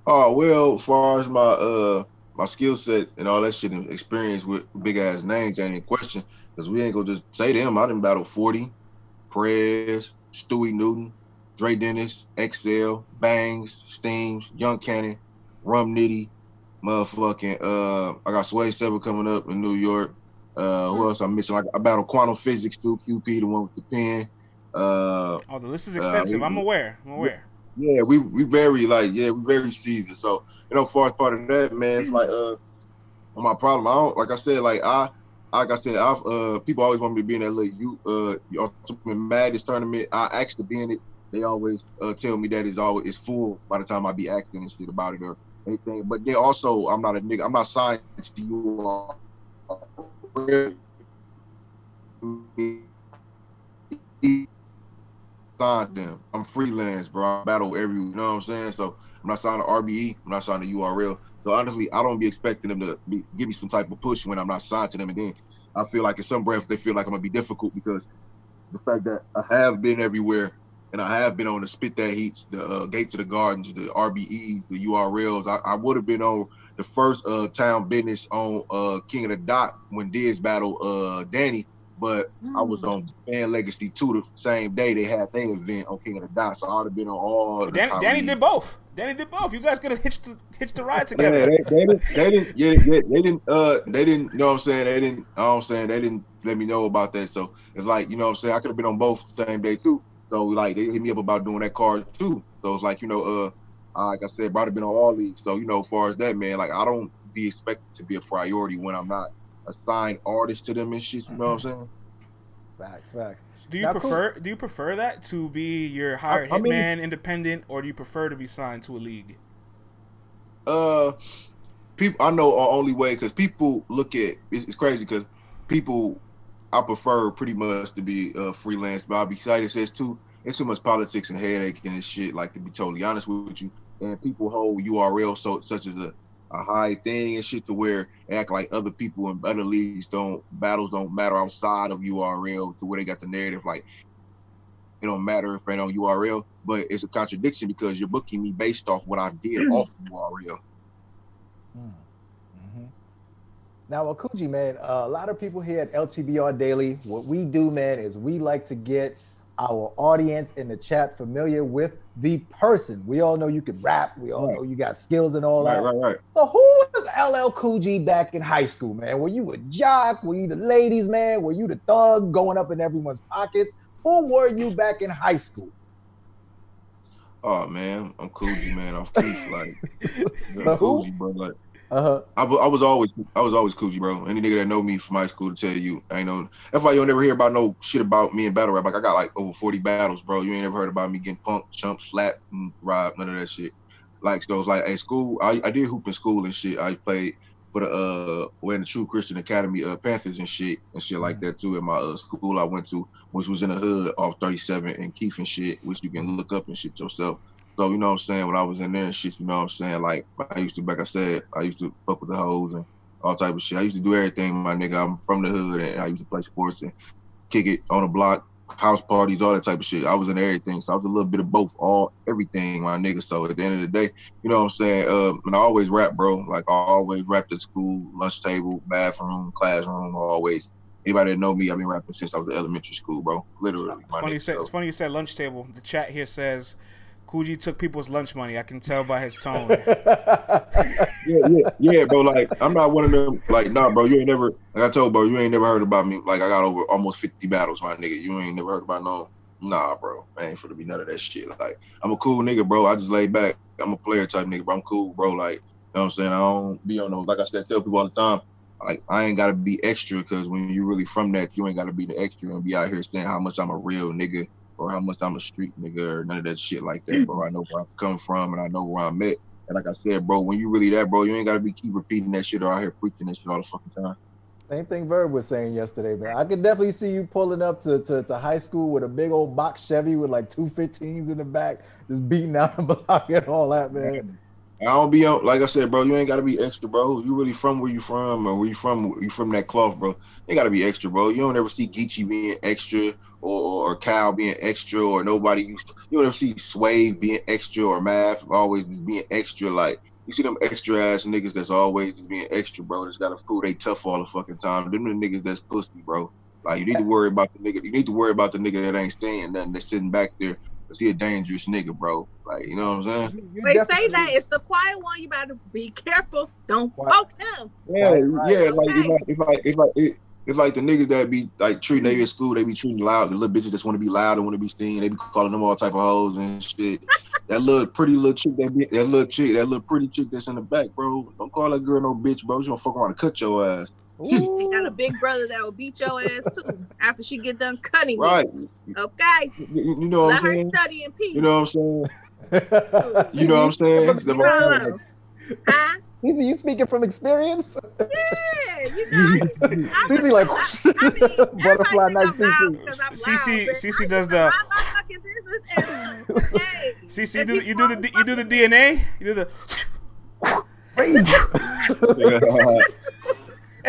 Oh, well, as far as my skill set and all that shit and experience with big ass names ain't in question, because we ain't gonna just say them. I done battled 40, Prez, Stewie Newton, Dre Dennis, XL, Bangs, Steams, Young Cannon, Rum Nitty, motherfucking I got Sway 7 coming up in New York. Who else I mentioned? I battled Quantum Physics through QP, the one with the pen. Oh, the list is extensive. I'm aware. Yeah, we very seasoned. So, you know, far as part of that, man, it's like on my problem, I don't, like I said, people always want me to be in that little Ultimate Madness tournament. I asked to be in it. They always tell me that it's full by the time I be asking and shit about it or anything. But then also, I'm not a nigga. I'm not signed to you. Signed them. I'm freelance, bro. I battle you know what I'm saying? So I'm not signed to RBE. I'm not signed to URL. So honestly, I don't be expecting them to give me some type of push when I'm not signed to them. And then I feel like in some breaths they feel like I'm gonna be difficult because the fact that I have been everywhere and I have been on the Spit That Heats, the Gates of the Gardens, the RBEs, the URLs. I would have been on the first Town Business on King of the Dot when Diz battled Danny, but I was on Band Legacy 2 the same day they had their event on King of the Dot, so I would have been on all. Danny did both. You guys could have hitched the ride together. Yeah, they didn't. They didn't. You know what I'm saying? They didn't let me know about that. So it's like, you know what I'm saying? I could have been on both the same day too. So like they hit me up about doing that card too. So it's like, you know, like I said, I'd have been on all leagues. So, you know, as far as that, man, like I don't be expected to be a priority when I'm not a signed artist to them and shit. You know what I'm saying? Facts. Do you prefer that to be your hired hitman independent, or do you prefer to be signed to a league? People I know are only way because people look at it's crazy because people I prefer pretty much to be freelance, but I'll be excited. Says too, it's too much politics and headache and shit. Like, to be totally honest with you, and people hold URL such as a high thing and shit to where they act like other people in other leagues battles don't matter outside of URL, to where they got the narrative like it don't matter if it ain't on URL. But it's a contradiction because you're booking me based off what I did off URL. Now, Coogi, man, a lot of people here at LTBR Daily, what we do, man, is we like to get our audience in the chat familiar with the person. We all know you can rap. We all know you got skills and all that. Right. So who was LL Coogi back in high school, man? Were you a jock? Were you the ladies, man? Were you the thug going up in everyone's pockets? Who were you back in high school? Oh man, I'm Coogi, man. Off Keith, like Coogi, bro. Like I was always Coogi, bro. Any nigga that know me from high school to tell you, I ain't know. That's why you don't ever hear about no shit about me in battle rap. Like I got like over 40 battles, bro. You ain't ever heard about me getting punked, chumped, slapped, and robbed, none of that shit. Like so, it's like at school, I did hoop in school and shit. I played for the in the True Christian Academy Panthers and shit like that too. At my school I went to, which was in the hood off 37 and Keith and shit, which you can look up and shit yourself. So, you know what I'm saying? When I was in there and shit, you know what I'm saying? Like, I used to, like I said, I used to fuck with the hoes and all type of shit. I used to do everything, my nigga. I'm from the hood and I used to play sports and kick it on the block, house parties, all that type of shit. I was in everything. So I was a little bit of both, everything, my nigga. So at the end of the day, you know what I'm saying? And I always rap, bro. Like, I always rapped at school, lunch table, bathroom, classroom, always. Anybody that know me, I've been rapping since I was in elementary school, bro. Literally, my nigga. It's funny you said lunch table. The chat here says Coogi took people's lunch money. I can tell by his tone. yeah, bro. Like, I'm not one of them. Like, nah, bro. You ain't never. Like I told, bro, you ain't never heard about me. Like, I got over almost 50 battles, my nigga. You ain't never heard about no. Nah, bro. I ain't for to be none of that shit. Like, I'm a cool nigga, bro. I just lay back. I'm a player type nigga, bro. I'm cool, bro. Like, you know what I'm saying? I don't be on no. Like I said, I tell people all the time. Like, I ain't gotta be extra because when you really from that, you ain't gotta be the extra and be out here saying how much I'm a real nigga or how much I'm a street nigga or none of that shit like that, bro. I know where I'm coming from and I know where I'm at. And like I said, bro, when you really that, bro, you ain't gotta keep repeating that shit or out here preaching that shit all the fucking time. Same thing Verb was saying yesterday, man. I could definitely see you pulling up to high school with a big old box Chevy with like 215s in the back, just beating out the block and all that, man. I don't be on, like I said, bro, you ain't gotta be extra, bro. You really from where you from or where you from that cloth, bro. You ain't gotta be extra, bro. You don't ever see Geechee being extra or Cal being extra or nobody you don't ever see Swave being extra or Math always just being extra. Like, you see them extra ass niggas that's always just being extra, bro. That's gotta prove they tough all the fucking time. Them the niggas that's pussy, bro. Like, you need to worry about the nigga. You need to worry about the nigga that ain't saying nothing, that's sitting back there. Cause he a dangerous nigga, bro. Like, you know what I'm saying? They say that it's the quiet one. You better be careful. Don't poke him. Yeah, yeah. Like, it's like the niggas that be like treating they in school. They be treating loud. The little bitches just want to be loud and want to be seen. They be calling them all type of hoes and shit. That little pretty little chick, that little pretty chick that's in the back, bro. Don't call that girl no bitch, bro. She gonna fuck around and cut your ass. You got a big brother that will beat your ass too after she get done cutting right. you. Okay. You know what I'm saying? Let her study in peace. You know what I'm saying? You know what I'm saying? Huh? Cece, you speaking from experience? Yeah, you know. Cece like butterfly night. Cece does the. Cece, you do the DNA. You do the.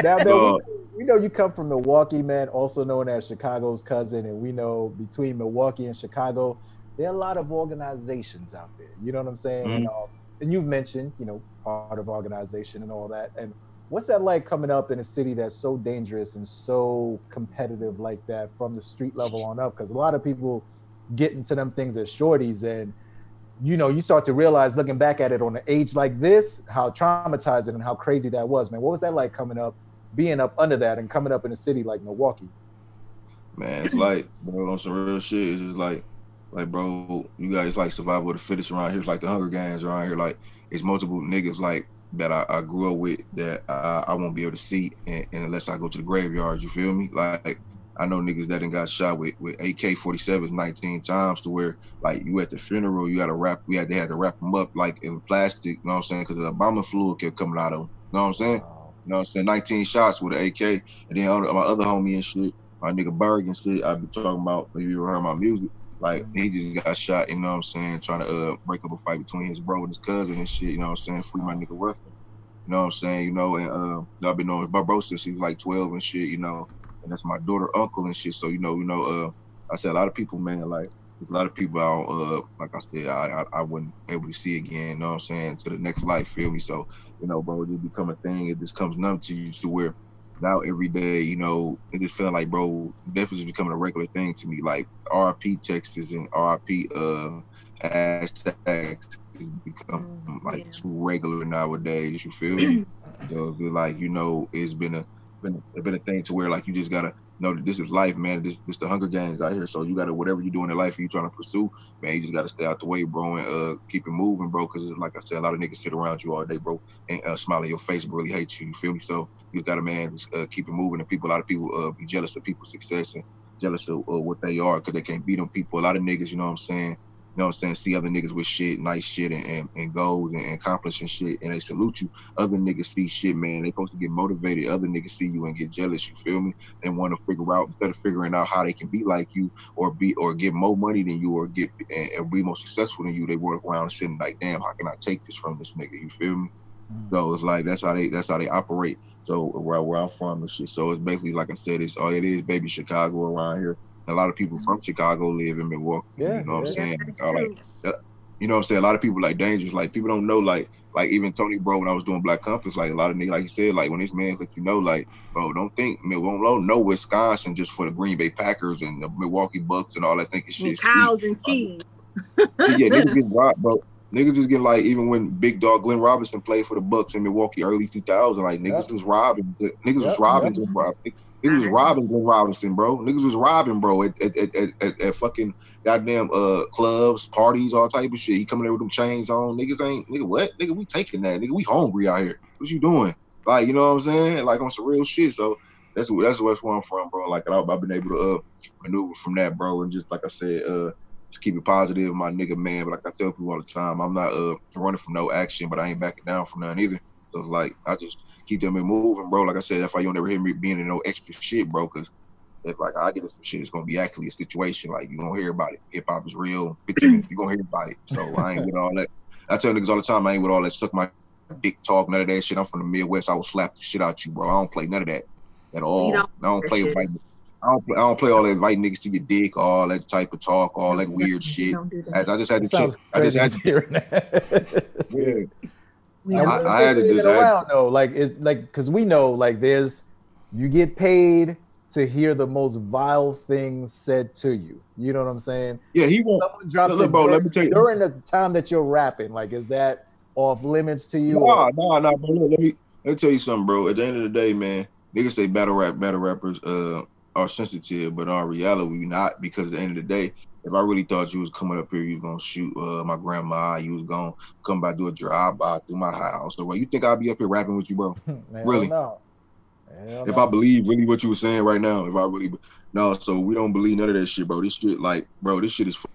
Now, man, we know you come from Milwaukee, man, also known as Chicago's cousin, and we know between Milwaukee and Chicago, there are a lot of organizations out there. You know what I'm saying? Mm-hmm. And you've mentioned, you know, part of organization and all that. And what's that like coming up in a city that's so dangerous and so competitive like that from the street level on up? Because a lot of people get into them things as shorties, and you know, you start to realize looking back at it on an age like this, how traumatizing and how crazy that was, man. What was that like coming up, being up under that and coming up in a city like Milwaukee? Man, it's like, bro, on some real shit. It's just like, bro, you guys like survival of the fittest around here. It's like the Hunger Games around here. Like, it's multiple niggas like that I grew up with that I won't be able to see and unless I go to the graveyard. You feel me? Like, I know niggas that done got shot with AK-47s 19 times to where, like, you at the funeral, you got to wrap, they had to wrap them up, like, in plastic, you know what I'm saying? Because the bomber fluid kept coming out of them, you know what I'm saying? Wow. You know what I'm saying? 19 shots with an AK. And then my other homie and shit, my nigga Berg and shit, I be talking about, if you ever heard my music, like, he just got shot, you know what I'm saying, trying to break up a fight between his bro and his cousin and shit, you know what I'm saying? Free my nigga Ruffin. You know what I'm saying? You know, and I've been knowing my bro since he was like 12 and shit, you know. And that's my daughter, uncle, and shit. So I said a lot of people, man, like a lot of people I don't, like I said, I wasn't able to see again. You know what I'm saying? To the next life, feel me? So, you know, bro, it just become a thing. It just comes numb to you to where now every day, you know, it just felt like, bro, death is becoming a regular thing to me. Like RIP Texas and RIP hashtags become like too regular nowadays. You feel me? So like, you know, it's been a thing to where like you just gotta know that this is life, man. This the Hunger Games out here. So you gotta, whatever you're doing in life, you trying to pursue, man, you just gotta stay out the way, bro, and keep it moving, bro. Because like I said, a lot of niggas sit around you all day, bro, and smile in your face, but really hate you. You feel me? So you just gotta, man, just, keep it moving. And a lot of people be jealous of people's success and jealous of what they are because they can't beat them people. A lot of niggas, you know what I'm saying? You know what I'm saying? See other niggas with shit, nice shit, and goals and accomplishing shit, and they salute you. Other niggas see shit, man. They supposed to get motivated. Other niggas see you and get jealous. You feel me? They want to figure out, instead of figuring out how they can be like you or get more money than you or get and be more successful than you, they work around sitting like, damn, how can I take this from this nigga? You feel me? So it's like that's how they operate. So where I'm from and shit. So it's basically, like I said, it's all it is, baby, Chicago around here. A lot of people from Chicago live in Milwaukee. Yeah, you know what I'm saying? Like, you know what I'm saying? A lot of people like dangerous. Like people don't know. Like even Tony, bro, when I was doing Black Compass, like a lot of niggas, like he said, like when this man let you know, like, bro, don't think we don't know Wisconsin just for the Green Bay Packers and the Milwaukee Bucks and all that thinking shit. Cows Sweet. and cheese. Yeah, niggas get robbed, bro. Niggas is getting like, even when big dog Glenn Robinson played for the Bucks in Milwaukee early 2000, like niggas was robbing. Niggas was robbing. Niggas was robbing Glenn Robinson, bro. Niggas was robbing, bro, at fucking goddamn clubs, parties, all type of shit. He coming there with them chains on. Nigga, what? Nigga, we taking that. Nigga, we hungry out here. What you doing? Like, you know what I'm saying? Like on some real shit. So that's where I'm from, bro. Like I've been able to maneuver from that, bro, and just like I said, just keep it positive, my nigga, man. But like I tell people all the time, I'm not running from no action, but I ain't backing down from none either. So it's like I just keep them moving, bro. Like I said, that's why you don't ever hear me being in no extra shit, bro. Because if like I get into some shit, it's gonna be actually a situation. Like you gonna hear about it. Hip hop is real. 15 minutes, you gonna hear about it. So I ain't with all that. I tell niggas all the time, I ain't with all that suck my dick talk, none of that shit. I'm from the Midwest. I will slap the shit out you, bro. I don't play none of that at all. I don't play I don't play all that inviting niggas to your dick, all that type of talk, all that weird shit. I just had to check. I just had to hearing that. Yeah. I had to do around though, like it's like because we know like you get paid to hear the most vile things said to you. You know what I'm saying? Yeah, he won't. Someone drops look, bro, let me tell you. During the time that you're rapping, like is that off limits to you? Nah, bro. Look, let me tell you something, bro. At the end of the day, man, niggas say battle rappers are sensitive, but in reality, we not, because at the end of the day, if I really thought you was coming up here, you was gonna shoot my grandma, you was gonna come by, do a drive-by through my house. So, you think I'd be up here rapping with you, bro? Man, really? If I believe really what you were saying right now, no, so we don't believe none of that shit, bro. This shit, like, bro, this shit is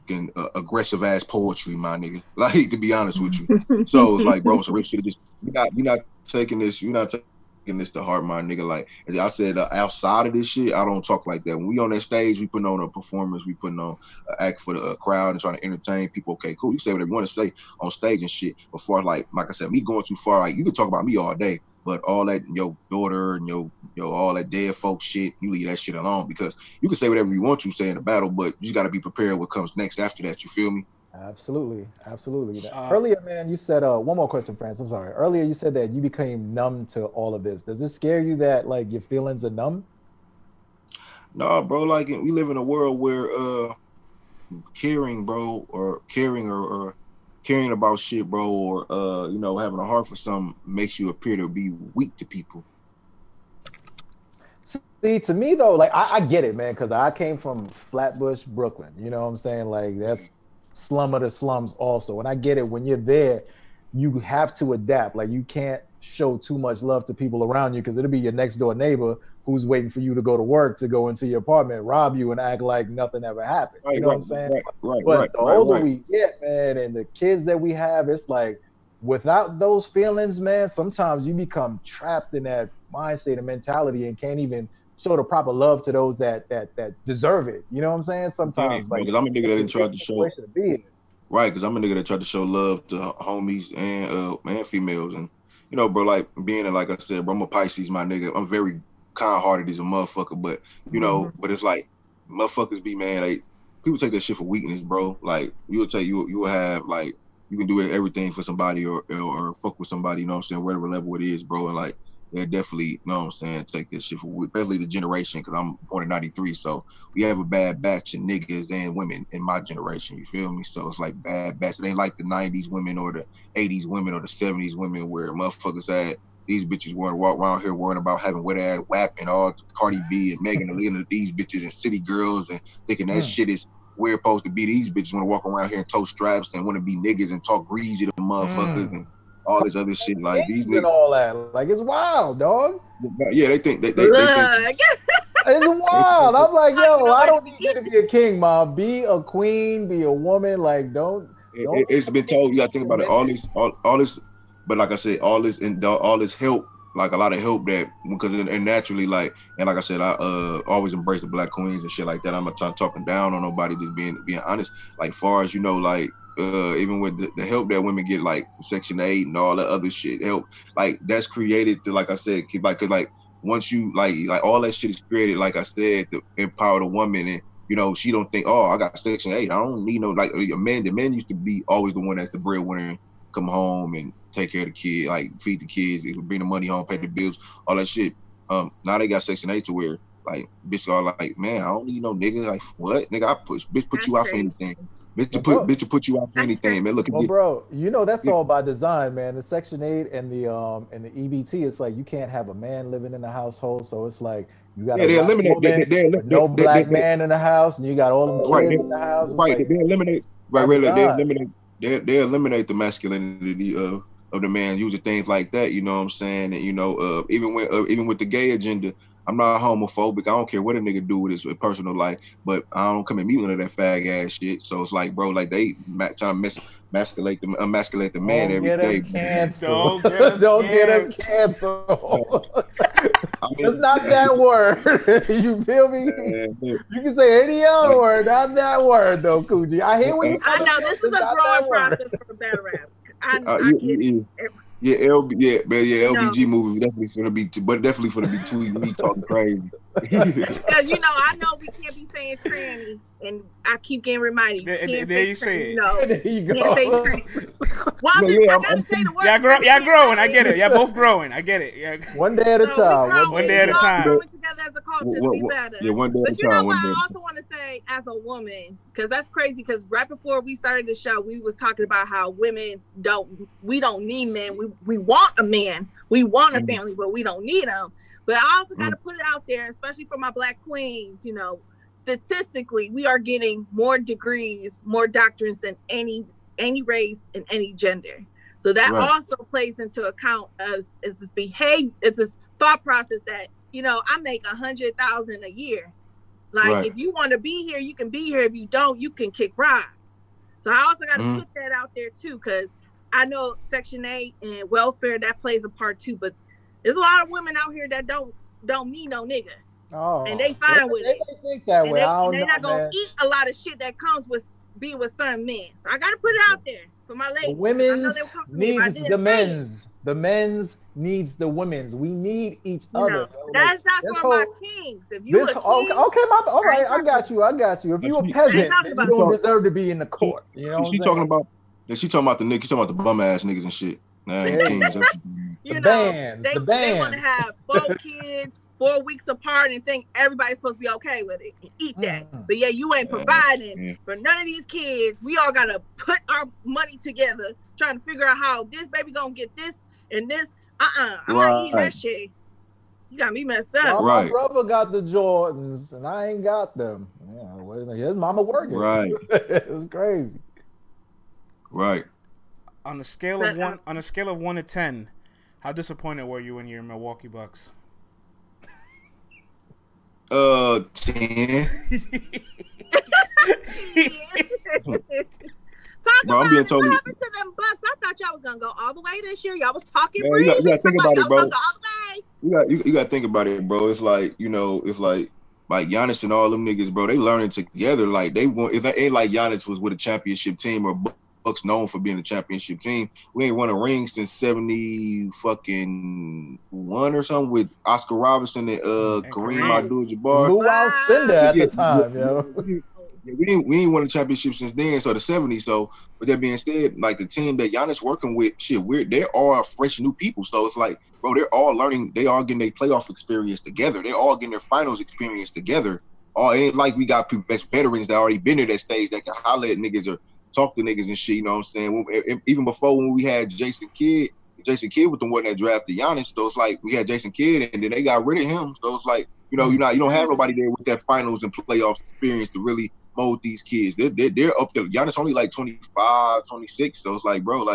fucking aggressive ass poetry, my nigga. Like, to be honest with you. So it's like, bro, so rich shit. You're not taking this. You're not taking this to heart, my nigga. Like as I said, outside of this shit, I don't talk like that. When we on that stage, we putting on a performance, we putting on an act for the crowd and trying to entertain people. Okay, cool. You say whatever you want to say on stage and shit. Before, like I said, me going too far, like you can talk about me all day, but all that your daughter and your all that dead folk shit, you leave that shit alone, because you can say whatever you want to say in a battle, but you got to be prepared what comes next after that. You feel me? Absolutely. Earlier, man, you said one more question, France. I'm sorry. Earlier, you said that you became numb to all of this. Does it scare you that like your feelings are numb? No, bro. Like we live in a world where caring, bro, or caring or caring about shit, bro, or having a heart for something makes you appear to be weak to people. See, to me though, like I get it, man, because I came from Flatbush, Brooklyn. You know what I'm saying? Like that's slum of the slums also. And I get it, when you're there, you have to adapt. Like you can't show too much love to people around you, because it'll be your next door neighbor who's waiting for you to go to work, to go into your apartment, rob you, and act like nothing ever happened. You know what I'm saying? But the older we get, man, and the kids that we have, it's like without those feelings, man, sometimes you become trapped in that mindset and mentality and can't even show the proper love to those that deserve it. You know what I'm saying? Sometimes, like, because I'm a nigga that didn't try to show. Right, because I'm a nigga that tried to show love to homies and females, and bro, like being like I said, bro, I'm a Pisces, my nigga. I'm very kind-hearted as a motherfucker, but but it's like motherfuckers be, man, like people take that shit for weakness, bro. Like you will have like you can do everything for somebody or fuck with somebody, you know what I'm saying, whatever level it is, bro, and like. They definitely, you know what I'm saying, take this shit for, especially the generation, because I'm born in 93, so we have a bad batch of niggas and women in my generation, you feel me? So it's like bad batch. It ain't like the 90s women or the 80s women or the 70s women where motherfuckers had these bitches want to walk around here worrying about having wet ass WAP and all Cardi B and Megan and Lena, these bitches and city girls and thinking that shit is where it's supposed to be. These bitches want to walk around here and toe straps and want to be niggas and talk greasy to motherfuckers and all this other shit. Like these niggas and all that. Like it's wild, dog. Yeah, they think they think it's wild. I'm like, yo, I don't need you to be a king, mom. Be a queen, be a woman. Like, don't. It's been told. You gotta think about it. All this. But like I said, all this help, like a lot of help that because and naturally, like and like I said, I always embrace the black queens and shit like that. I'm not talking down on nobody, just being honest. Like far as you know, like even with the help that women get, like Section 8 and all that other shit, help like that's created to, like I said, keep like once you like all that shit is created, like I said, to empower the woman. And you know, she don't think, oh, I got Section 8, I don't need no, like a man. The man used to be always the one that's the breadwinner, come home and take care of the kid, like feed the kids, bring the money home, pay the bills, all that shit. Now they got Section 8 to where like bitch are like, man, I don't need no nigga. Like what, nigga? I put you out for anything. Bitch will put you out for anything, man. Look at this. Bro, you know that's all by design, man. The Section 8 and the EBT, it's like you can't have a man living in the household, so it's like you got they eliminate no black man in the house, and you got all them kids in the house. Right, like, they eliminate. Right, really, they eliminate the masculinity of the man using things like that. You know what I'm saying? And you know, even with the gay agenda. I'm not homophobic. I don't care what a nigga do with his personal life, but I don't come at me none of that fag ass shit. So it's like, bro, like they trying to emasculate the man every day. Don't get us canceled. It's not that word. You feel me? You can say any other word, not that word though, Coogi. I hear what you. I know this is a growing process for battle rap. I get it. LBG movie definitely gonna be, but definitely gonna be tweeting me talking crazy. Because I know we can't be saying tranny, and I keep getting reminded. There you say it. No, there you go. Can't say tranny. Well, I gotta say the word. Y'all growing. I get it. Y'all both growing. I get it. Yeah. One day at a time. One day at a time. Growing together as a culture to be better. Yeah, one day at a time. But you know what? I also want to say, as a woman, because that's crazy. Because right before we started the show, we was talking about how women don't need men. We want a man. We want a family, but we don't need them. But I also got to put it out there, especially for my black queens. Statistically, we are getting more degrees, more doctrines than any race and any gender. So that also plays into account as this behavior. It's this thought process that I make $100,000 a year. Like if you want to be here, you can be here. If you don't, you can kick rocks. So I also got to put that out there too, because I know Section 8 and welfare, that plays a part too. But there's a lot of women out here that don't need no nigga. Oh, and they fine with it. They think that way. They're not gonna eat a lot of shit that comes with being with certain men. So I gotta put it out there for my ladies. The women's needs the men's. The men's needs the women's. We need each other. That's not for my kings. If you okay, all right, I got you. If you a peasant, you don't deserve to be in the court. You know, she talking about the niggas. She talking about the bum ass niggas and shit. Nah, kings. The bands. They want to have 4 kids 4 weeks apart and think everybody's supposed to be okay with it and eat that. But yeah, you ain't providing for none of these kids. We all gotta put our money together, trying to figure out how this baby gonna get this and this. I'm not eating that shit. You got me messed up. My brother got the Jordans and I ain't got them. Yeah, his mama working. Right. It's crazy. Right. On a scale of 1 to 10, how disappointed were you in your Milwaukee Bucks? 10. What happened to them Bucks? I thought y'all was gonna go all the way this year. Y'all was talking. Man, you gotta think about it, bro. You gotta think about it, bro. It's like it's like Giannis and all them niggas, bro. They learning together. Like they want. It ain't like Giannis was with a championship team or Bucks known for being a championship team. We ain't won a ring since 70 fucking 1 or something with Oscar Robertson and Kareem Abdul-Jabbar. Lou Alcindor at the time, yo. We ain't won a championship since then, so the 70s. So with that being said, like the team that Giannis working with, they're all fresh new people. So it's like, bro, they're all learning, they all getting their playoff experience together. They're all getting their finals experience together. It ain't like we got veterans that already been at that stage that can holler at niggas or talk to niggas and shit, you know what I'm saying? Even before when we had Jason Kidd Jason Kidd was the one that drafted Giannis. So it's like we had Jason Kidd, and then they got rid of him. So it's like, you know, you don't have nobody there with that finals and playoff experience to really mold these kids. They're up there. Giannis only like 25, 26. So it's like, bro,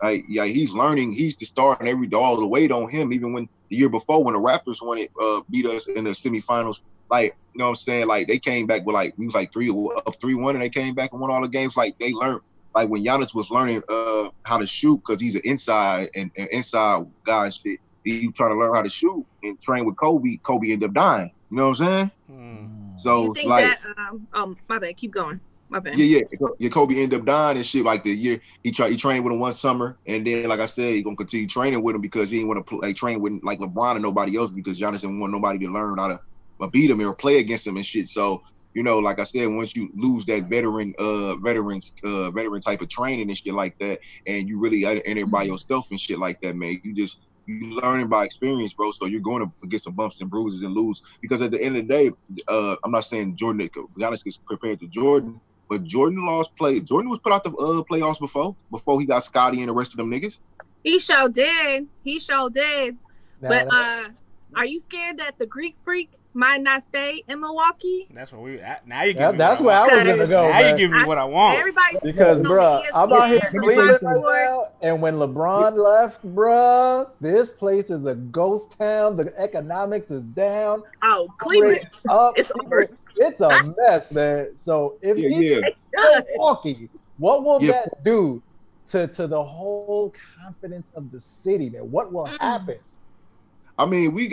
yeah, he's learning. He's the star, and all the weight on him. Even when the year before, when the Raptors beat us in the semifinals, like, you know what I'm saying? Like, they came back with we was like 3-1, and they came back and won all the games. Like, they learned. Like, when Giannis was learning how to shoot, because he's an inside guy and shit, he trying to learn how to shoot and train with Kobe. Kobe ended up dying. You know what I'm saying? So you think like, that? My bad. Keep going. My bad. Yeah. Kobe ended up dying and shit. Like, the year he trained with him one summer, and then, like I said, he gonna continue training with him because he didn't want to train with like LeBron and nobody else, because Giannis didn't want nobody to learn how to beat him or play against him and shit. So, you know, like I said, once you lose that veteran type of training and shit like that, and you really in it by yourself and shit like that, man, you learning by experience, bro. So you're going to get some bumps and bruises and lose, because at the end of the day, I'm not saying Giannis gets prepared to Jordan, but Jordan lost play. Jordan was put out the playoffs before he got Scotty and the rest of them niggas. He sure did. Now, But are you scared that the Greek Freak might not stay in Milwaukee? That's where we at. Now you give me that's what where I was want. gonna go. Now you give me what I want. Everybody, Because, bro, I'm out here in Cleveland right now. now, and when LeBron left, bro, this place is a ghost town. The economics is down. Oh, Cleveland. Up. It's over. It's a mess, man. So if he's Milwaukee, what will that do to the whole confidence of the city, man? What will happen? I mean, we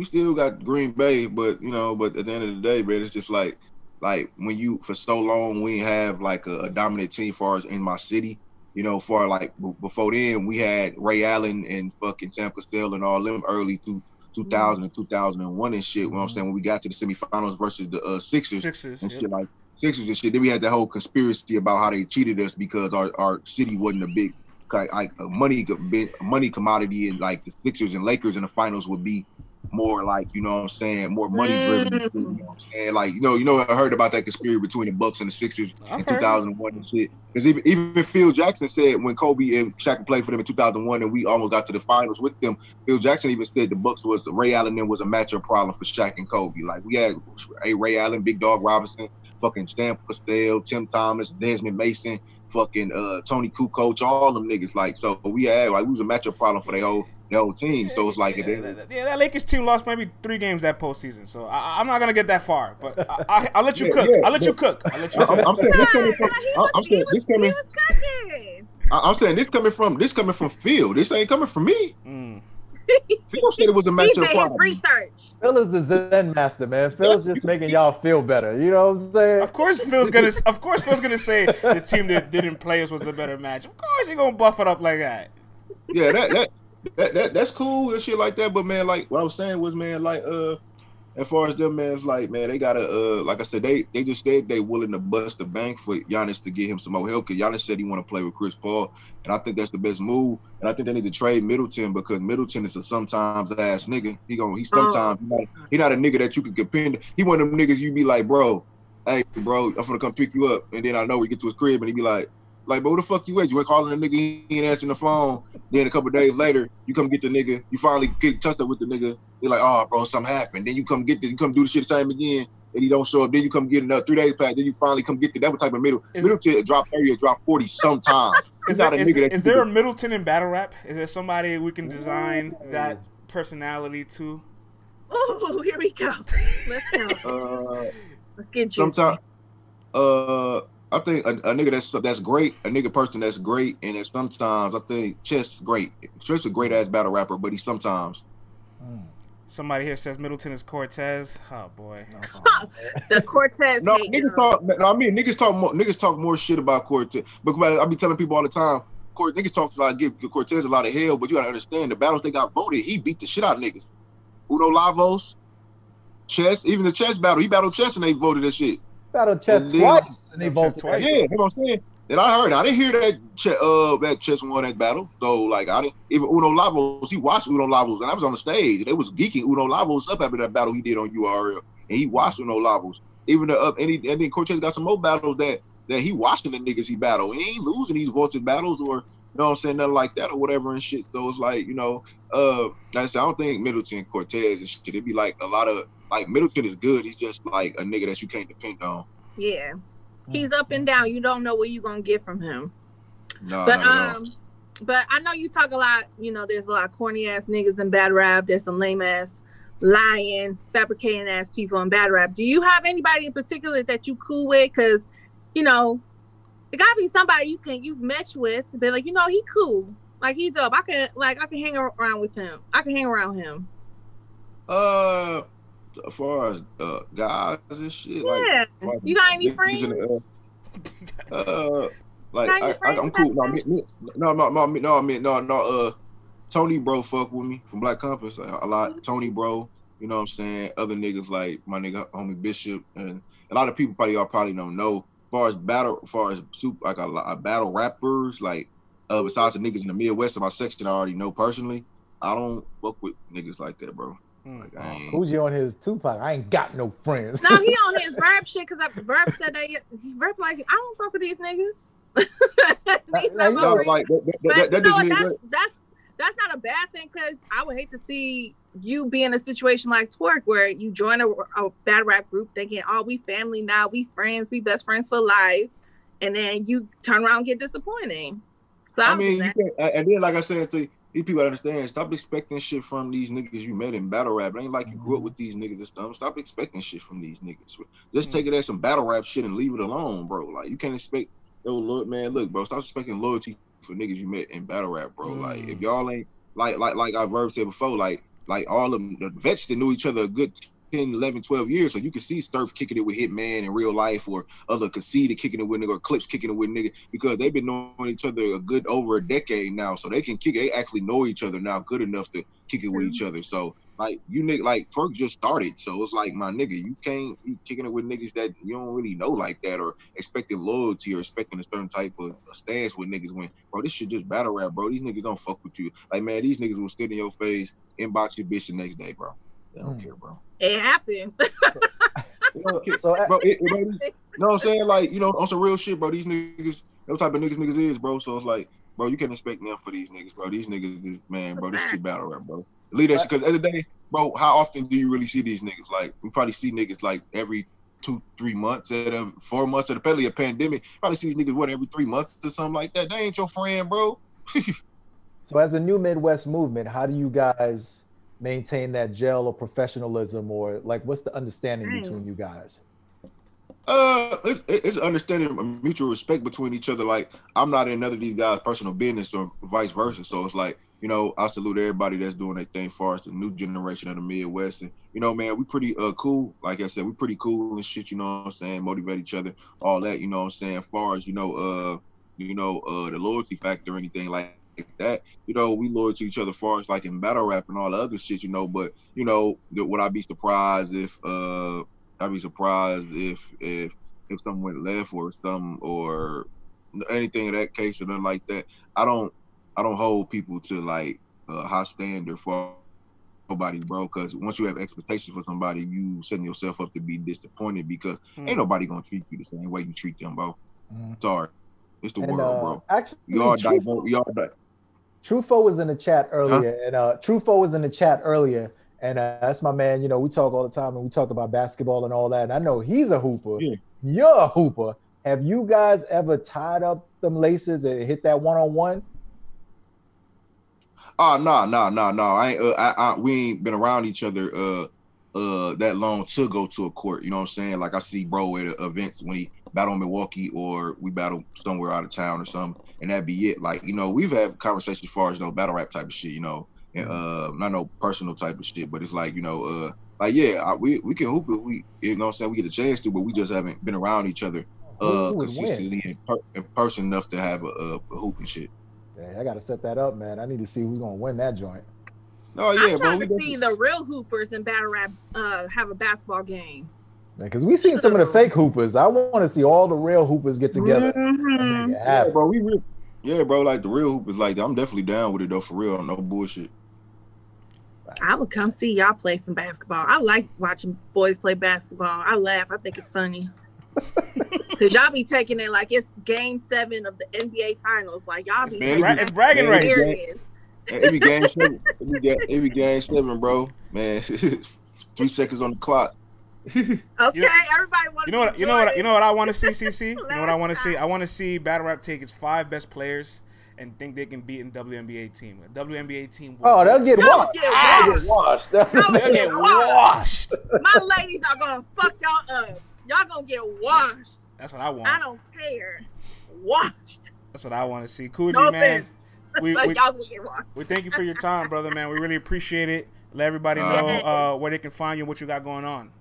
still got Green Bay, but at the end of the day, man, it's just like when you, for so long, we have like a dominant team far as in my city, you know, for like before then, we had Ray Allen and fucking Sam Cassell and all them early through 2000 and 2001 and shit. You know what I'm saying? When we got to the semifinals versus the Sixers and shit, like Sixers and shit, then we had that whole conspiracy about how they cheated us because our city wasn't a big like a money commodity, and like the Sixers and Lakers in the finals would be more like, you know what I'm saying, more money driven. You know what I'm saying? Like, I heard about that conspiracy between the Bucks and the Sixers in 2001 and shit. Because even Phil Jackson said when Kobe and Shaq played for them in 2001 and we almost got to the finals with them, Phil Jackson even said the Bucks Ray Allen then was a matchup problem for Shaq and Kobe. Like, we had Ray Allen, Big Dog Robinson, fucking Stan Castell, Tim Thomas, Desmond Mason, fucking Tony Kukoc, all them niggas. Like, so we was a matchup problem for the whole team. So it's like, that Lakers team lost maybe 3 games that postseason. So I'm not gonna get that far, but I'll let you cook. I'll let you cook. I'm saying this coming from Phil. This ain't coming from me. Phil said it was a matchup problem. Research. Phil is the Zen master, man. Phil's just making y'all feel better. You know what I'm saying? Of course, Phil's gonna say the team that didn't play us was the better match. Of course, he gonna buff it up like that. Yeah, that's cool and shit like that. But man, like what I was saying was, man, like as far as them, man, it's like, man, they gotta like I said, they just said they willing to bust the bank for Giannis to get him some more help, because Giannis said he want to play with Chris Paul, and I think that's the best move. And I think they need to trade Middleton, because Middleton is a sometimes ass nigga. He not a nigga that you can depend. He one of them niggas you be like, bro, hey bro, I'm gonna come pick you up, and then I know we get to his crib and he be like, but where the fuck you at? You ain't calling the nigga, he ain't answering the phone. Then a couple of days later, you come get the nigga. You finally get touched up with the nigga. You're like, oh, bro, something happened. Then you come do the shit the same again, and he don't show up. Then you come get another 3 days back. Then you finally come get that type of Middleton drop 30 or drop 40 sometime. Is there a Middleton in battle rap? Is there somebody we can design that personality to? Oh, here we go. Let's go. Let's get juicy. Sometimes, I think a nigga that's great, a nigga person that's great, and then sometimes I think Chess great. Chess a great ass battle rapper, but he sometimes. Somebody here says Middleton is Cortez. Oh boy, the Cortez. No, niggas talk more shit about Cortez. But I be telling people all the time, niggas talk like give Cortez a lot of hell, but you gotta understand the battles they got voted, he beat the shit out of niggas. Uno Lavos, Chess, even the Chess battle, he battled Chess and they voted that shit. Battled Chess twice, and they voted twice. Yeah, you know what I'm saying. And I didn't hear that Chess won that battle. So like even Uno Lavos, he watched Uno Lavos, and I was on the stage. They was geeking Uno Lavos up after that battle he did on URL, and he watched Uno Lavos. Even and then Cortez got some more battles that he watching the niggas he battled. He ain't losing these vaulted battles or know what I'm saying, nothing like that or whatever and shit. So it's like, you know, like I said, I don't think Middleton, Cortez and shit. It'd be like a lot of like Middleton is good. He's just like a nigga that you can't depend on. Yeah, he's up and down. You don't know what you're gonna get from him. No, But not at all. but I know you talk a lot. You know, there's a lot of corny ass niggas in bad rap. There's some lame ass, lying, fabricating ass people in bad rap. Do you have anybody in particular that you cool with? Because, you know, it gotta be somebody you've meshed with, be like, you know, he cool, like he dope. I can hang around with him. I can hang around him. As far as guys and shit, yeah. Like you got any friends? Like I'm cool. No. Tony bro fuck with me from Black Compass a lot. Tony bro, you know what I'm saying. Other niggas like my nigga homie Bishop, and a lot of people probably don't know. As far as like a battle rappers, like besides the niggas in the Midwest of my section, I already know personally. I don't fuck with niggas like that, bro. Like, Coogi on his Tupac. I ain't got no friends. No, he on his Verb shit because Verb said that Verb like, I don't fuck with these niggas. That's not a bad thing, because I would hate to see you be in a situation like Twork where you join a bad rap group thinking, oh, we family now, we friends, we best friends for life, and then you turn around and get disappointing. So I mean, and then like I said to these people understand, stop expecting shit from these niggas you met in battle rap. It ain't like you grew up with these niggas and stuff. Stop expecting shit from these niggas. Just take it as some battle rap shit and leave it alone, bro. Like, you can't expect, look, bro, stop expecting loyalty for niggas you met in battle rap, bro. Like, if y'all ain't like I Verb said before, like all of the vets that knew each other a good 10, 11, 12 years, so you can see Sturf kicking it with Hitman in real life, or other Conceited kicking it with nigga, or Clips kicking it with nigga, because they've been knowing each other a good over a decade now, so they can kick it. They actually know each other now good enough to kick it with each other. So like, you nigga, like Twork just started, so it's like, my nigga, you can't be kicking it with niggas that you don't really know like that, or expecting loyalty, or expecting a certain type of stance with niggas when, bro, this shit just battle rap, bro. These niggas don't fuck with you. Like, man, these niggas will sit in your face, inbox your bitch the next day, bro. They don't care, bro. It happened. So, bro, you know what I'm saying? Like, you know, on some real shit, bro. These niggas, those type of niggas is, bro. So it's like, bro, you can't expect nothing for these niggas, bro. These niggas is, man, bro, this shit battle rap, bro. Leave that shit, because at the end of the day, bro, how often do you really see these niggas? Like, we probably see niggas like every 2-3 months, 4 months of the pandemic. Probably see these niggas, every 3 months or something like that. They ain't your friend, bro. So as a new Midwest movement, how do you guys maintain that gel or professionalism, or like, what's the understanding between you guys? It's understanding of mutual respect between each other. Like, I'm not in none of these guys' personal business, or vice versa. So it's like, you know, I salute everybody that's doing their thing as far as the new generation of the Midwest. And, you know, man, we pretty cool. Like I said, we pretty cool and shit, you know what I'm saying? Motivate each other, all that, you know what I'm saying? As far as, the loyalty factor or anything like that, you know, we loyal to each other as far as like in battle rap and all the other shit, you know. But, you know, would I be surprised if if something went left or something, or anything of that case or nothing like that? I don't hold people to like a high standard for nobody, bro, because once you have expectations for somebody, you setting yourself up to be disappointed, because ain't nobody gonna treat you the same way you treat them, bro. Sorry, it's the world, bro. Actually, y'all Trufo was in the chat earlier, and that's my man. You know, we talk all the time, and we talk about basketball and all that, and I know he's a hooper. Yeah. You're a hooper. Have you guys ever tied up them laces and hit that one-on-one? No. We ain't been around each other that long to go to a court. You know what I'm saying? Like, I see bro at events when he battle in Milwaukee, or we battle somewhere out of town or something, and that'd be it. Like, you know, we've had conversations as far as, you know, battle rap type of shit, you know, and not no personal type of shit, but it's like, you know, like, yeah, we can hoop if we, you know what I'm saying, we get a chance to, but we just haven't been around each other consistently in person enough to have a hoop and shit. Yeah, I gotta set that up, man. I need to see who's gonna win that joint. Oh yeah, I'm trying to see the real hoopers in battle rap have a basketball game. Because we've seen some of the fake hoopers. I want to see all the real hoopers get together. Yeah, bro, like the real hoopers, like, I'm definitely down with it though, for real, no bullshit. I would come see y'all play some basketball. I like watching boys play basketball. I laugh. I think it's funny. Cause y'all be taking it like it's Game 7 of the NBA Finals. Like y'all be it's bragging rights. It be game 7. It be game 7, bro. Man, 3 seconds on the clock. Okay, everybody want. You know what I want to see, CC. You know what I want to see? I want to see Battle Rap take its 5 best players and think they can beat a WNBA team. A WNBA team. They'll get washed. They'll get washed. My ladies are gonna fuck y'all up. Y'all gonna get washed. That's what I want. I don't care. Washed. That's what I want to see. Coogi, No man. y'all gonna get washed. We thank you for your time, brother, man. We really appreciate it. Let everybody know where they can find you and what you got going on.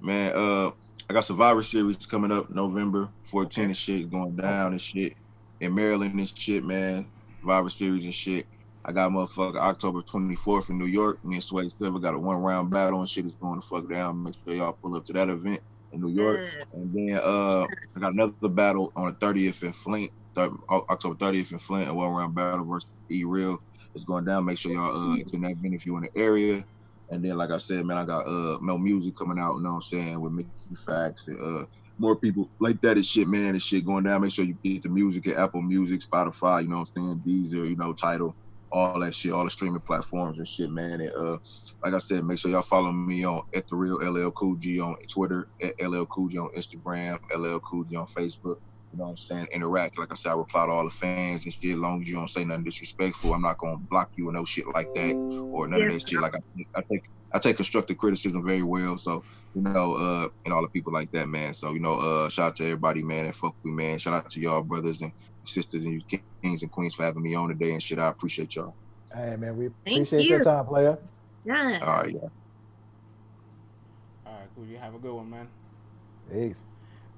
Man, I got Survivor Series coming up November 14th and shit, going down and shit. In Maryland and shit, man. Survivor Series and shit. I got motherfucker October 24th in New York. Me and Sway Silver got a 1-round battle and shit is going to fuck down. Make sure y'all pull up to that event in New York. And then I got another battle on the 30th in Flint. October 30th in Flint, a 1-round battle versus E-Real. It's going down. Make sure y'all attend that event if you're in the area. And then, like I said, man, I got no music coming out, you know what I'm saying, with Mickey Facts and more people like that and shit, man, and shit going down. Make sure you get the music at Apple Music, Spotify, you know what I'm saying, Deezer, you know, Tidal, all that shit, all the streaming platforms and shit, man. And like I said, make sure y'all follow me on @TheRealLL on Twitter, @LL Coogi on Instagram, LL Coogi on Facebook. You know what I'm saying? Interact. Like I said, I reply to all the fans and shit. As long as you don't say nothing disrespectful, I'm not gonna block you or no shit like that or none of that shit. Like I take constructive criticism very well. So, you know, and all the people like that, man. So, you know, shout out to everybody, man, and fuck with me, man. Shout out to y'all brothers and sisters and you kings and queens for having me on today and shit. I appreciate y'all. Hey man, we appreciate your time, player. Yeah. All right, yeah. All right, cool. You have a good one, man. Peace.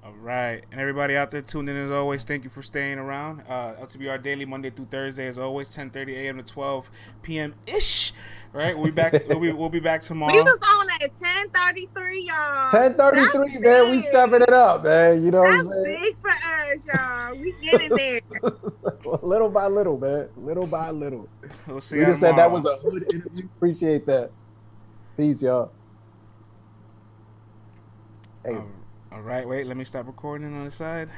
All right, and everybody out there tuned in as always, thank you for staying around. LTBR Daily, Monday through Thursday, as always, 10:30 a.m. to 12 p.m. ish. Right, we'll be back. we'll be back tomorrow. We was on at 10:33, y'all. 10:33, man. We stepping it up, man. You know what I'm saying? Big for us, y'all. We getting there. Little by little, man. Little by little. We'll see. We just said that was a hood interview. Appreciate that. Peace, y'all. Hey. All right, wait. Let me stop recording on the side.